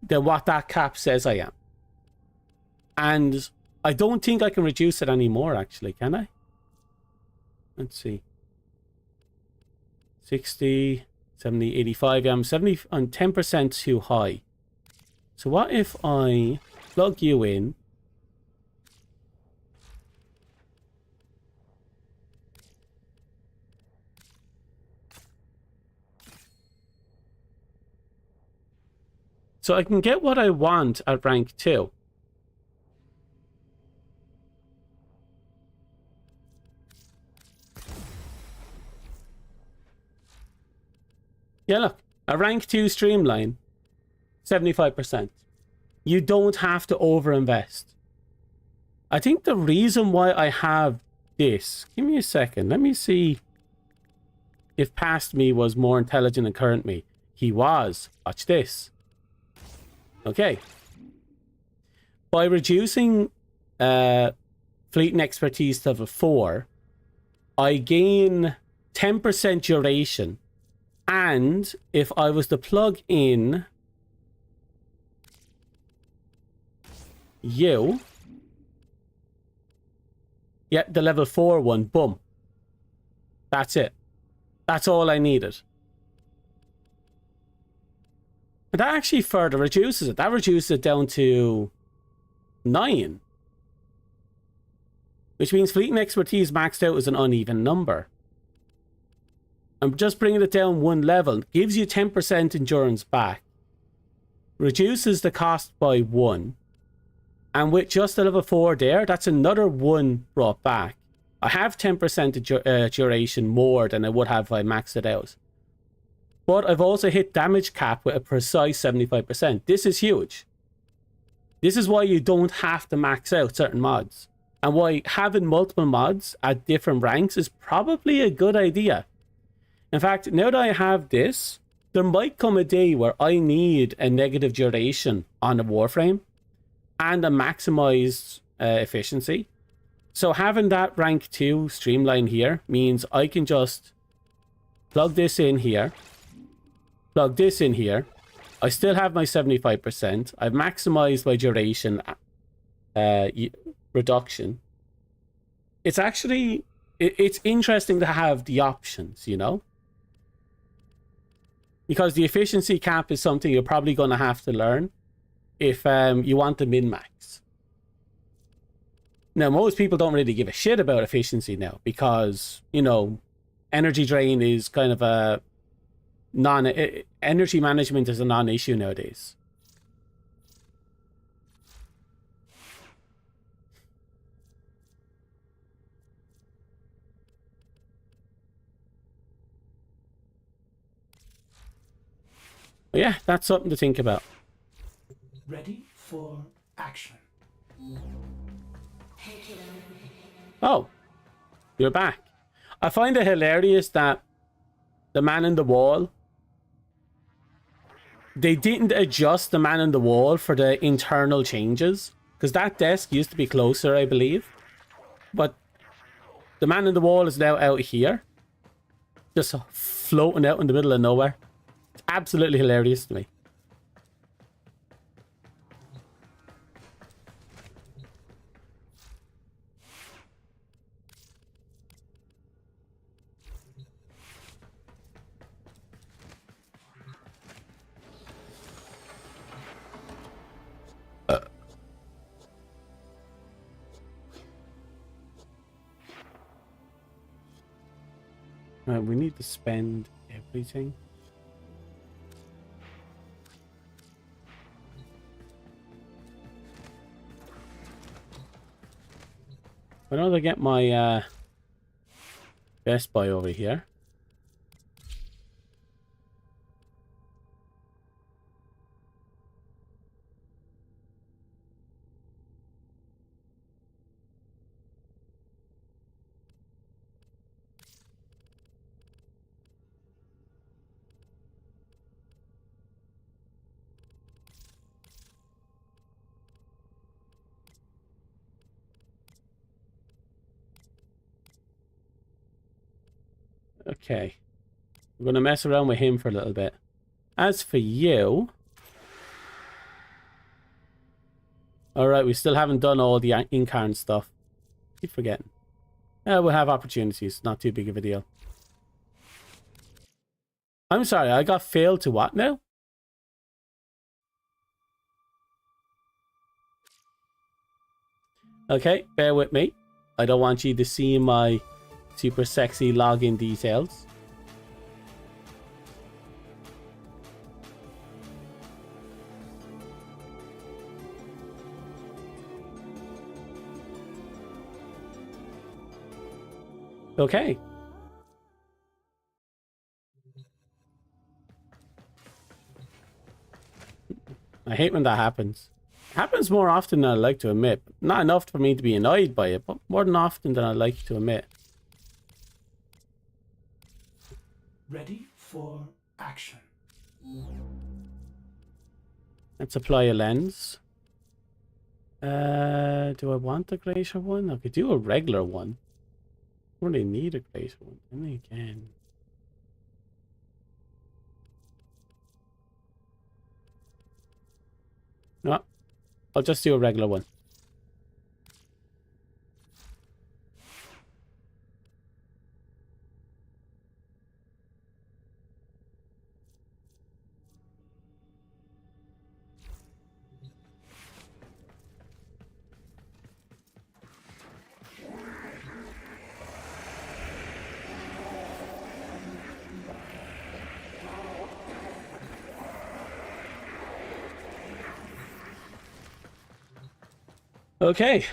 than what that cap says I am. And I don't think I can reduce it anymore, actually, can I? Let's see. 60, 70, 85. Yeah, I'm 70 and 10% too high. So what if I plug you in? So I can get what I want at rank 2. Yeah, look. A rank 2 Streamline, 75%. You don't have to overinvest. I think the reason why I have this. Give me a second. Let me see if past me was more intelligent than current me. He was. Watch this. Okay. By reducing fleet and expertise to level 4, I gain 10% duration. And if I was to plug in you, yeah, the level 4 one, boom. That's it. That's all I needed. And that actually further reduces it. That reduces it down to 9. Which means fleet and expertise maxed out is an uneven number. I'm just bringing it down 1 level. Gives you 10% endurance back. Reduces the cost by 1. And with just a level 4 there, that's another 1 brought back. I have 10% duration more than I would have if I maxed it out. But I've also hit damage cap with a precise 75%. This is huge. This is why you don't have to max out certain mods. And why having multiple mods at different ranks is probably a good idea. In fact, now that I have this, there might come a day where I need a negative duration on a Warframe and a maximized efficiency. So having that rank 2 streamline here means I can just plug this in here, plug this in here. I still have my 75%. I've maximized my duration reduction. It's actually, it's interesting to have the options, you know? Because the efficiency cap is something you're probably going to have to learn if you want the min-max. Now, most people don't really give a shit about efficiency now because, you know, energy drain is kind of a energy management is a non-issue nowadays. But yeah, that's something to think about. Ready for action. Oh, you're back. I find it hilarious that the man in the wall, they didn't adjust the man in the wall for the internal changes. Because that desk used to be closer, I believe. But the man in the wall is now out here. Just floating out in the middle of nowhere. It's absolutely hilarious to me. We need to spend everything. Why don't I get my Best Buy over here? Okay. We're going to mess around with him for a little bit. As for you... Alright, we still haven't done all the Incarn stuff. Keep forgetting. We'll have opportunities. Not too big of a deal. I'm sorry, I got failed to what now? Okay, bear with me. I don't want you to see my super sexy login details. Okay. I hate when that happens. Happens more often than I like to admit. Not enough for me to be annoyed by it, but more than often than I like to admit. Ready for action. Let's apply a lens. Do I want a greater one? I could do a regular one. I don't really need a greater one. Then again. No, I'll just do a regular one. Okay.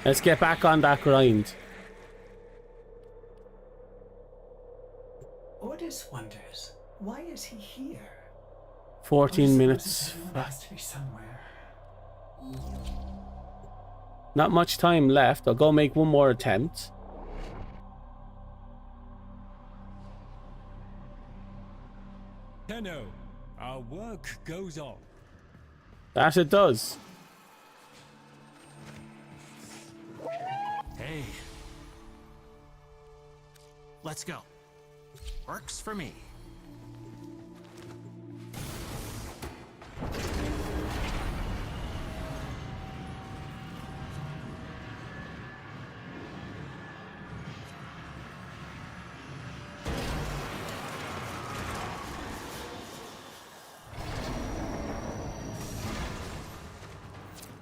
Let's get back on that grind. Ordis wonders, why is he here? 14 minutes. Has to be somewhere. Not much time left. I'll go make one more attempt. Tenno, our work goes on. That it does. Hey. Let's go. Works for me.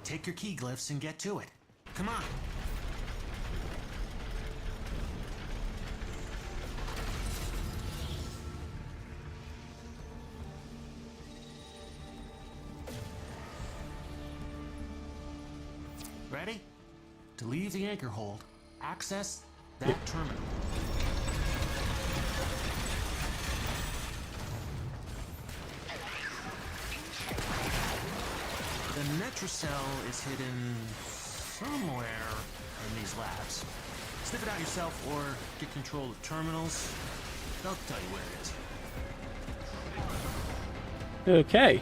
Take your key glyphs and get to it. Come on. Ready? To leave the anchor hold, access that terminal. The Netracell is hidden somewhere in these labs. Sniff it out yourself or get control of terminals. They'll tell you where it is. Okay.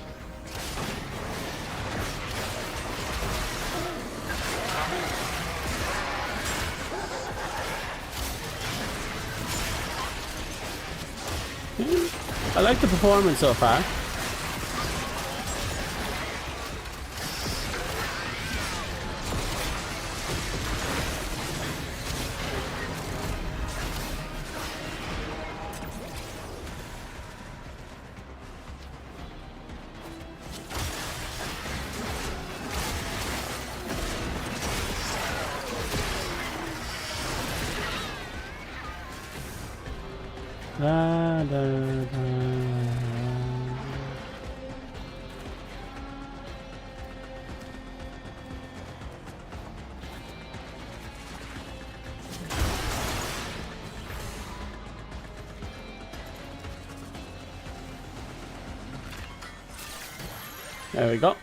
I like the performance so far. There we go.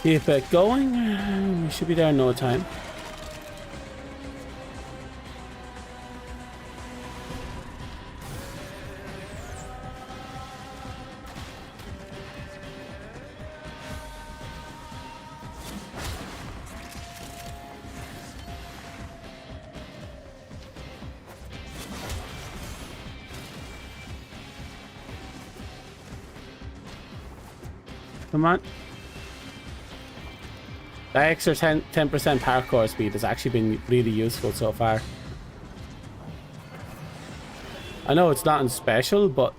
Keep it going. We should be there in no time. Come on. That extra 10% parkour speed has actually been really useful so far. I know it's nothing special, but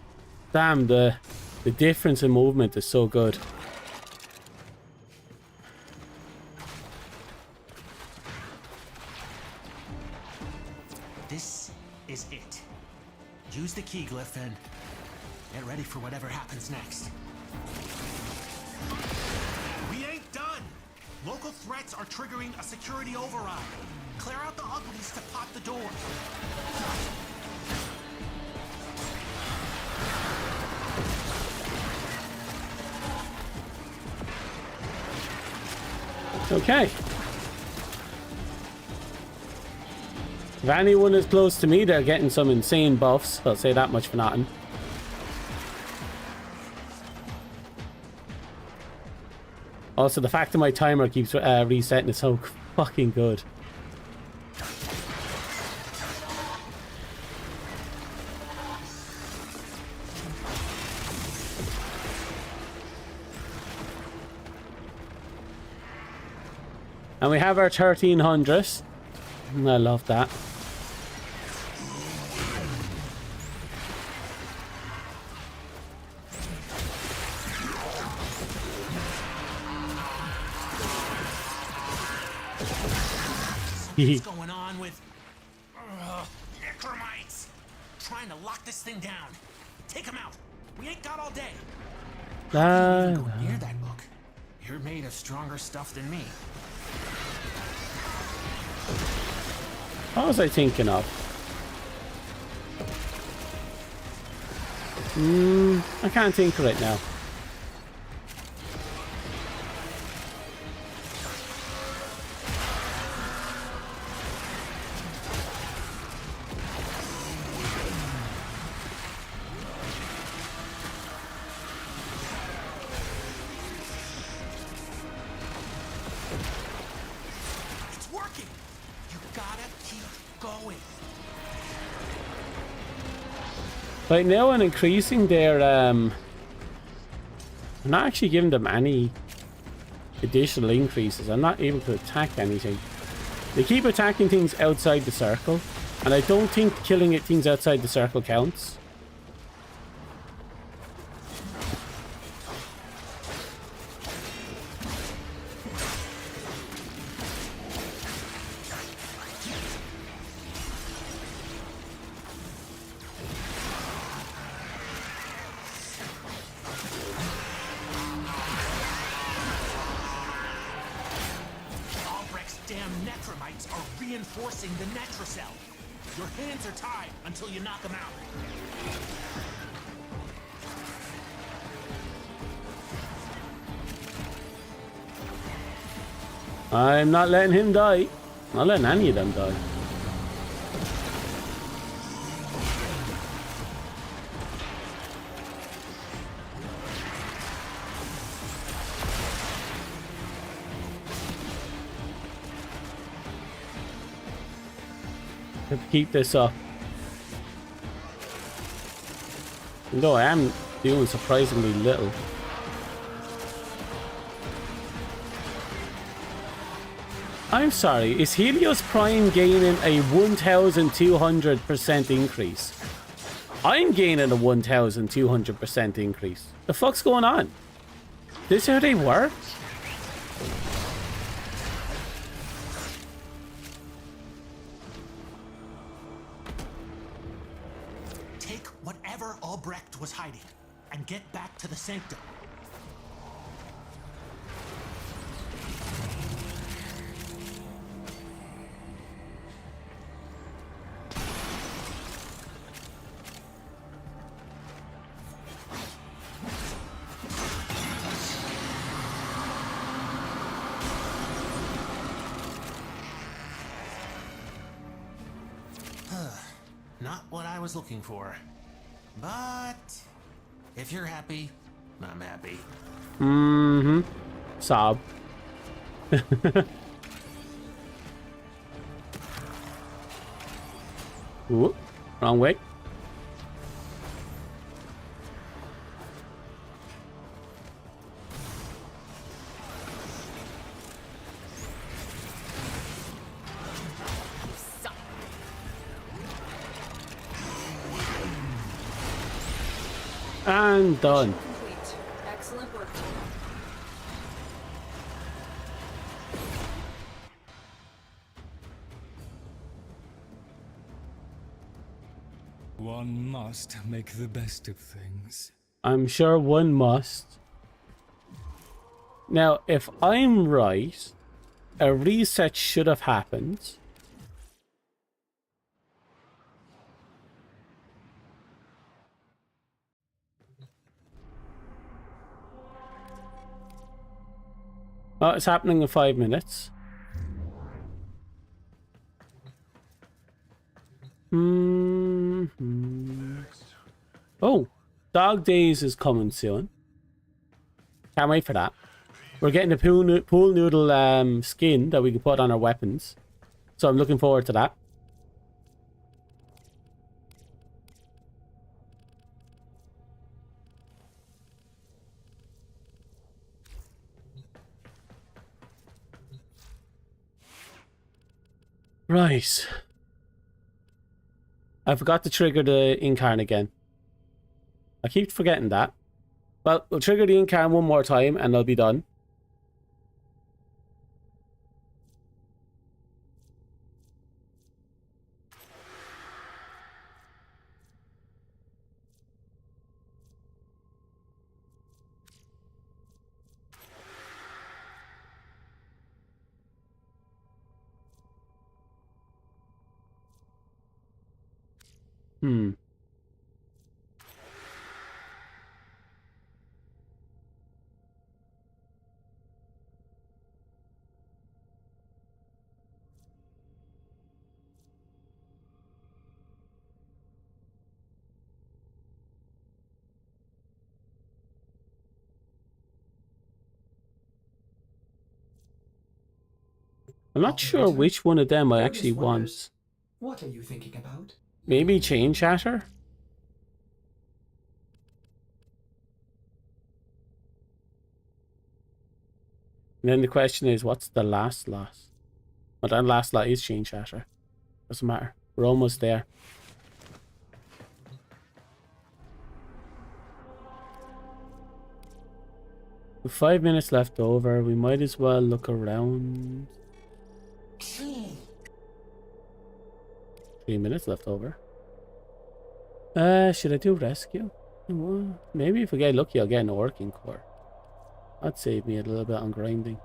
damn, the difference in movement is so good. This is it. Use the key glyph and get ready for whatever happens next. We ain't done! Local threats are triggering a security override. Clear out the uglies to pop Okay. If anyone is close to me, they're getting some insane buffs. I'll say that much for nothing. Also, the fact that my timer keeps resetting is so fucking good. And we have our 1300. I love that. What's going on with necromites? Trying to lock this thing down. Take them out. We ain't got all day. How can you even go near that book? You're made of stronger stuff than me. What was I thinking of? I can't think right now. It's working. You gotta keep going. Right now, I'm increasing their I'm not actually giving them any additional increases. I'm not able to attack anything. They keep attacking things outside the circle, and I don't think killing things outside the circle counts. Damn necromites are reinforcing the netrocell. Your hands are tied until you knock them out. I'm not letting him die. Not letting any of them die. Have to keep this up. Though I am doing surprisingly little. I'm sorry, is Helios Prime gaining a 1200% increase? I'm gaining a 1200% increase. The fuck's going on? This how they work? Take whatever Albrecht was hiding and get back to the sanctum. Not what I was looking for. But if you're happy, I'm happy. Mm-hmm. Sob. Ooh, wrong way. And done. Complete. Excellent work. One must make the best of things. I'm sure one must. Now, if I'm right, a reset should have happened. Oh, it's happening in 5 minutes. Oh, Dog Days is coming soon. Can't wait for that. We're getting a pool noodle skin that we can put on our weapons. So I'm looking forward to that. Right. I forgot to trigger the incarn again. I keep forgetting that. Well, we'll trigger the incarn one more time and I'll be done. I'm not sure which one of them I actually want. What are you thinking about? Maybe Chain Shatter? And then the question is, what's the last slot? Well, that last slot is Chain Shatter. Doesn't matter. We're almost there. With 5 minutes left over, we might as well look around. 3 minutes left over. Should I do rescue? Well, maybe if we get lucky, I'll get an working core. That'd save me a little bit on grinding.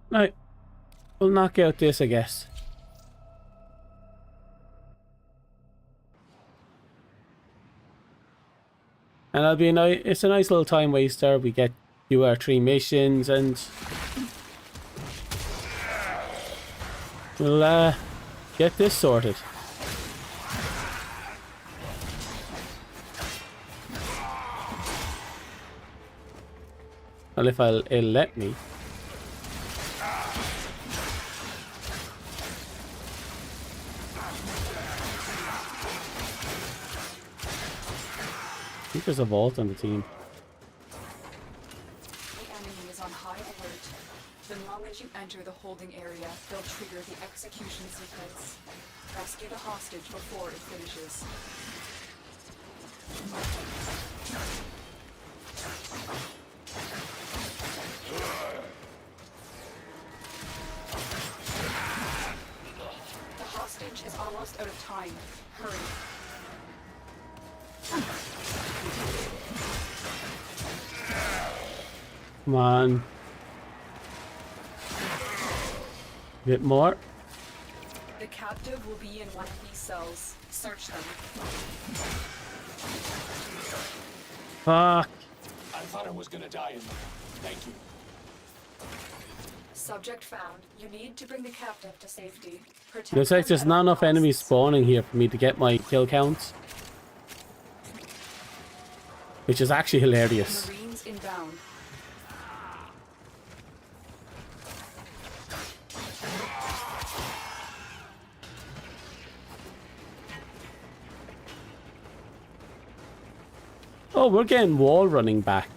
Right. We'll knock out this, I guess. And it'll be it's a nice little time waster. We get do our 3 missions and we'll get this sorted. Well, if it'll let me. I think there's a vault on the team. The enemy is on high alert. The moment you enter the holding area, they'll trigger the execution sequence. Rescue the hostage before it finishes. The hostage is almost out of time. Hurry. Come on. A bit more. The captive will be in one of these cells. Search them. Fuck. I thought I was gonna die in there. Thank you. Subject found. You need to bring the captive to safety. Protect Looks like them there's at not all enough enemies costs. spawning here for me to get my kill counts. Which is actually hilarious. Marines inbound. Oh, we're getting wall running back.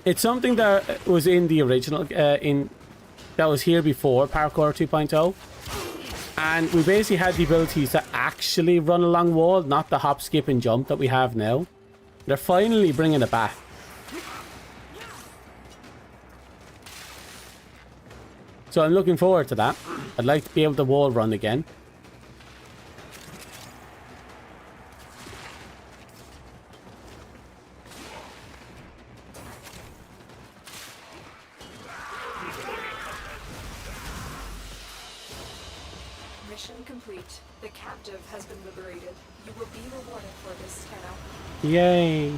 It's something that was in the original, that was here before Parkour 2.0. And we basically had the abilities to actually run along wall, not the hop, skip, and jump that we have now. They're finally bringing it back. So I'm looking forward to that. I'd like to be able to wall run again. Mission complete. The captive has been liberated. You will be rewarded for this, Tenno. Yay.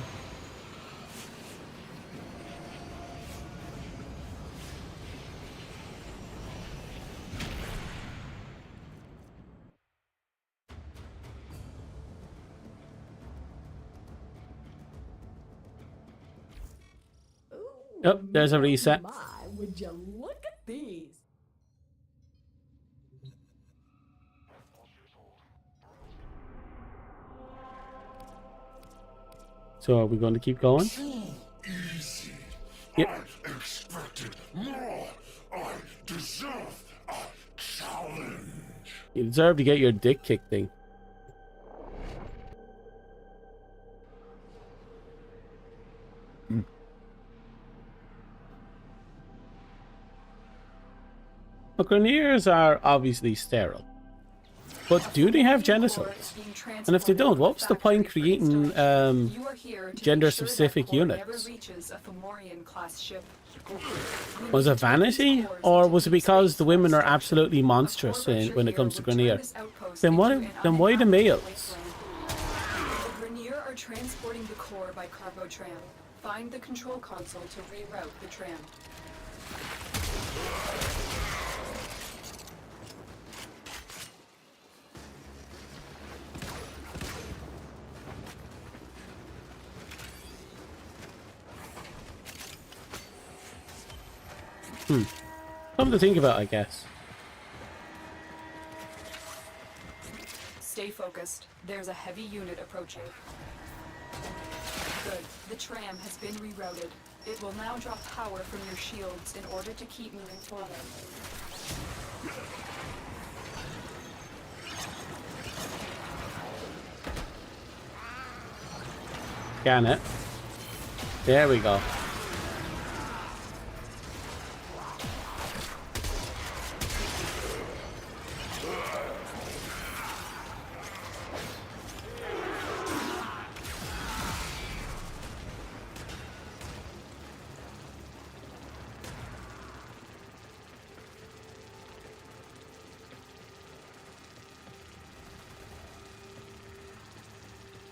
Oh, there's a reset. My, would you look at these? So are we going to keep going? Easy. Yep. I expected more. I deserve a challenge. You deserve to get your dick kicked thing. Well, Grineers are obviously sterile. But do they have genitals? And if they don't, what was the point creating gender-specific units? Was it vanity? Or was it because the women are absolutely monstrous when it comes to Grineer? Then why the males? The Grineer are transporting the core by cargo tram. Find the control console to reroute the tram. Something to think about, I guess. Stay focused. There's a heavy unit approaching. Good. The tram has been rerouted. It will now draw power from your shields in order to keep moving forward. Scan it. There we go.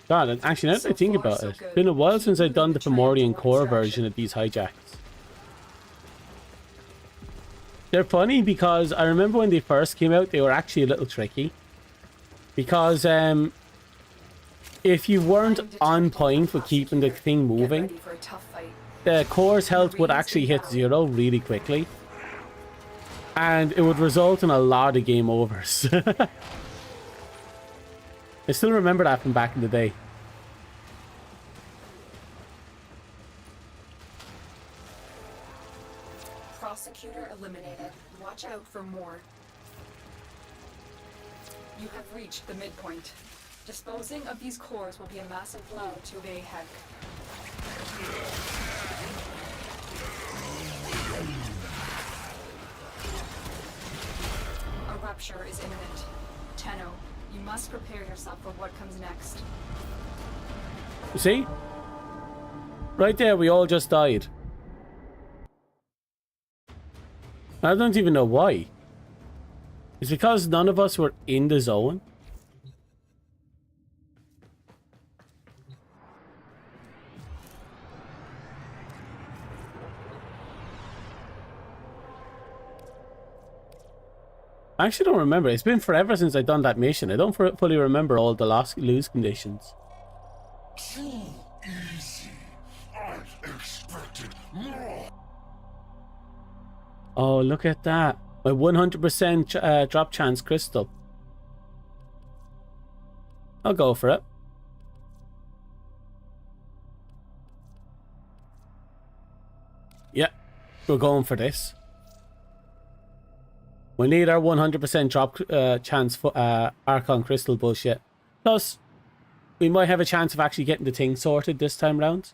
God, and actually, now that I think about it, it's been a while since I've done the Primordian Core version of these hijacks. They're funny because I remember when they first came out, they were actually a little tricky. Because if you weren't on point with keeping the thing moving, the core's health would actually hit 0 really quickly. And it would result in a lot of game overs. I still remember that from back in the day. Prosecutor eliminated. Watch out for more. You have reached the midpoint. Disposing of these cores will be a massive blow to Bayheck. A rupture is imminent. Tenno, you must prepare yourself for what comes next. You see? Right there, we all just died. I don't even know why. It's because none of us were in the zone. I actually don't remember. It's been forever since I've done that mission. I don't fully remember all the lose conditions. Too easy. I expected more. Oh, look at that. My 100% drop chance crystal. I'll go for it. Yeah, we're going for this. We need our 100% drop chance for Archon crystal bullshit. Plus, we might have a chance of actually getting the thing sorted this time round.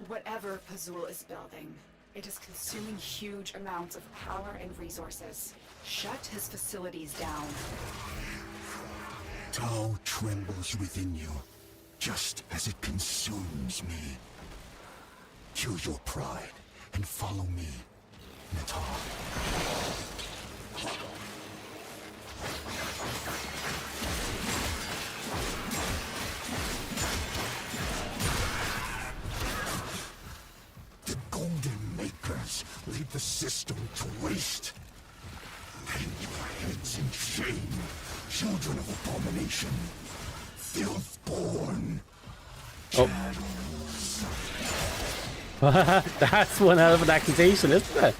Whatever Pazul is building, it is consuming huge amounts of power and resources. Shut his facilities down. Tau trembles within you, just as it consumes me. Kill your pride and follow me. The Golden Makers lead the system to waste. Hang your heads in shame, children of abomination, filth-born. Oh. That's one hell of an accusation, isn't it?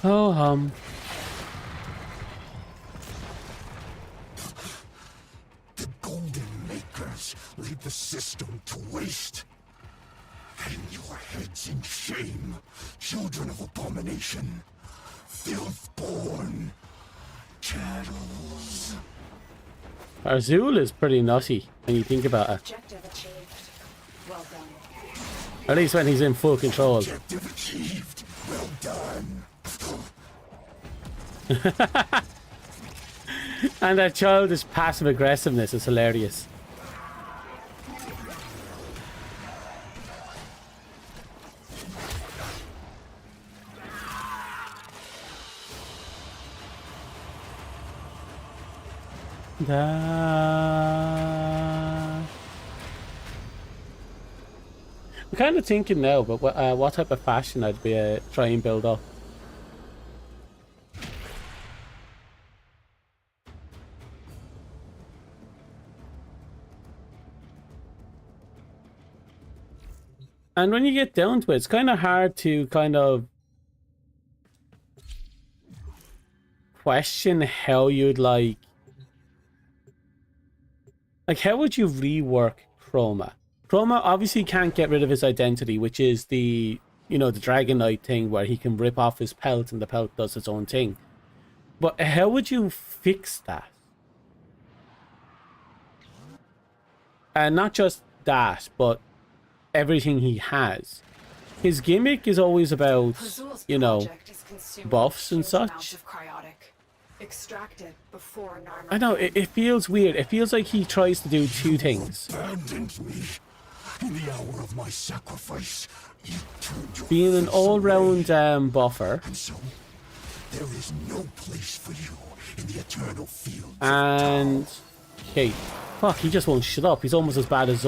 Oh, The Golden Makers lead the system to waste. Hang your heads in shame, children of abomination, filth-born chattels. Azul is pretty nutty when you think about it. Objective achieved. Well done. At least when he's in full control. Objective achieved. Well done. And that childish passive aggressiveness is hilarious. I'm kind of thinking now, but what type of fashion I'd be try and build up. And when you get down to it, it's kind of hard to kind of question how you'd like how would you rework Chroma? Chroma obviously can't get rid of his identity, which is the, you know, the Dragon Knight thing where he can rip off his pelt and the pelt does its own thing. But how would you fix that? And not just that, but everything he has. His gimmick is always about, you know, buffs and such. Extracted before an armor. I know, it feels weird. It feels like he tries to do two things. Abandoned me in the hour of my sacrifice. You turned your Being an all-round buffer. And so, there is no place for you in the eternal field. And okay, fuck, he just won't shut up. He's almost as bad as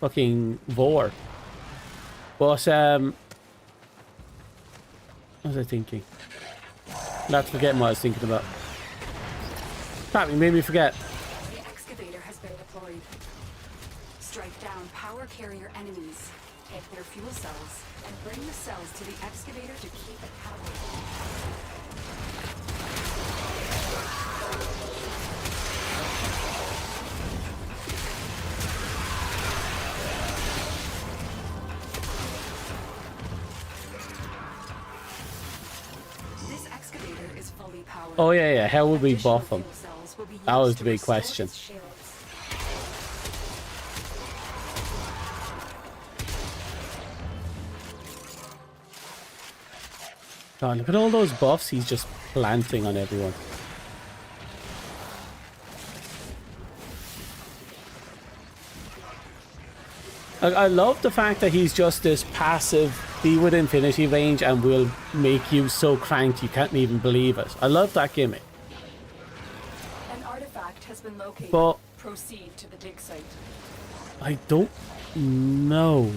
fucking Vor. But what was I thinking? Not forgetting what I was thinking about. Crap, you made me forget. The excavator has been deployed. Strike down power carrier enemies, take their fuel cells, and bring the cells to the excavator to keep it powered. Oh yeah, how would we buff him? That was the big question. God, look at all those buffs he's just planting on everyone. I love the fact that he's just this passive, be with infinity range and will make you so cranked you can't even believe it. I love that gimmick. An artifact has been located. But proceed to the dig site. I don't know.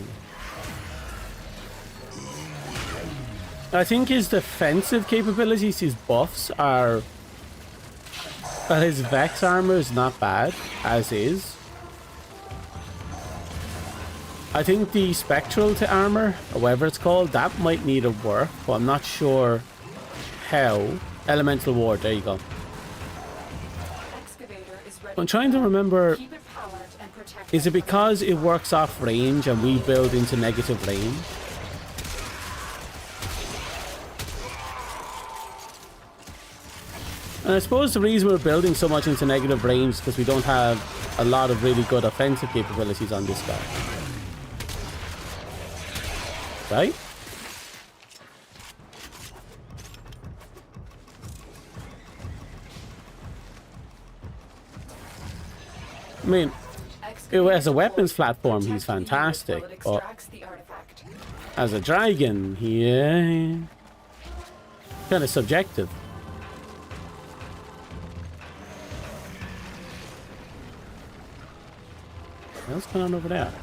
I think his defensive capabilities, his buffs are... Well, his Vex armor is not bad, as is. I think the spectral to armor, or whatever it's called, that might need a work, but I'm not sure how. Elemental ward, there you go. I'm trying to remember, is it because it works off range and we build into negative range? And I suppose the reason we're building so much into negative range is because we don't have a lot of really good offensive capabilities on this guy. Right? I mean, as a weapons platform, he's fantastic, but as a dragon, yeah, kind of subjective. What's going on over there?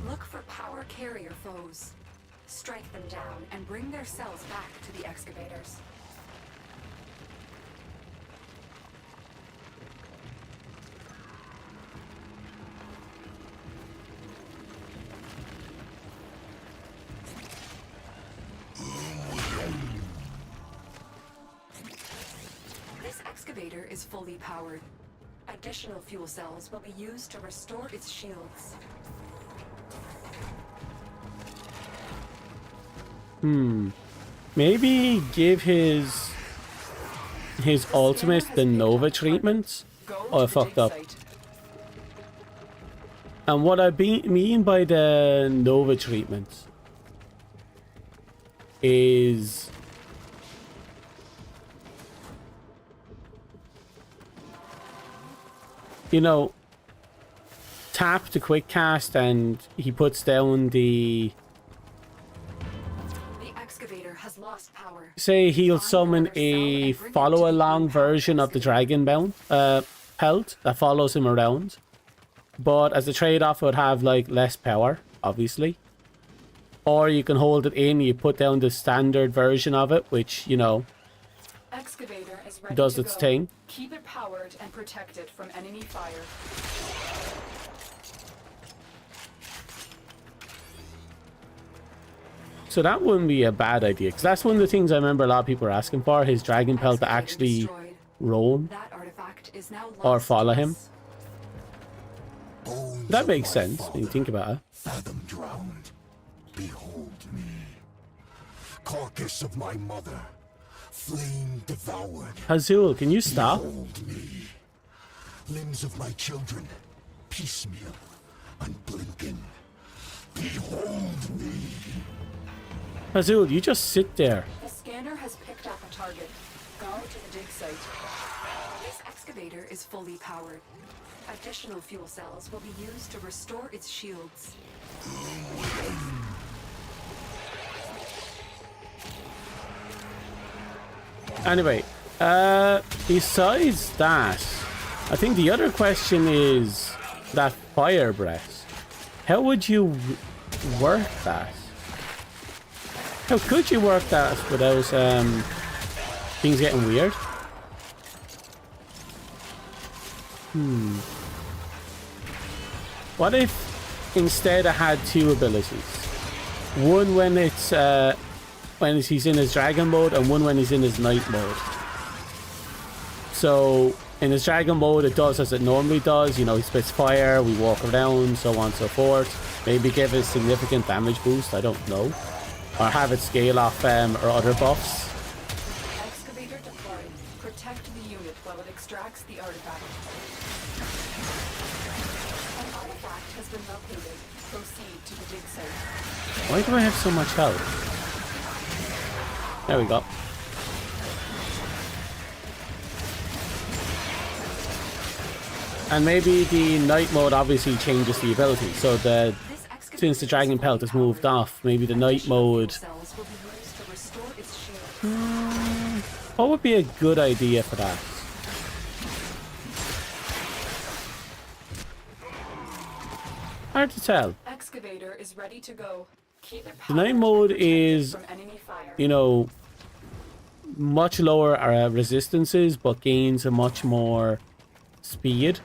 Look for power carrier foes. Strike them down and bring their cells back to the excavators. This excavator is fully powered. Additional fuel cells will be used to restore its shields. Maybe give his ultimate the Nova treatment. Oh, I fucked up. And what I mean by the Nova treatment is you know, tap to quick cast and he puts down the excavator has lost power. Say he'll summon a follow along version of the dragon pelt that follows him around. But as a trade-off it would have like less power, obviously. Or you can hold it in, you put down the standard version of it, which, you know, Excavator is ready does to its go. thing. Keep it powered and protected from enemy fire. So that wouldn't be a bad idea, because that's one of the things I remember a lot of people are asking for, his dragon pelt to actually destroyed. roam That artifact is now or lost follow to him. us. Bones That of makes my sense when you father, think about it. fathom drowned. Behold me. Carcass of my mother, flame devoured. Azul, can you stop? Behold me. Limbs of my children, piecemeal, unblinking. Behold me. Azul, you just sit there. The scanner has picked up a target. Go to the dig site. This excavator is fully powered. Additional fuel cells will be used to restore its shields. Anyway, besides that, I think the other question is that fire breath. How would you work that? How could you work that without things getting weird? What if instead I had two abilities? One when he's in his dragon mode, and one when he's in his knight mode. So in his dragon mode it does as it normally does, you know, he spits fire, we walk around, so on and so forth. Maybe give it a significant damage boost, I don't know. Or have it scale off or other buffs. Excavator deployed. Protect the unit while it extracts the artifact. An artifact has been located. Proceed to the dig site. Why do I have so much health? There we go. And maybe the night mode obviously changes the ability. So since the dragon pelt has moved off, maybe the night mode. What would be a good idea for that? Hard to tell. Excavator is ready to go. Keep it The night mode is, you know, much lower resistances, but gains a much more speed.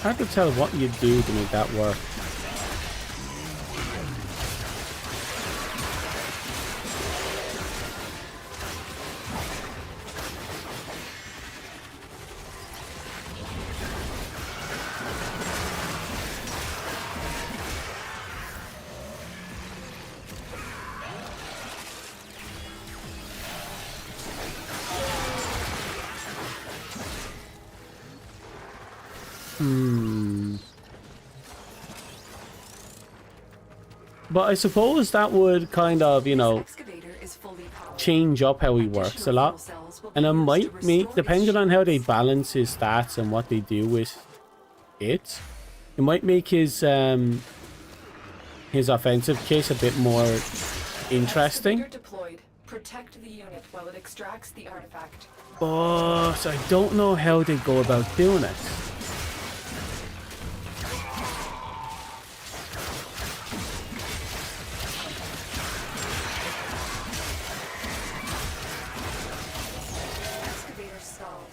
Hard to tell what you do to make that work. But I suppose that would kind of, you know, change up how he works a lot. And it might make, depending on how they balance his stats and what they do with it, it might make his offensive kit a bit more interesting. Protect the unit while it extracts the artifact. But I don't know how they go about doing it. Excavator stalled.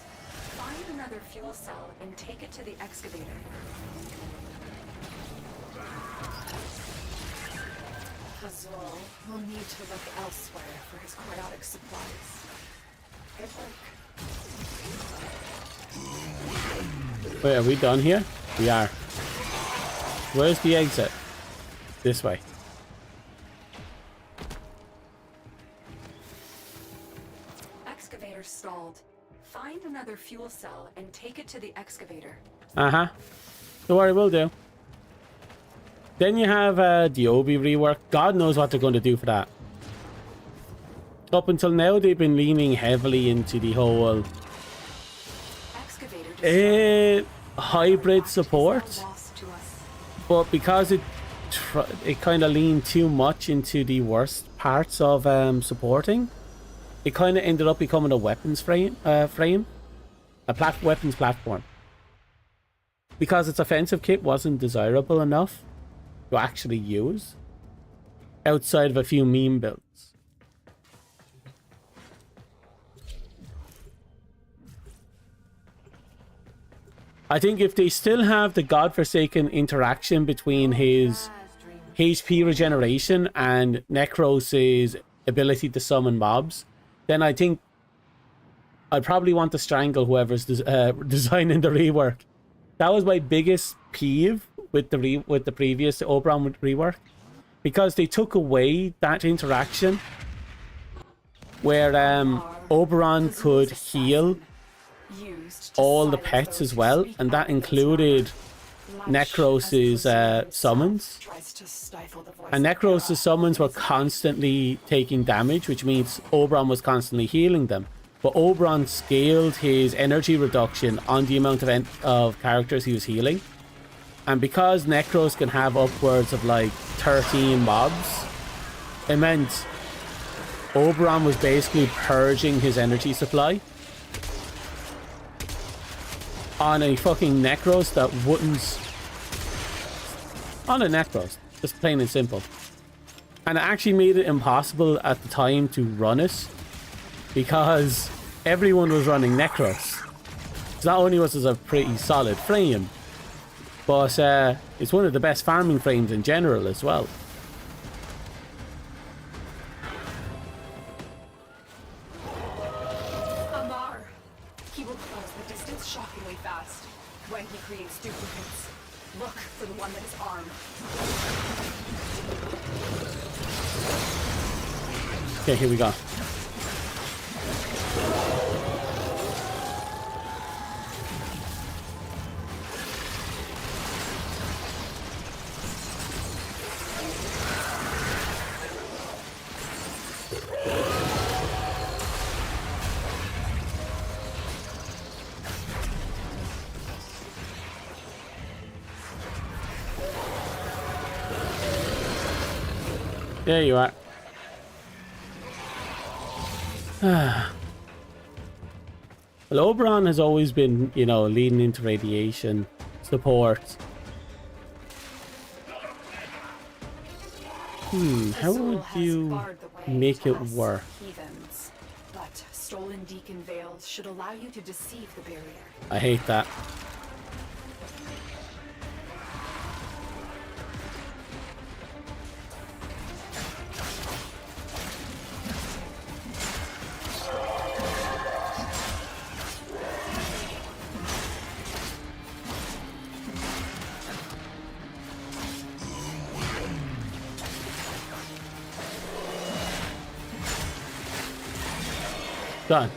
Find another fuel cell and take it to the excavator. Azul will need to look elsewhere for his cryotic supplies. Good work. Wait, are we done here? We are. Where's the exit? This way. Excavator stalled. Find another fuel cell and take it to the excavator. Uh-huh. Don't worry, we'll do. Then you have the Obi rework. God knows what they're going to do for that. Up until now, they've been leaning heavily into the whole hybrid support. But because it kind of leaned too much into the worst parts of supporting, it kind of ended up becoming a weapons weapons platform. Because its offensive kit wasn't desirable enough to actually use outside of a few meme builds. I think if they still have the godforsaken interaction between his HP regeneration and Necros' ability to summon mobs, then I think I'd probably want to strangle whoever's designing the rework. That was my biggest peeve with the previous Oberon rework, because they took away that interaction where Oberon could heal all the pets as well, and that included Necros' summons. And Necros' summons were constantly taking damage, which means Oberon was constantly healing them. But Oberon scaled his energy reduction on the amount of characters he was healing. And because Necros can have upwards of like 13 mobs, it meant Oberon was basically purging his energy supply on a fucking Necros that wouldn't... On a Necros. Just plain and simple. And it actually made it impossible at the time to run it, because everyone was running Necros. So not only was it a pretty solid frame, but it's one of the best farming frames in general as well. Amar. He will close the distance shockingly fast when he creates duplicates. Look for the one that is armed. Okay, here we go. There you are. Well, Oberon has always been, you know, leading into radiation support. How would you make it work? Heathens. But stolen deacon veils should allow you to deceive the barrier. I hate that. Done.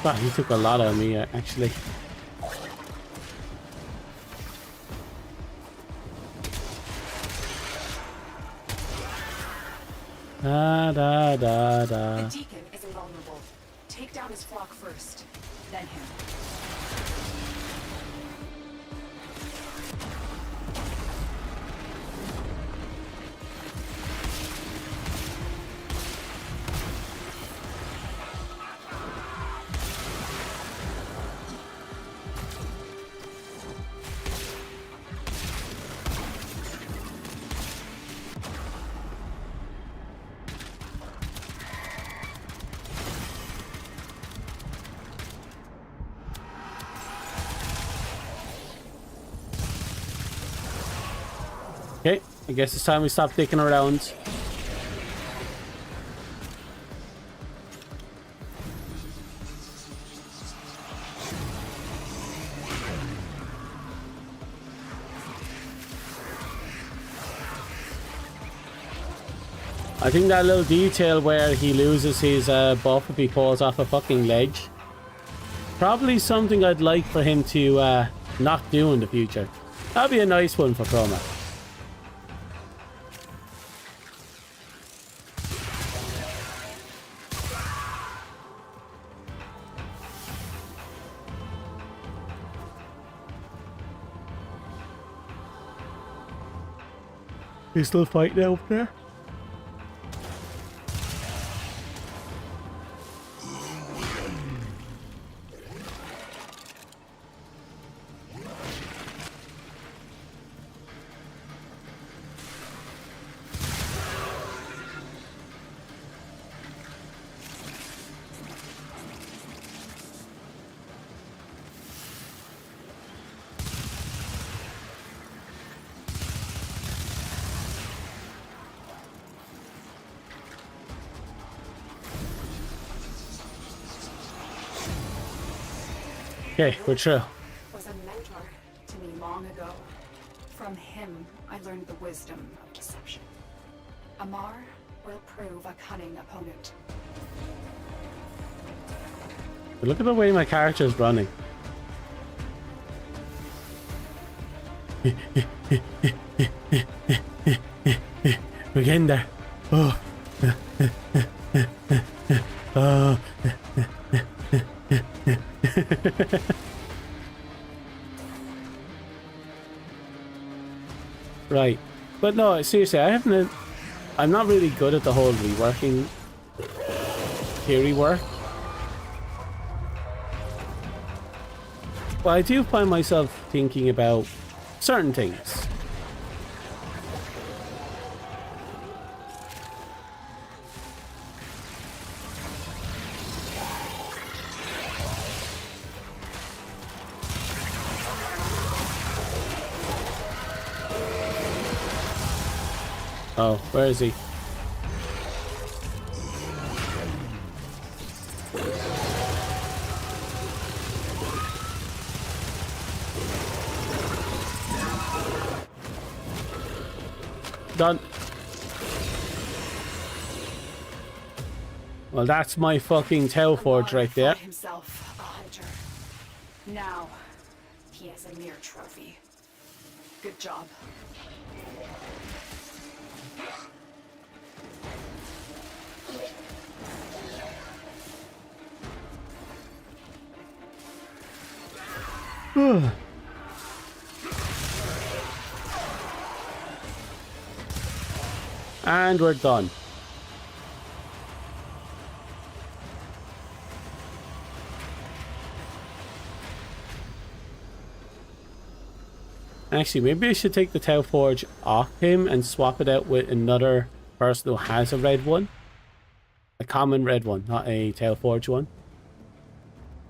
Wow, he took a lot out of me, actually. Da da da da. The deacon is invulnerable. Take down his flock first, then him. Okay, I guess it's time we stop dicking around. I think that little detail where he loses his buff if he falls off a fucking ledge, probably something I'd like for him to not do in the future. That'd be a nice one for Chroma. He's still fighting out there. Okay, we're true. Was a mentor to me long ago. From him, I learned the wisdom of deception. Amar will prove a cunning opponent. But look at the way my character is running. We're getting there. Oh. Oh. Right, but no, seriously, I'm not really good at the whole reworking theory work. But I do find myself thinking about certain things. Oh, where is he? Done. Well, that's my fucking Tau Forge right there. Himself a hunter. Now, he has a mere trophy. Good job. And we're done. Actually, maybe I should take the Tau Forge off him and swap it out with another person who has a red one. A common red one, not a Tau Forge one.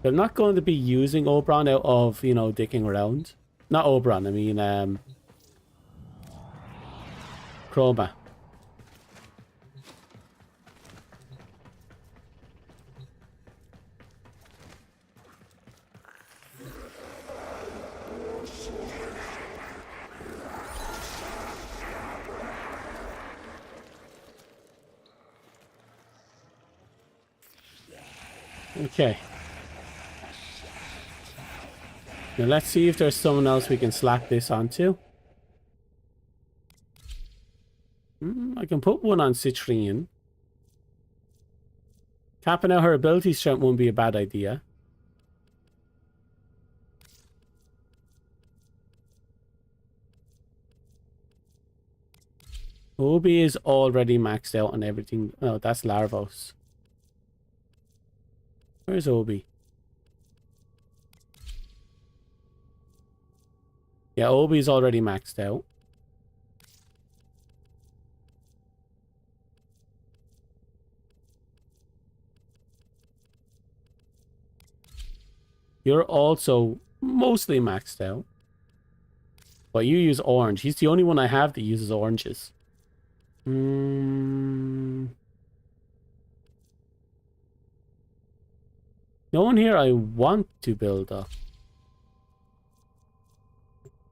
But I'm not going to be using Oberon out of, you know, dicking around. Not Oberon, I mean, Chroma. Okay. Now let's see if there's someone else we can slap this onto. I can put one on Citrine. Capping out her ability strength won't be a bad idea. Obi is already maxed out on everything. Oh, that's Larvos. Where's Obi? Yeah, Obi's already maxed out. You're also mostly maxed out. But you use orange. He's the only one I have that uses oranges. No one here I want to build up.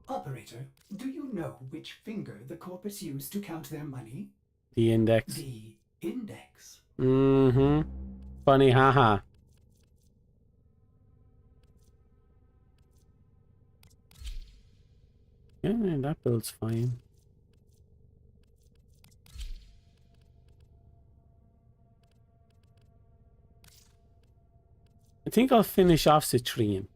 Operator, do you know which finger the corpus used to count their money? The index. The index. Funny, haha. Yeah, that build's fine. I think I'll finish off Citrine.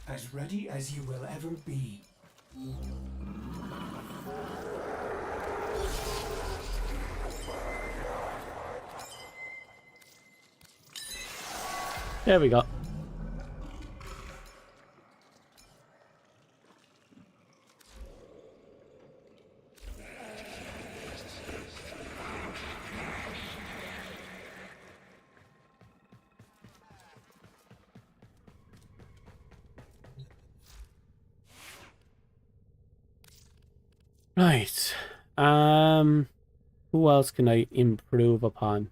As ready as you will ever be. There we go. Right. Who else can I improve upon?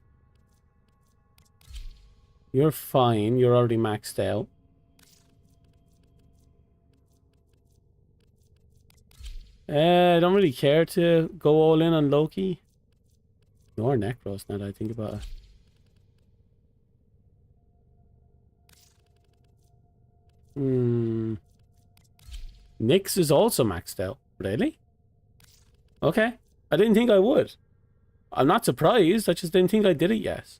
You're fine. You're already maxed out. I don't really care to go all in on Loki. You're Necros now that I think about it. Nyx is also maxed out. Really? Okay. I didn't think I would. I'm not surprised. I just didn't think I did it yet.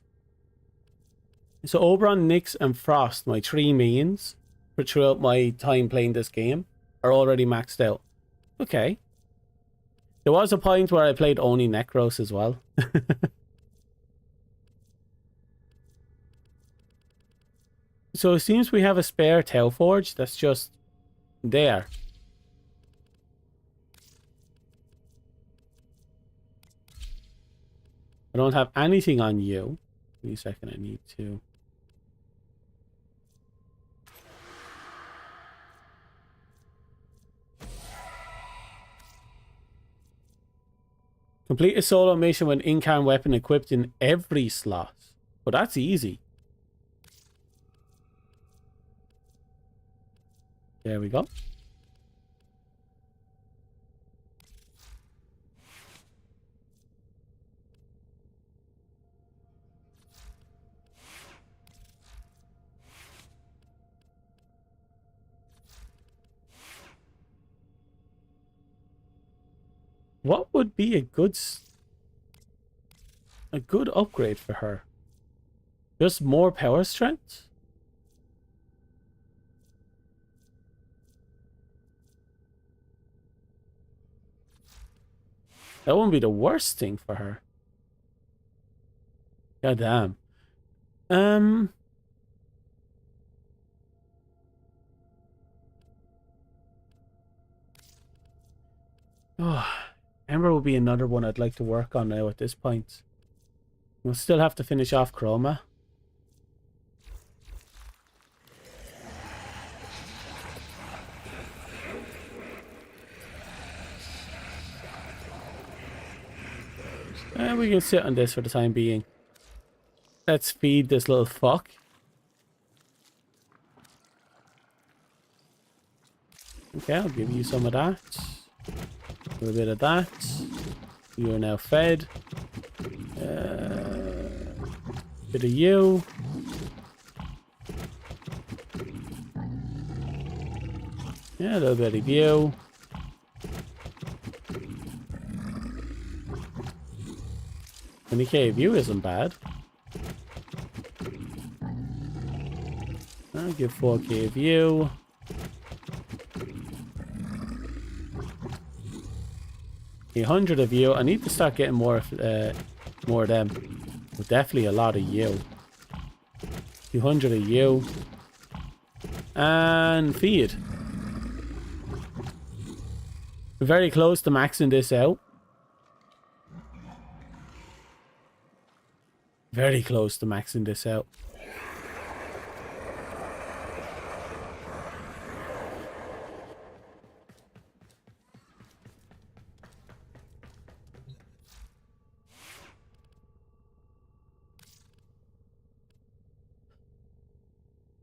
So Oberon, Nyx, and Frost, my three mains for throughout my time playing this game, are already maxed out. Okay. There was a point where I played only Necros as well. So it seems we have a spare Tau Forge that's just there. I don't have anything on you. Give me a second, I need to... Complete a solo mission with an in-can weapon equipped in every slot. Well, that's easy. There we go. What would be a good upgrade for her? Just more power strength? That wouldn't be the worst thing for her. God damn. Oh, Ember will be another one I'd like to work on now at this point. We'll still have to finish off Chroma. We can sit on this for the time being. Let's feed this little fuck. Okay, I'll give you some of that. A little bit of that. You are now fed. Bit of you. Yeah, a little bit of view. And the K view isn't bad. I'll give 4K view. A 100 of you. I need to start getting more of them. But definitely a lot of you. 200 of you. And feed. We're very close to maxing this out. Very close to maxing this out.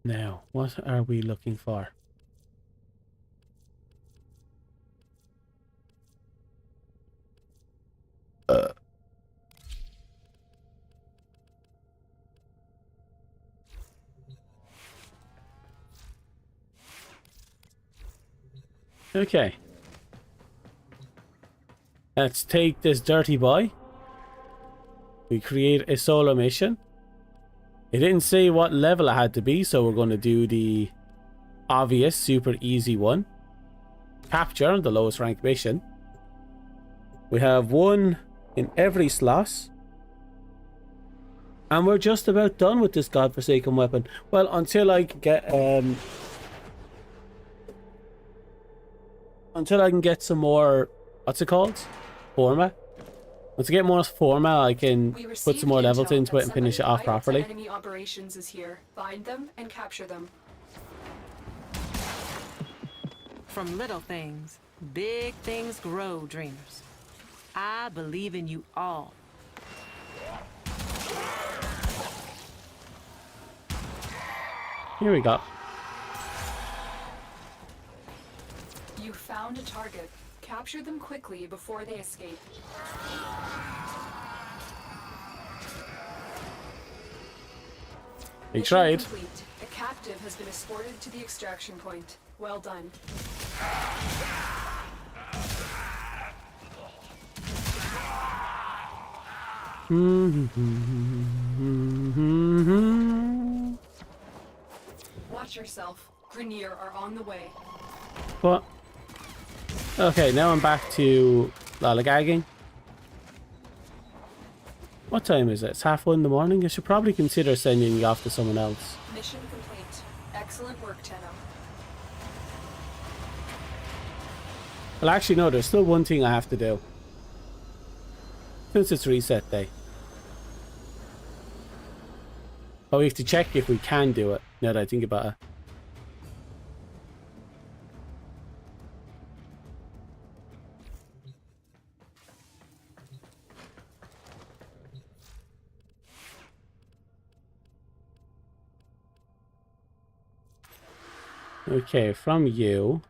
Now, what are we looking for? Okay. Let's take this dirty boy. We create a solo mission. It didn't say what level it had to be, so we're going to do the obvious, super easy one. Capture, the lowest rank mission. We have one in every slot. And we're just about done with this godforsaken weapon. Well, until I can get some more, what's it called? Forma. Once I get more forma, I can put some more levels into it and finish it off properly. Enemy operations is here. Find them and capture them. From little things, big things grow, dreamers. I believe in you all. Here we go. You found a target. Capture them quickly before they escape. We tried. Mission complete. A captive has been escorted to the extraction point. Well done. Watch yourself. Grenier are on the way. What? Okay, now I'm back to lollygagging. What time is it? It's 1:30 in the morning. I should probably consider sending you off to someone else. Mission complete. Excellent work, Tenno. Well, actually, no, there's still one thing I have to do. Since it's reset day. Oh, we have to check if we can do it, now that I think about it. Okay, from you.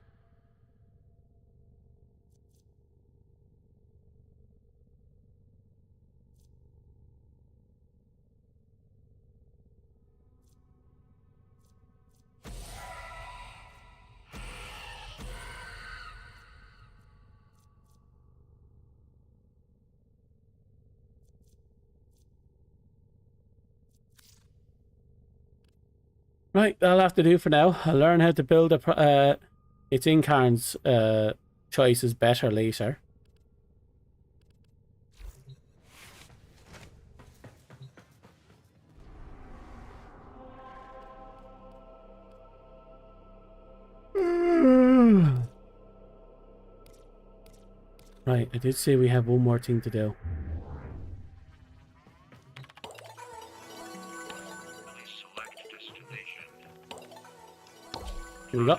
Right, that'll have to do for now. I'll learn how to build a its Incarn's choices better later. Right, I did say we have one more thing to do. Here we go.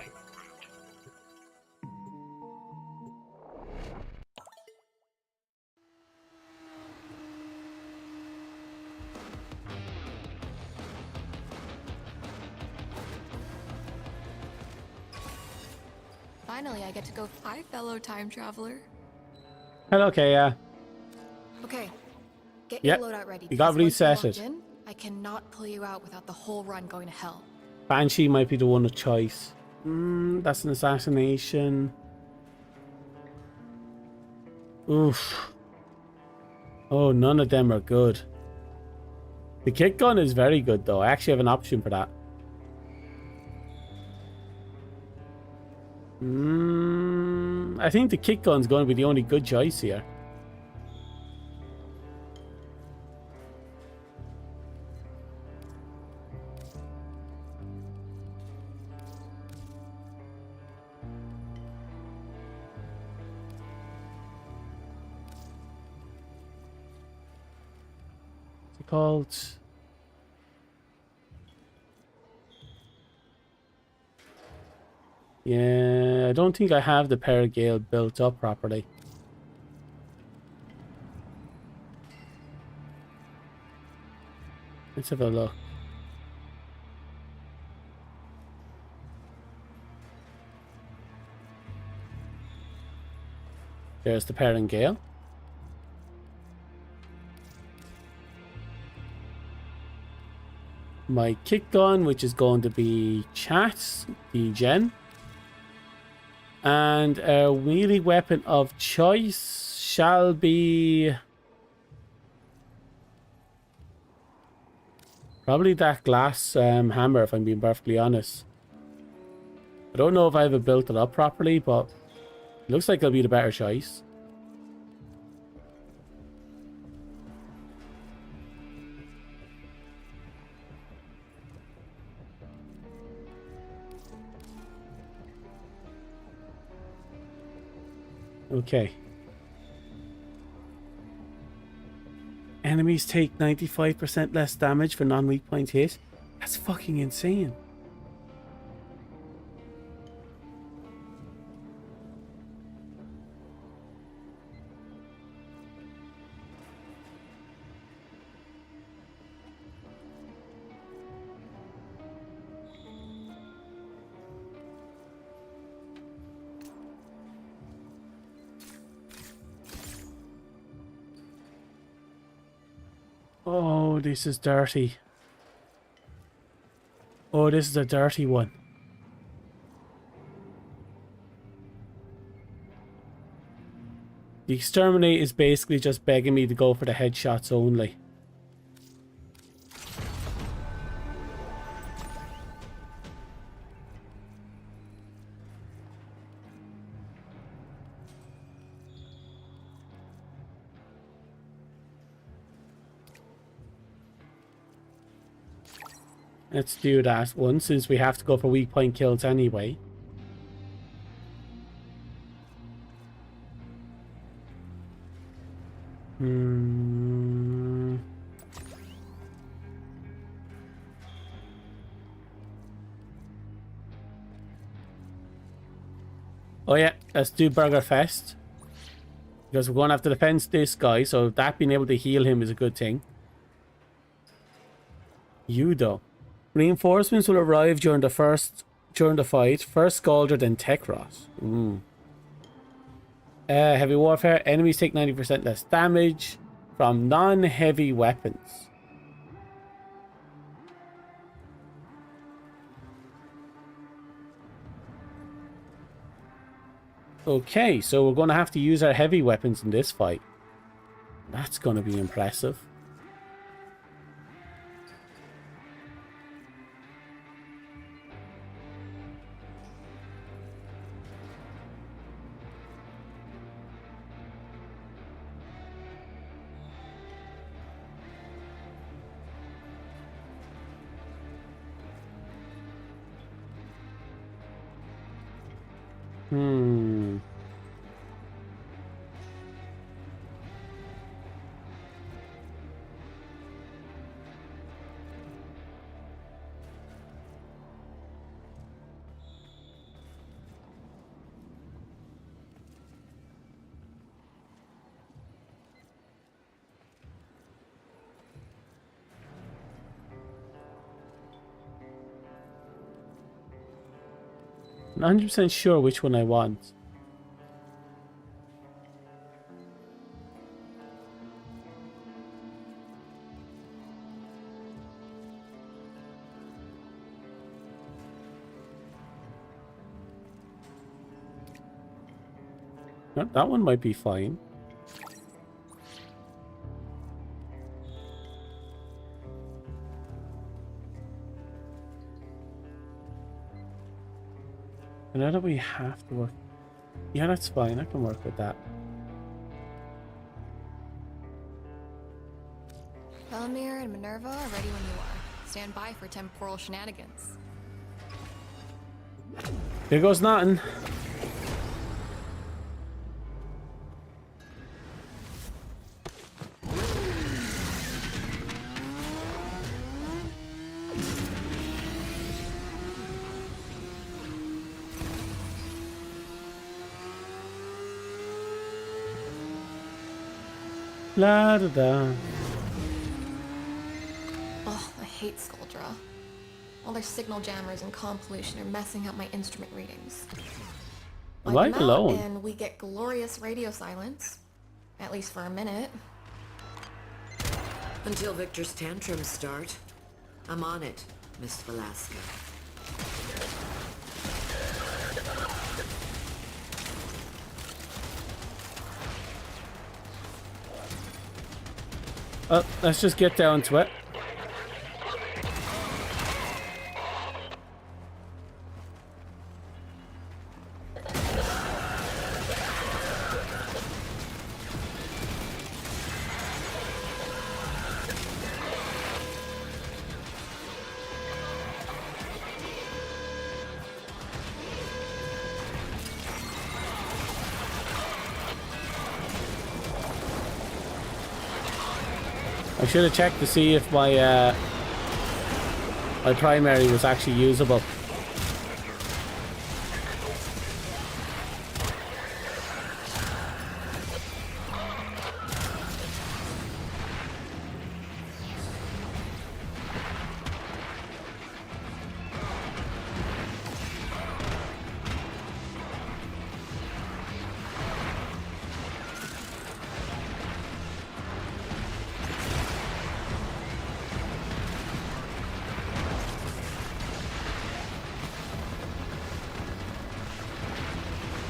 Finally, I get to go. Hi, fellow time traveler. Hello, Kaya. Okay, get Yep, your loadout ready. you got because once reset you're it. locked in, I cannot pull you out without the whole run going to hell. Banshee might be the one of choice. That's an assassination. Oof. Oh, none of them are good. The kick gun is very good, though. I actually have an option for that. I think the kick gun's going to be the only good choice here. What's it called? Yeah, I don't think I have the Paragale built up properly. Let's have a look. There's the Paragale. My kick gun, which is going to be chat, the gen. And a melee weapon of choice shall be probably that glass hammer, if I'm being perfectly honest. I don't know if I have built it up properly, but it looks like it'll be the better choice. Okay. Enemies take 95% less damage for non-weak point hit. That's fucking insane. Oh, this is dirty. Oh, this is a dirty one. The exterminate is basically just begging me to go for the headshots only. Let's do that one, since we have to go for weak point kills anyway. Oh yeah, let's do Burger Fest. Because we're going to have to defend this guy, so that being able to heal him is a good thing. You though. Reinforcements will arrive during the fight. First Scaldra, then Techrot. Heavy warfare. Enemies take 90% less damage from non-heavy weapons. Okay, so we're going to have to use our heavy weapons in this fight. That's going to be impressive. Hmm. Not 100% sure which one I want. That one might be fine. I know that we have to work. Yeah, that's fine. I can work with that. Velimir and Minerva are ready when you are. Stand by for temporal shenanigans. Here goes nothing. La da da. Oh, I hate Skuldra. All their signal jammers and comm pollution are messing up my instrument readings. Am Wipe I them out alone? and we get glorious radio silence. At least for a minute. Until Victor's tantrums start. I'm on it, Miss Velasco. Let's just get down to it. I should have checked to see if my my primary was actually usable.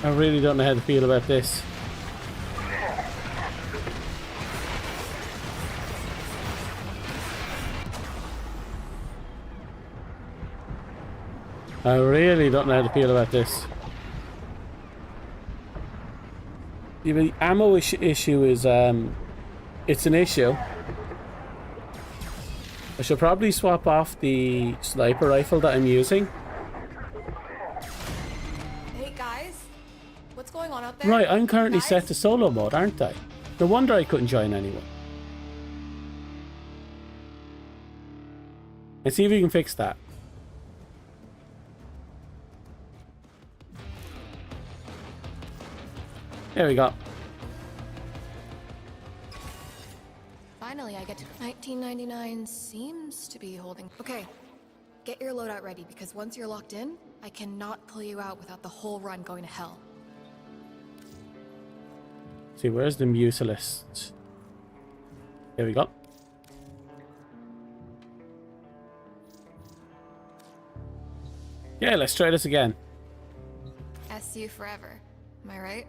I really don't know how to feel about this. I really don't know how to feel about this. Yeah, the ammo issue is, it's an issue. I should probably swap off the sniper rifle that I'm using. Hey guys, what's going on out there? Right, I'm currently Guys? set to solo mode, aren't I? No wonder I couldn't join anyone. Let's see if we can fix that. There we go. Finally, I get to 1999 seems to be holding. Okay, get your loadout ready because once you're locked in, I cannot pull you out without the whole run going to hell. See, where's the mucilist? There we go. Yeah, let's try this again. SU forever. Am I right?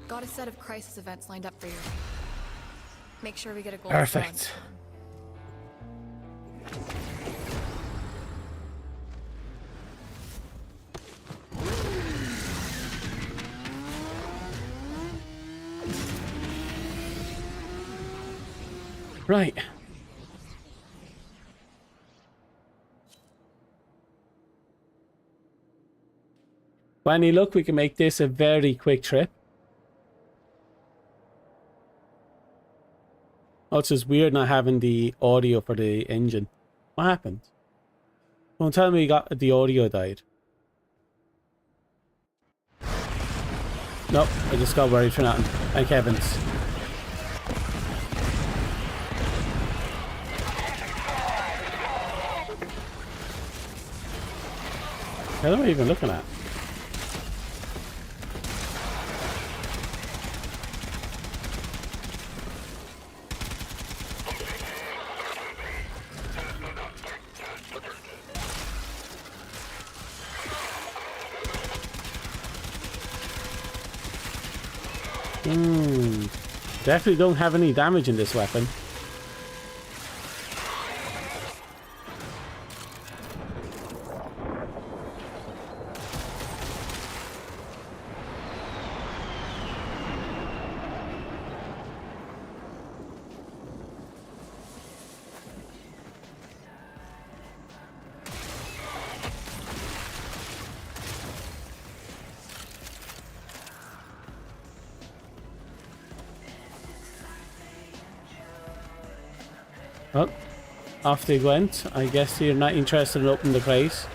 Got a set of crisis events lined up for you. Make sure we get a gold Perfect. Right. With any luck, we can make this a very quick trip. Oh, it's just weird not having the audio for the engine. What happened? Don't tell me the audio died. Nope, I just got worried for nothing. Thank heavens. What am I even looking at? Definitely don't have any damage in this weapon. Well, off they went. I guess you're not interested in opening the crate.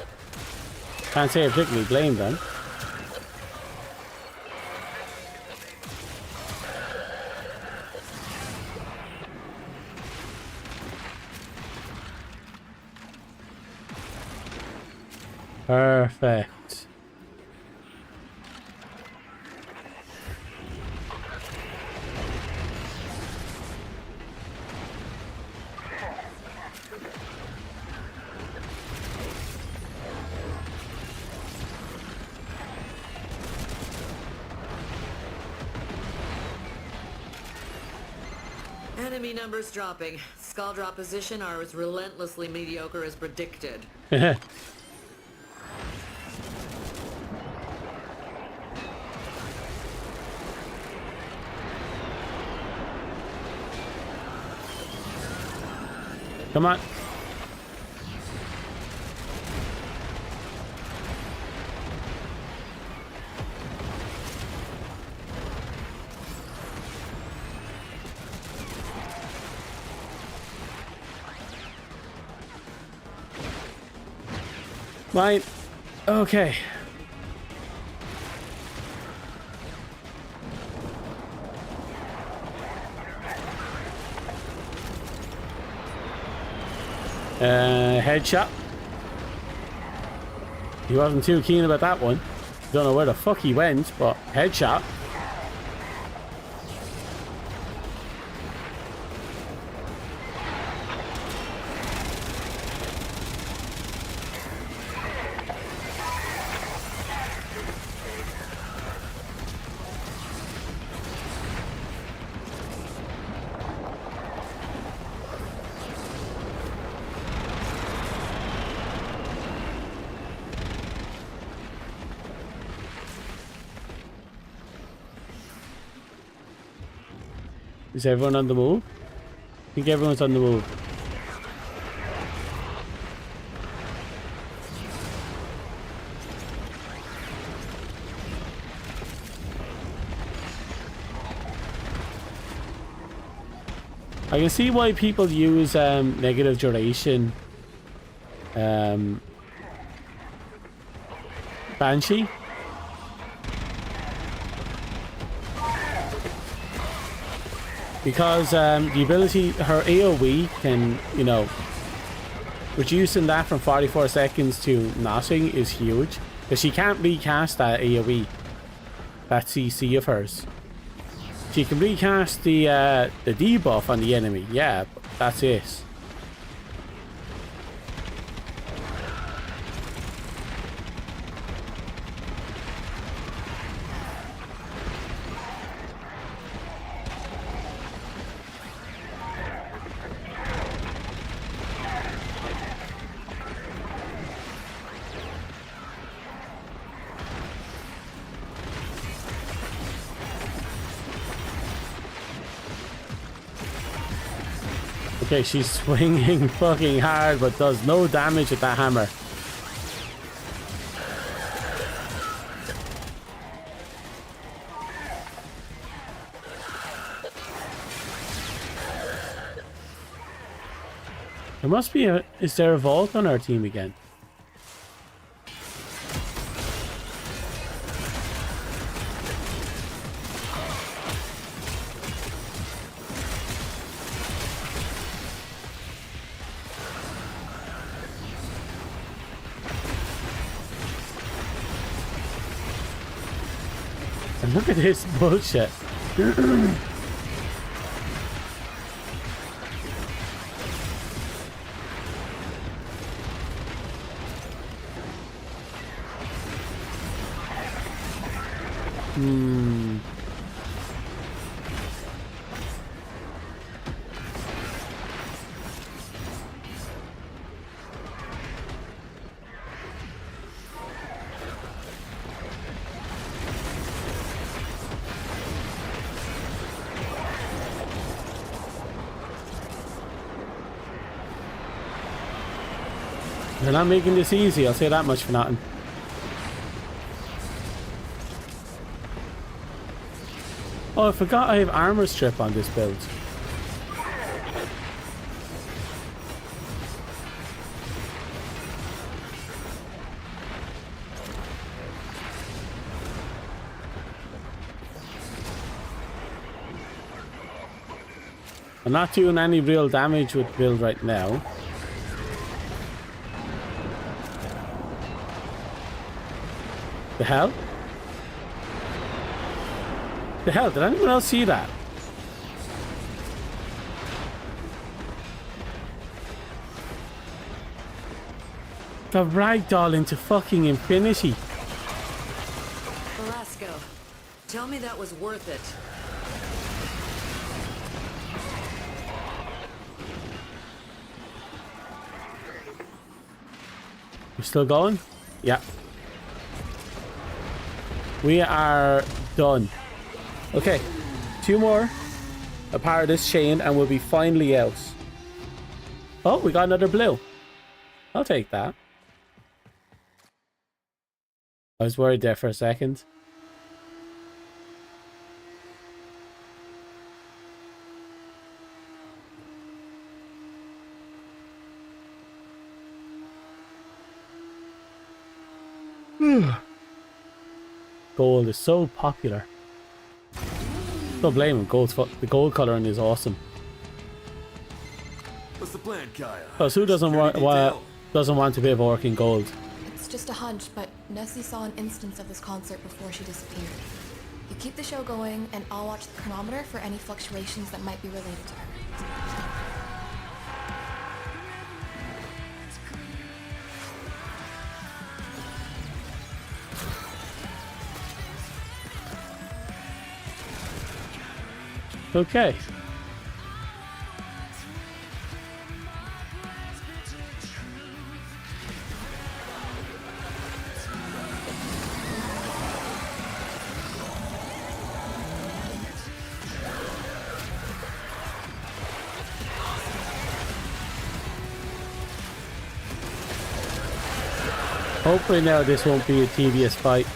Can't say I particularly blame them. Perfect. Enemy numbers dropping. Skull drop position are as relentlessly mediocre as predicted. Come on. Right. Okay. Headshot. He wasn't too keen about that one. Don't know where the fuck he went, but headshot. Is everyone on the move? I think everyone's on the move. I can see why people use negative duration Banshee. Because the ability, her AoE can, you know, reducing that from 44 seconds to nothing is huge. Because she can't recast that AoE, that CC of hers. She can recast the debuff on the enemy, yeah, but that's it. Okay, she's swinging fucking hard, but does no damage with that hammer. There must be a... Is there a vault on our team again? And look at this bullshit. They're not making this easy, I'll say that much for nothing. Oh, I forgot I have armor strip on this build. I'm not doing any real damage with build right now. The hell? The hell? Did anyone else see that? Got ragdoll into fucking infinity. Velasco, tell me that was worth it. We're still going? Yeah. We are done. Okay. 2 more. A part of this chain and we'll be finally out. Oh, we got another blue. I'll take that. I was worried there for a second. Gold is so popular. Don't blame him. The gold coloring is awesome. What's the plan, Kaya? Plus, who doesn't want to be working gold? It's just a hunch, but Nessie saw an instance of this concert before she disappeared. You keep the show going, and I'll watch the chronometer for any fluctuations that might be related to her. Okay. Hopefully now this won't be a tedious fight.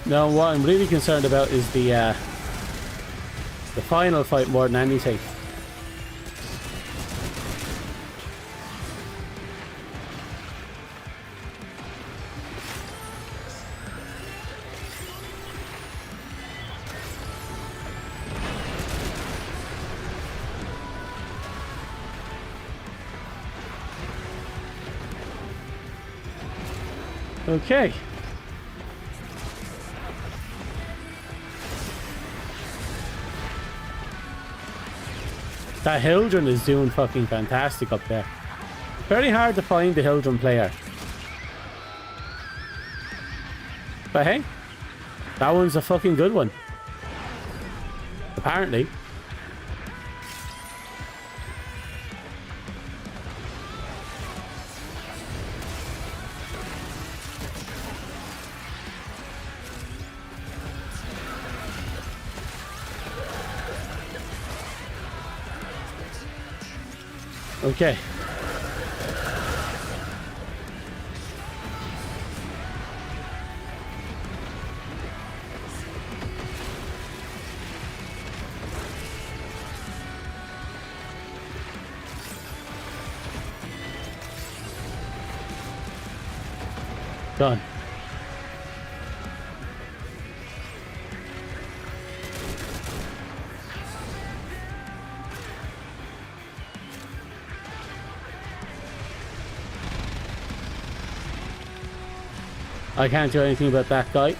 No, what I'm really concerned about is the final fight more than anything. Okay. That Hildren is doing fucking fantastic up there. Very hard to find the Hildren player. But hey, that one's a fucking good one. Apparently. Okay. Done. I can't do anything about that guy.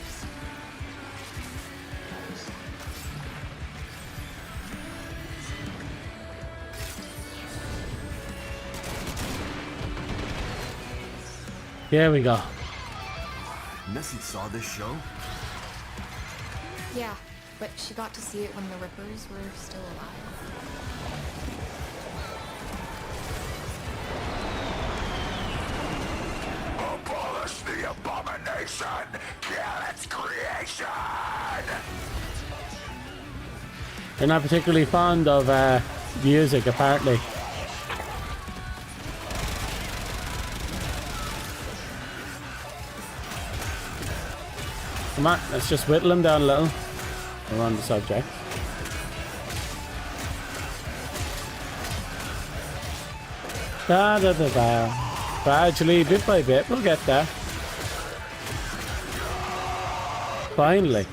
Here we go. Nessie saw this show? Yeah, but she got to see it when the Rippers were still alive. Abolish the abomination! Kill its creation! They're not particularly fond of music, apparently. Come on, let's just whittle them down a little. We're on the subject. Da da da da. Gradually, bit by bit, we'll get there. Finally.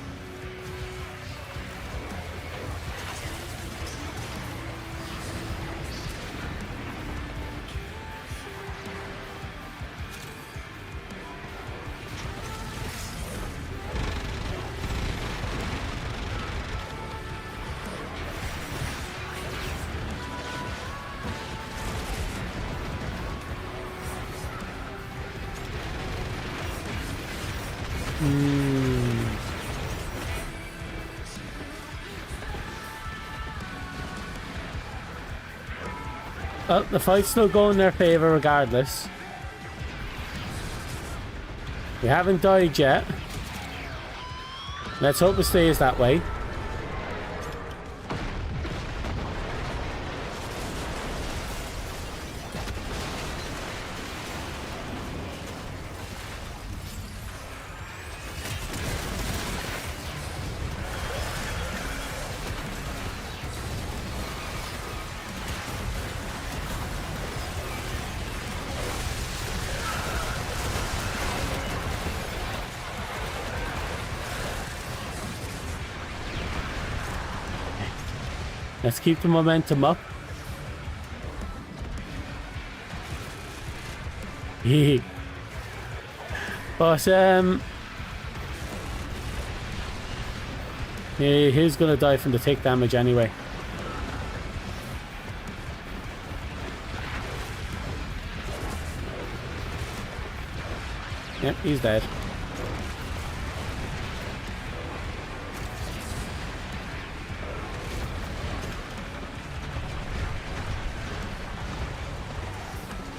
Well, the fight's still going in their favor regardless. We haven't died yet. Let's hope it stays that way. Let's keep the momentum up. But he's gonna die from the tick damage anyway. Yep, he's dead.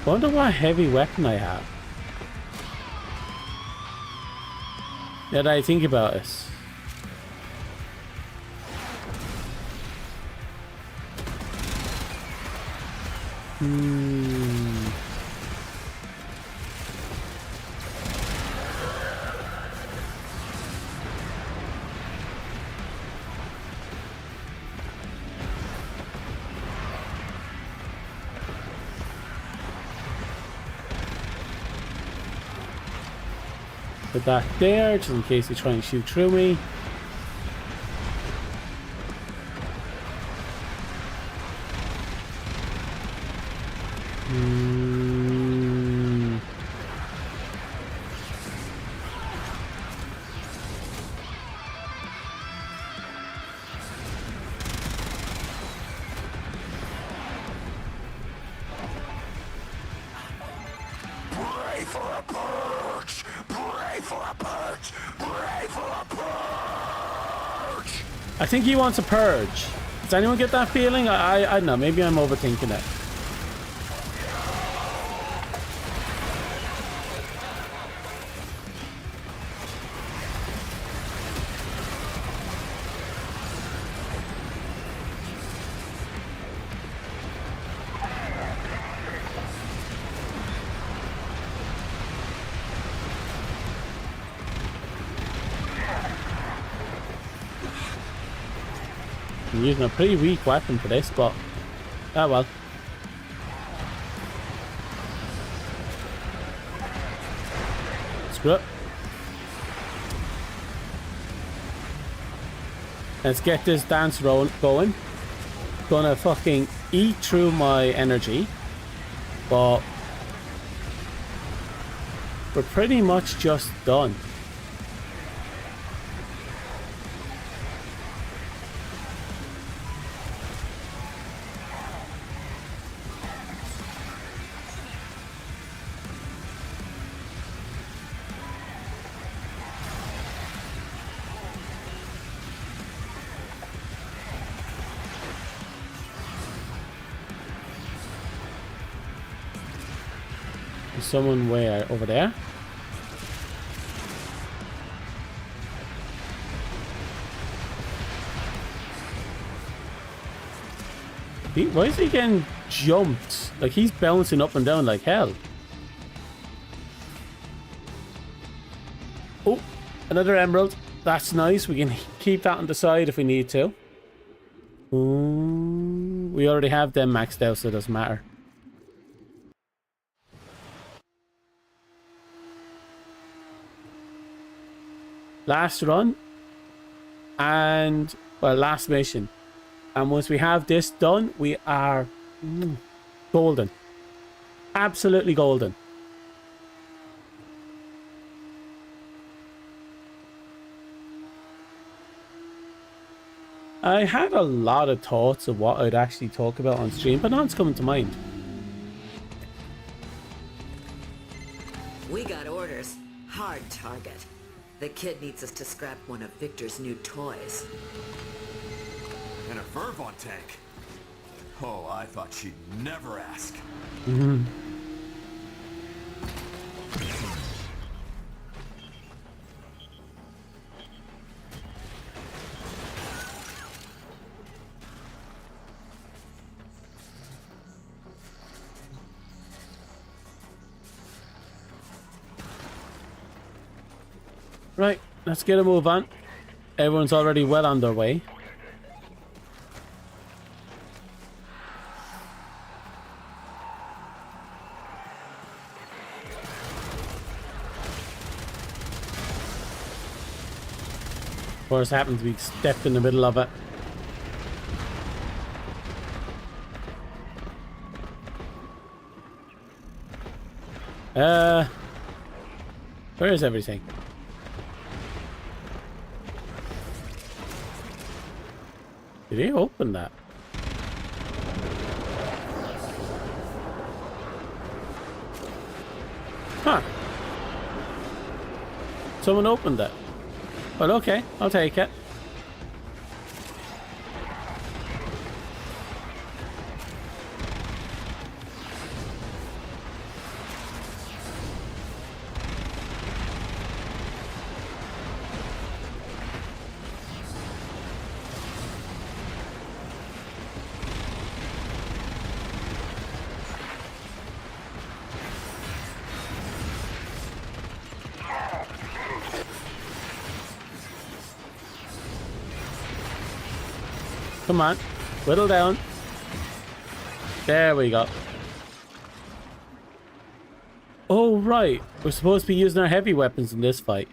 Wonder what heavy weapon I have. Now that I think about it. Put that there, just in case they try and shoot through me. I think he wants a purge. Does anyone get that feeling? I don't know. Maybe I'm overthinking it. I'm using a pretty weak weapon for this, but oh well. Screw it. Let's get this dance going. Gonna fucking eat through my energy, but we're pretty much just done. Someone where? Over there? Why is he getting jumped? Like, he's bouncing up and down like hell. Oh, another emerald. That's nice. We can keep that on the side if we need to. Ooh, we already have them maxed out, so it doesn't matter. Last run. And, well, last mission. And once we have this done, we are golden. Absolutely golden. I had a lot of thoughts of what I'd actually talk about on stream, but none's coming to mind. We got orders. Hard target. The kid needs us to scrap one of Victor's new toys. And a Vervon tank. Oh, I thought she'd never ask. Mm-hmm. Right, let's get a move on. Everyone's already well on their way. Of course, happens to be stepped in the middle of it. Where is everything? Did he open that? Huh. Someone opened it. Well, okay, I'll take it. Come on, whittle down. There we go. Oh, right. We're supposed to be using our heavy weapons in this fight.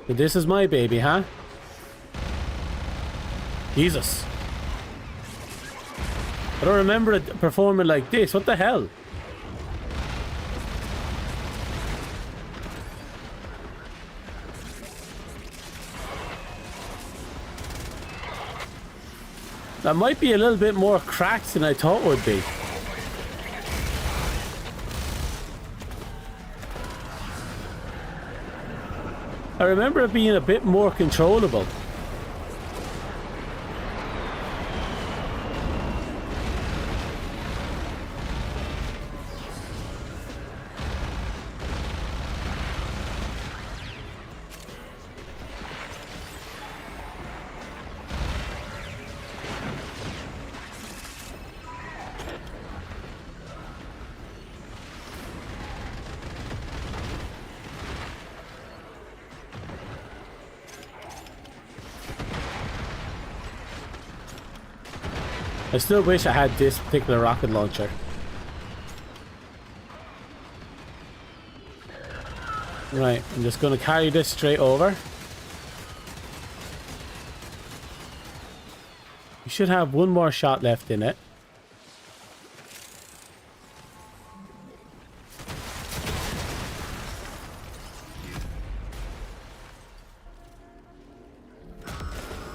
But this is my baby, huh? Jesus. I don't remember it performing like this. What the hell? That might be a little bit more cracked than I thought it would be. I remember it being a bit more controllable. I still wish I had this particular rocket launcher. Right, I'm just going to carry this straight over. We should have one more shot left in it.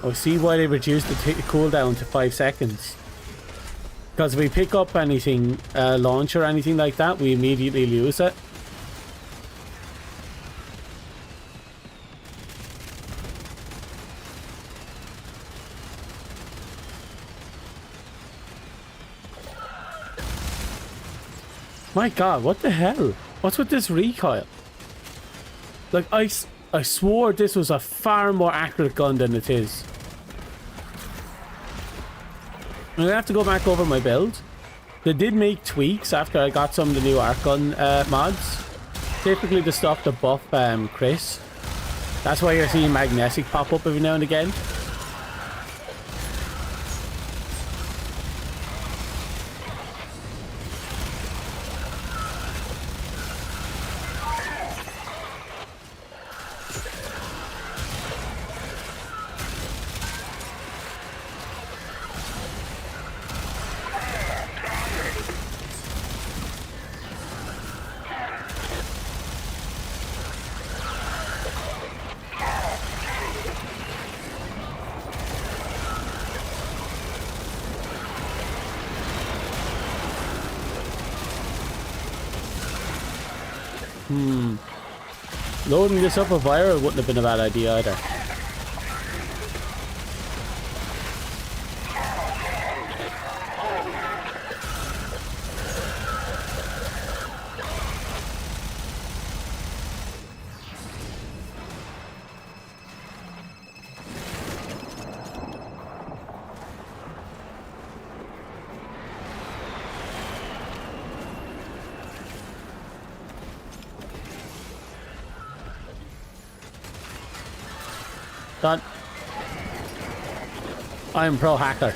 Oh, see why they reduced the cooldown to 5 seconds. Because if we pick up anything, launch or anything like that, we immediately lose it. My god, what the hell? What's with this recoil? Like, I swore this was a far more accurate gun than it is. I'm gonna have to go back over my build. They did make tweaks after I got some of the new arc gun mods. Typically the stuff to buff Chris. That's why you're seeing magnetic pop up every now and again. Loading this up a viral wouldn't have been a bad idea either. Done. I'm pro hacker.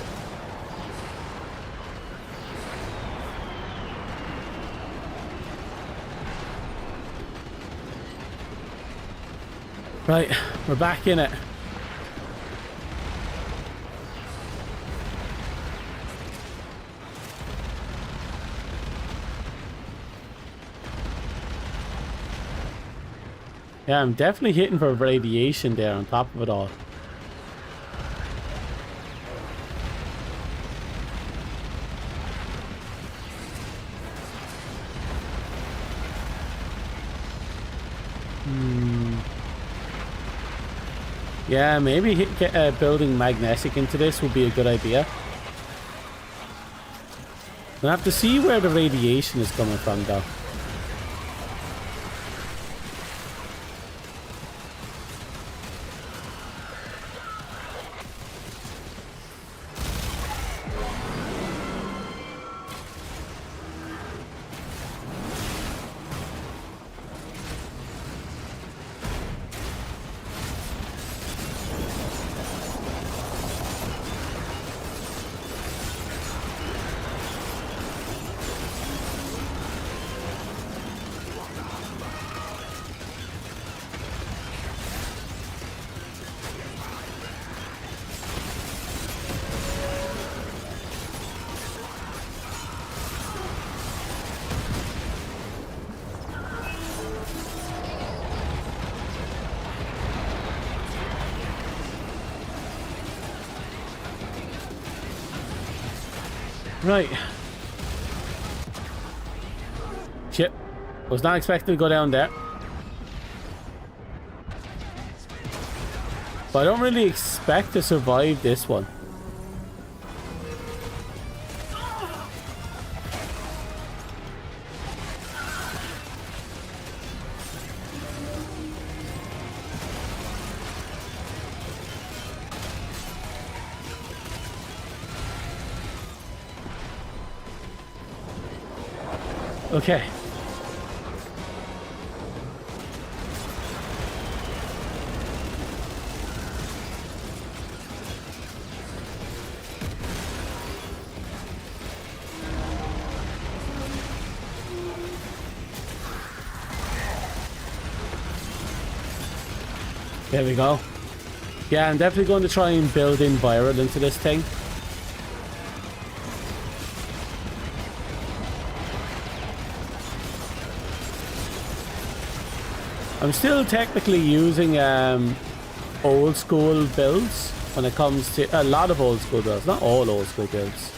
Right, we're back in it. Yeah, I'm definitely hitting for radiation there on top of it all. Yeah, maybe building magnetic into this would be a good idea. We'll have to see where the radiation is coming from though. Right. Shit. Was not expecting to go down there. But I don't really expect to survive this one. Okay. There we go. Yeah, I'm definitely going to try and build in viral into this thing. I'm still technically using old school builds when it comes to a lot of old school builds, not all old school builds.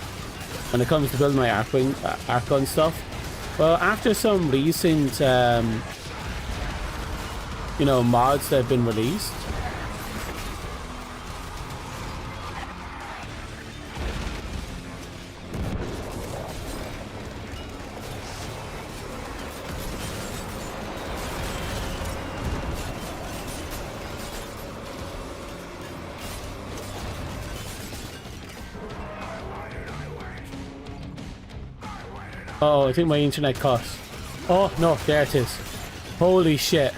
When it comes to building my arc gun stuff, well, after some recent, you know, mods that have been released. Oh, I think my internet cut. Oh, no, there it is. Holy shit.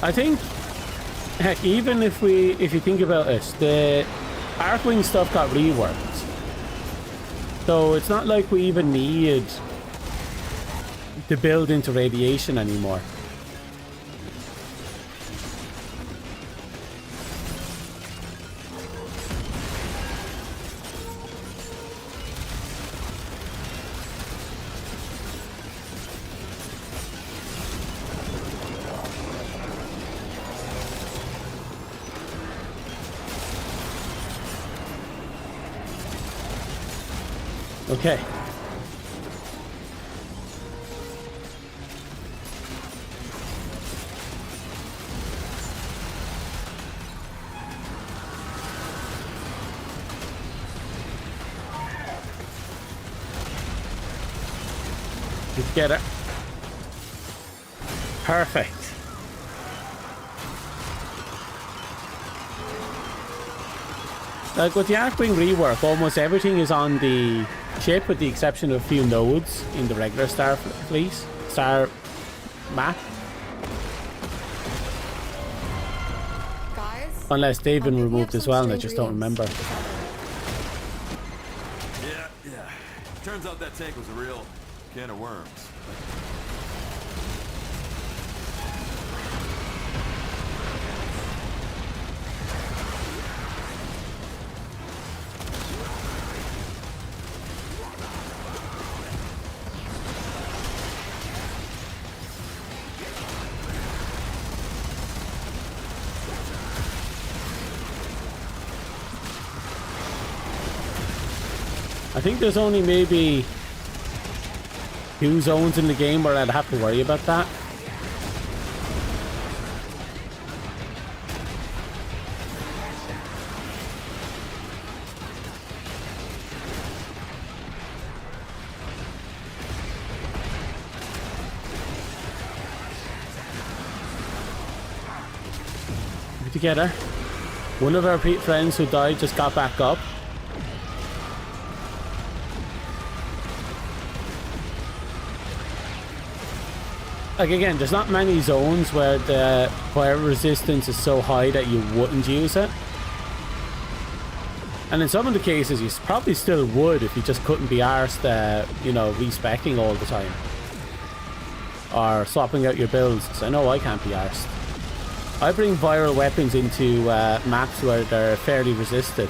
I think, heck, even if you think about it, the Arcwing stuff got reworked. So it's not like we even need to build into radiation anymore. Okay. Let's get it. Perfect. Like with the Arcwing rework, almost everything is on the ship with the exception of a few nodes in the regular star map. Guys, unless they've been removed as well and I just don't remember. Yeah. Turns out that tank was a real can of worms. I think there's only maybe 2 zones in the game where I'd have to worry about that. Together. One of our friends who died just got back up. Like again, there's not many zones where the fire resistance is so high that you wouldn't use it. And in some of the cases, you probably still would if you just couldn't be arsed, you know, respecing all the time. Or swapping out your builds, because I know I can't be arsed. I bring viral weapons into maps where they're fairly resisted.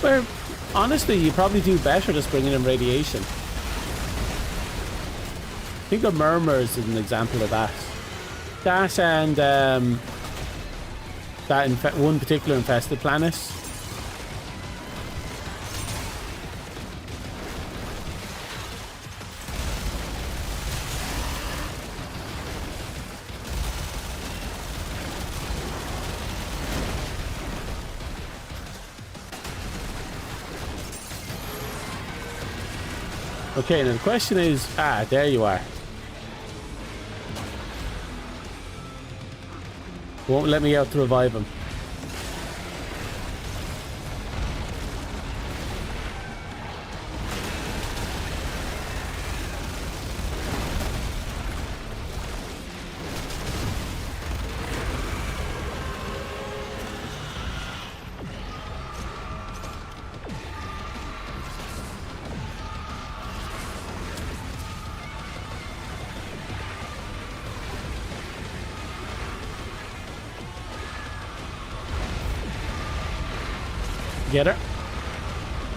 Where, honestly, you probably do better just bringing in radiation. Think of Murmurs as an example of that. That and that one particular infested planet. Okay, now the question is, there you are. Won't let me out to revive him. Get her.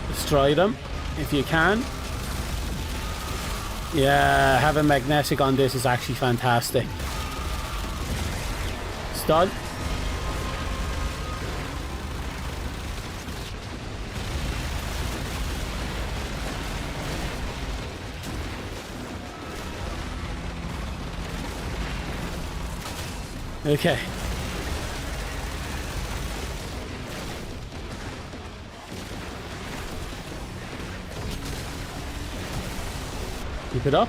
Destroy them if you can. Yeah, having magnetic on this is actually fantastic. Stun. Okay. Keep it up.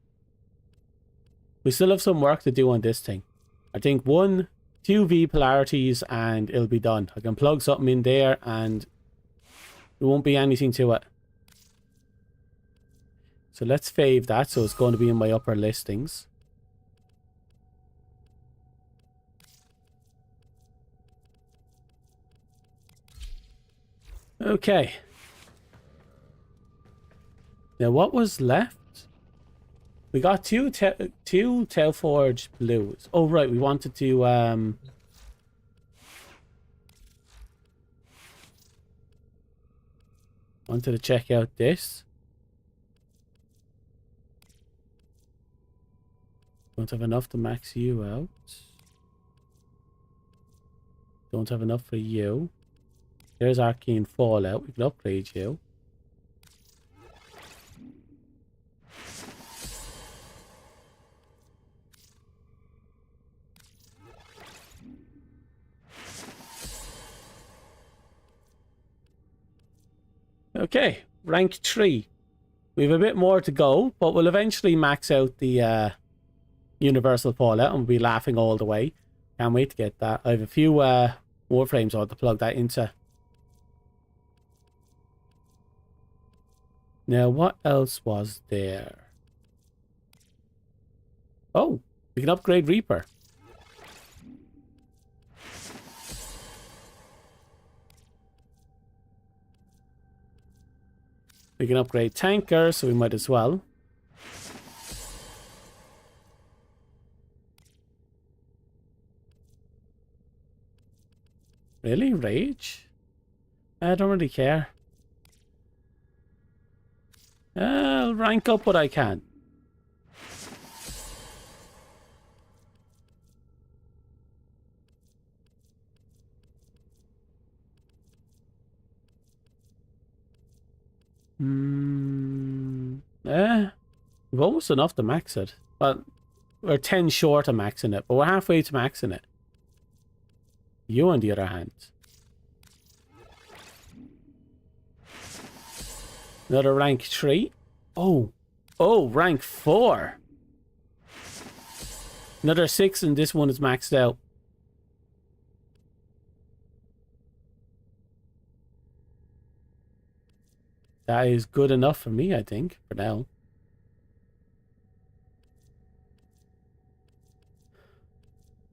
We still have some work to do on this thing. I think 2 V polarities and it'll be done. I can plug something in there and there won't be anything to it. So let's fave that so it's going to be in my upper listings. Okay. Now what was left? We got two Telforge blues. Oh right, we wanted to check out this. Don't have enough to max you out. Don't have enough for you. There's Arcane Fallout. We can upgrade you. Okay, rank 3. We have a bit more to go, but we'll eventually max out the Universal Fallout and we'll be laughing all the way. Can't wait to get that. I have a few Warframes I want to plug that into. Now, what else was there? Oh, we can upgrade Reaper. We can upgrade Tanker, so we might as well. Really? Rage? I don't really care. I'll rank up what I can. We've almost enough to max it. Well, we're 10 short of maxing it, but we're halfway to maxing it. You, on the other hand. Another rank 3. Oh, rank 4. Another 6 and this one is maxed out. That is good enough for me, I think, for now.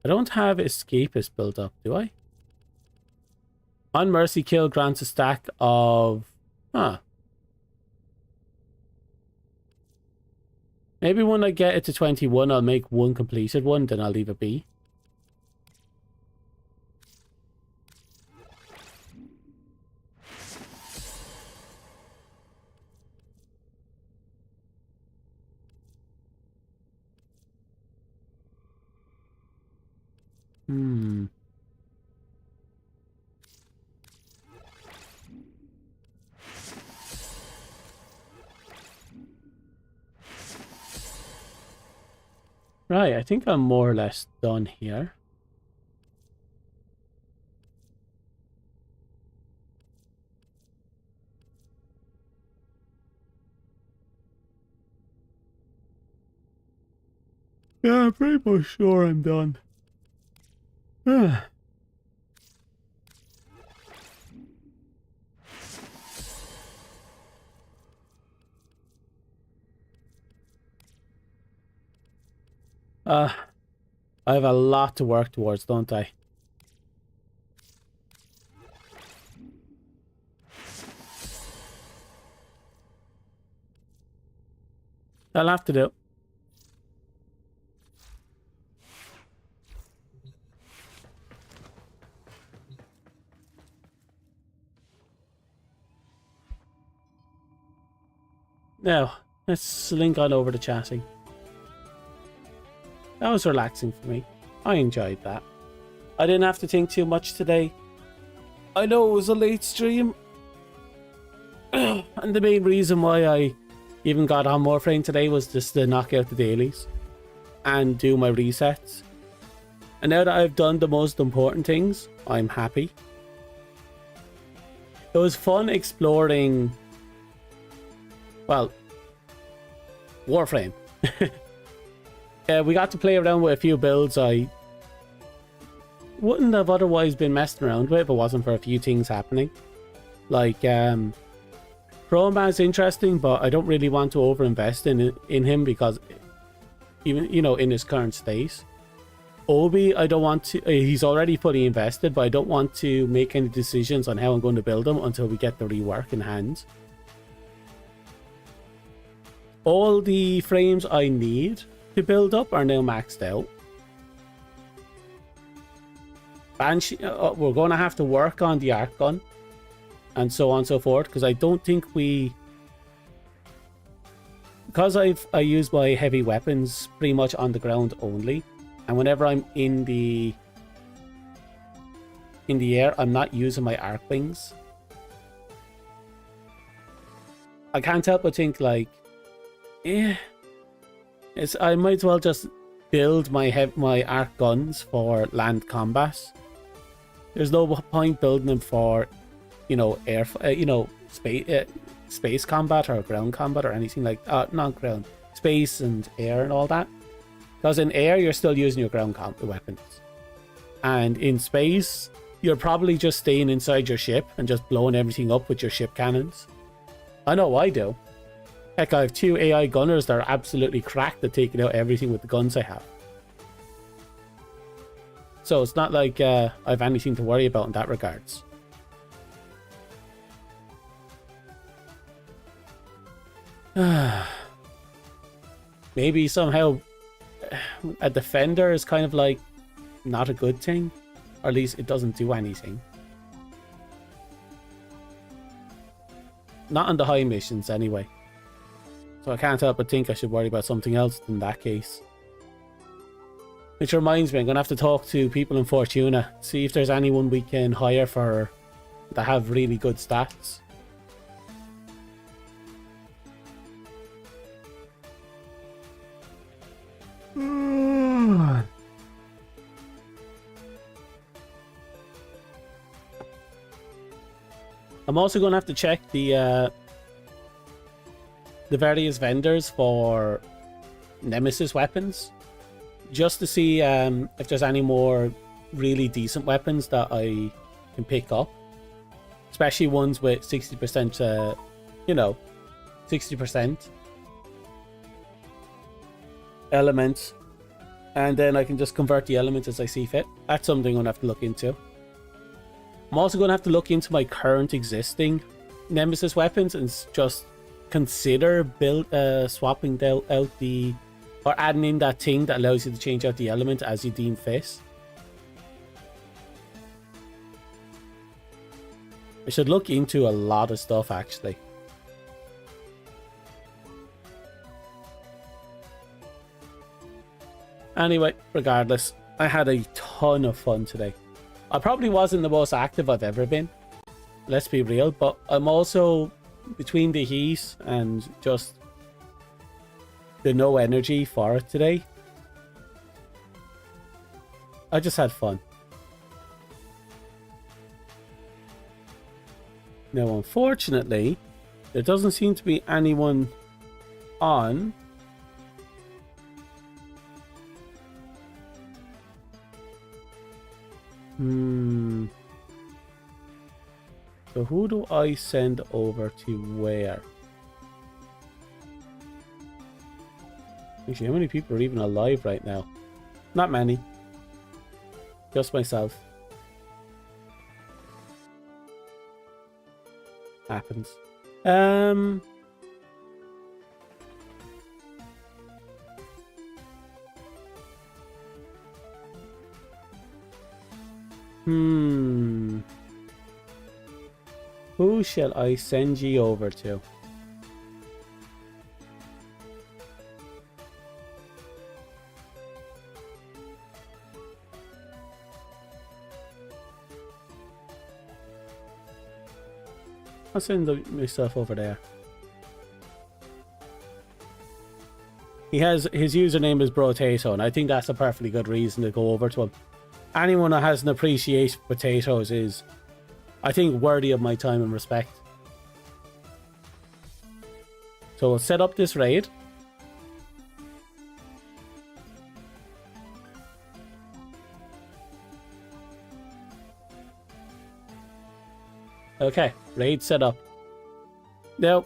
I don't have Escapist built up, do I? On Mercy Kill grants a stack of... Huh. Maybe when I get it to 21, I'll make one completed one, then I'll leave it be. Right, I think I'm more or less done here. Yeah, I'm pretty much sure I'm done. I have a lot to work towards, don't I? I'll have to do. Now, let's slink on over to chatting. That was relaxing for me. I enjoyed that. I didn't have to think too much today. I know it was a late stream. And the main reason why I even got on Warframe today was just to knock out the dailies and do my resets. And now that I've done the most important things, I'm happy. It was fun exploring, well, Warframe. we got to play around with a few builds I wouldn't have otherwise been messing around with if it wasn't for a few things happening. Like, Chroma's interesting, but I don't really want to overinvest in him because even, you know, in his current state. Obi, I don't want to, he's already fully invested, but I don't want to make any decisions on how I'm going to build him until we get the rework in hand. All the frames I need to build up are now maxed out. Banshee, we're going to have to work on the arc gun and so on and so forth, because I don't think because I use my heavy weapons pretty much on the ground only, and whenever I'm in the air, I'm not using my arc wings. I can't help but think, like, I might as well just build my arc guns for land combat. There's no point building them for, you know, air, you know, space combat or ground combat or anything like not ground, space and air and all that. Because in air, you're still using your ground weapons, and in space, you're probably just staying inside your ship and just blowing everything up with your ship cannons. I know I do. Heck, I have 2 AI gunners that are absolutely cracked at taking out everything with the guns I have. So it's not like I have anything to worry about in that regards. Maybe somehow a defender is kind of like not a good thing, or at least it doesn't do anything. Not on the high missions anyway. So I can't help but think I should worry about something else in that case. Which reminds me, I'm going to have to talk to people in Fortuna, see if there's anyone we can hire for that have really good stats. I'm also going to have to check the various vendors for Nemesis weapons, just to see if there's any more really decent weapons that I can pick up, especially ones with 60%, you know, 60% elements, and then I can just convert the elements as I see fit. That's something I'm going to have to look into. I'm also going to have to look into my current existing Nemesis weapons and just consider swapping out the, or adding in that thing that allows you to change out the element as you deem fit. I should look into a lot of stuff actually. Anyway, regardless, I had a ton of fun today. I probably wasn't the most active I've ever been, let's be real, but I'm also, between the heat and just the no energy for it today, I just had fun. Now, unfortunately, there doesn't seem to be anyone on. So who do I send over to where? Actually, how many people are even alive right now? Not many. Just myself. Happens. Who shall I send ye over to? I'll send myself over there. His username is Brotato, and I think that's a perfectly good reason to go over to him. Anyone that has an appreciation for potatoes is, I think, worthy of my time and respect. So we'll set up this raid. Okay, raid set up. Now,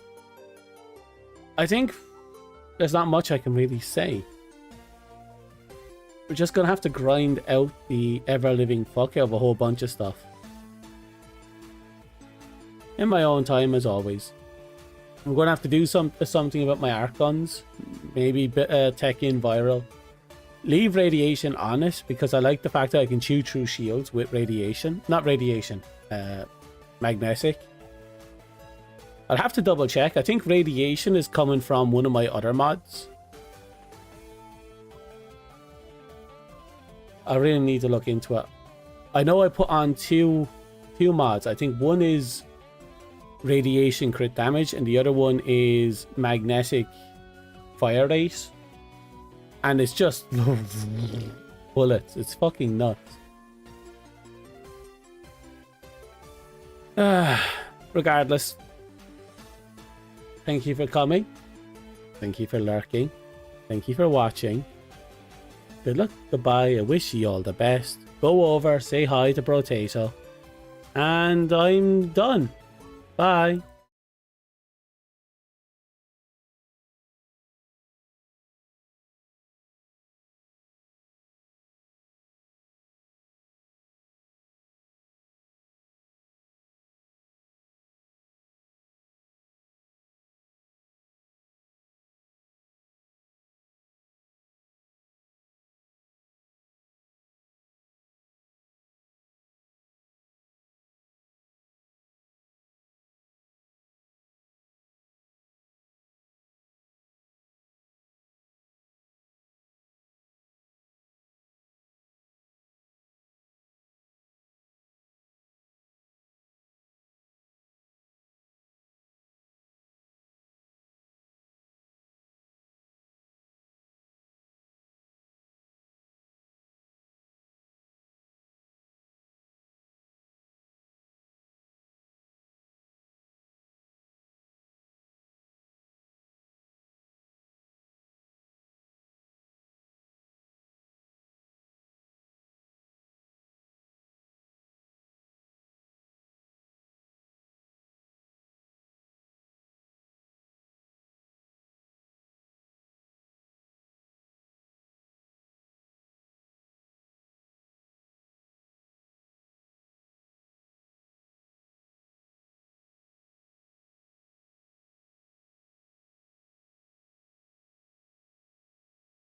I think there's not much I can really say. We're just gonna have to grind out the ever-living fuck out of a whole bunch of stuff. In my own time, as always. I'm gonna have to do something about my arc guns. Maybe tech in viral. Leave radiation on it, because I like the fact that I can chew through shields with radiation. Not radiation, magnetic. I'll have to double check. I think radiation is coming from one of my other mods. I really need to look into it. I know I put on two mods. I think one is radiation crit damage and the other one is magnetic fire rate. And it's just bullets. It's fucking nuts. Regardless. Thank you for coming. Thank you for lurking. Thank you for watching. Good luck, goodbye. I wish you all the best. Go over, say hi to Brotato. And I'm done. Bye.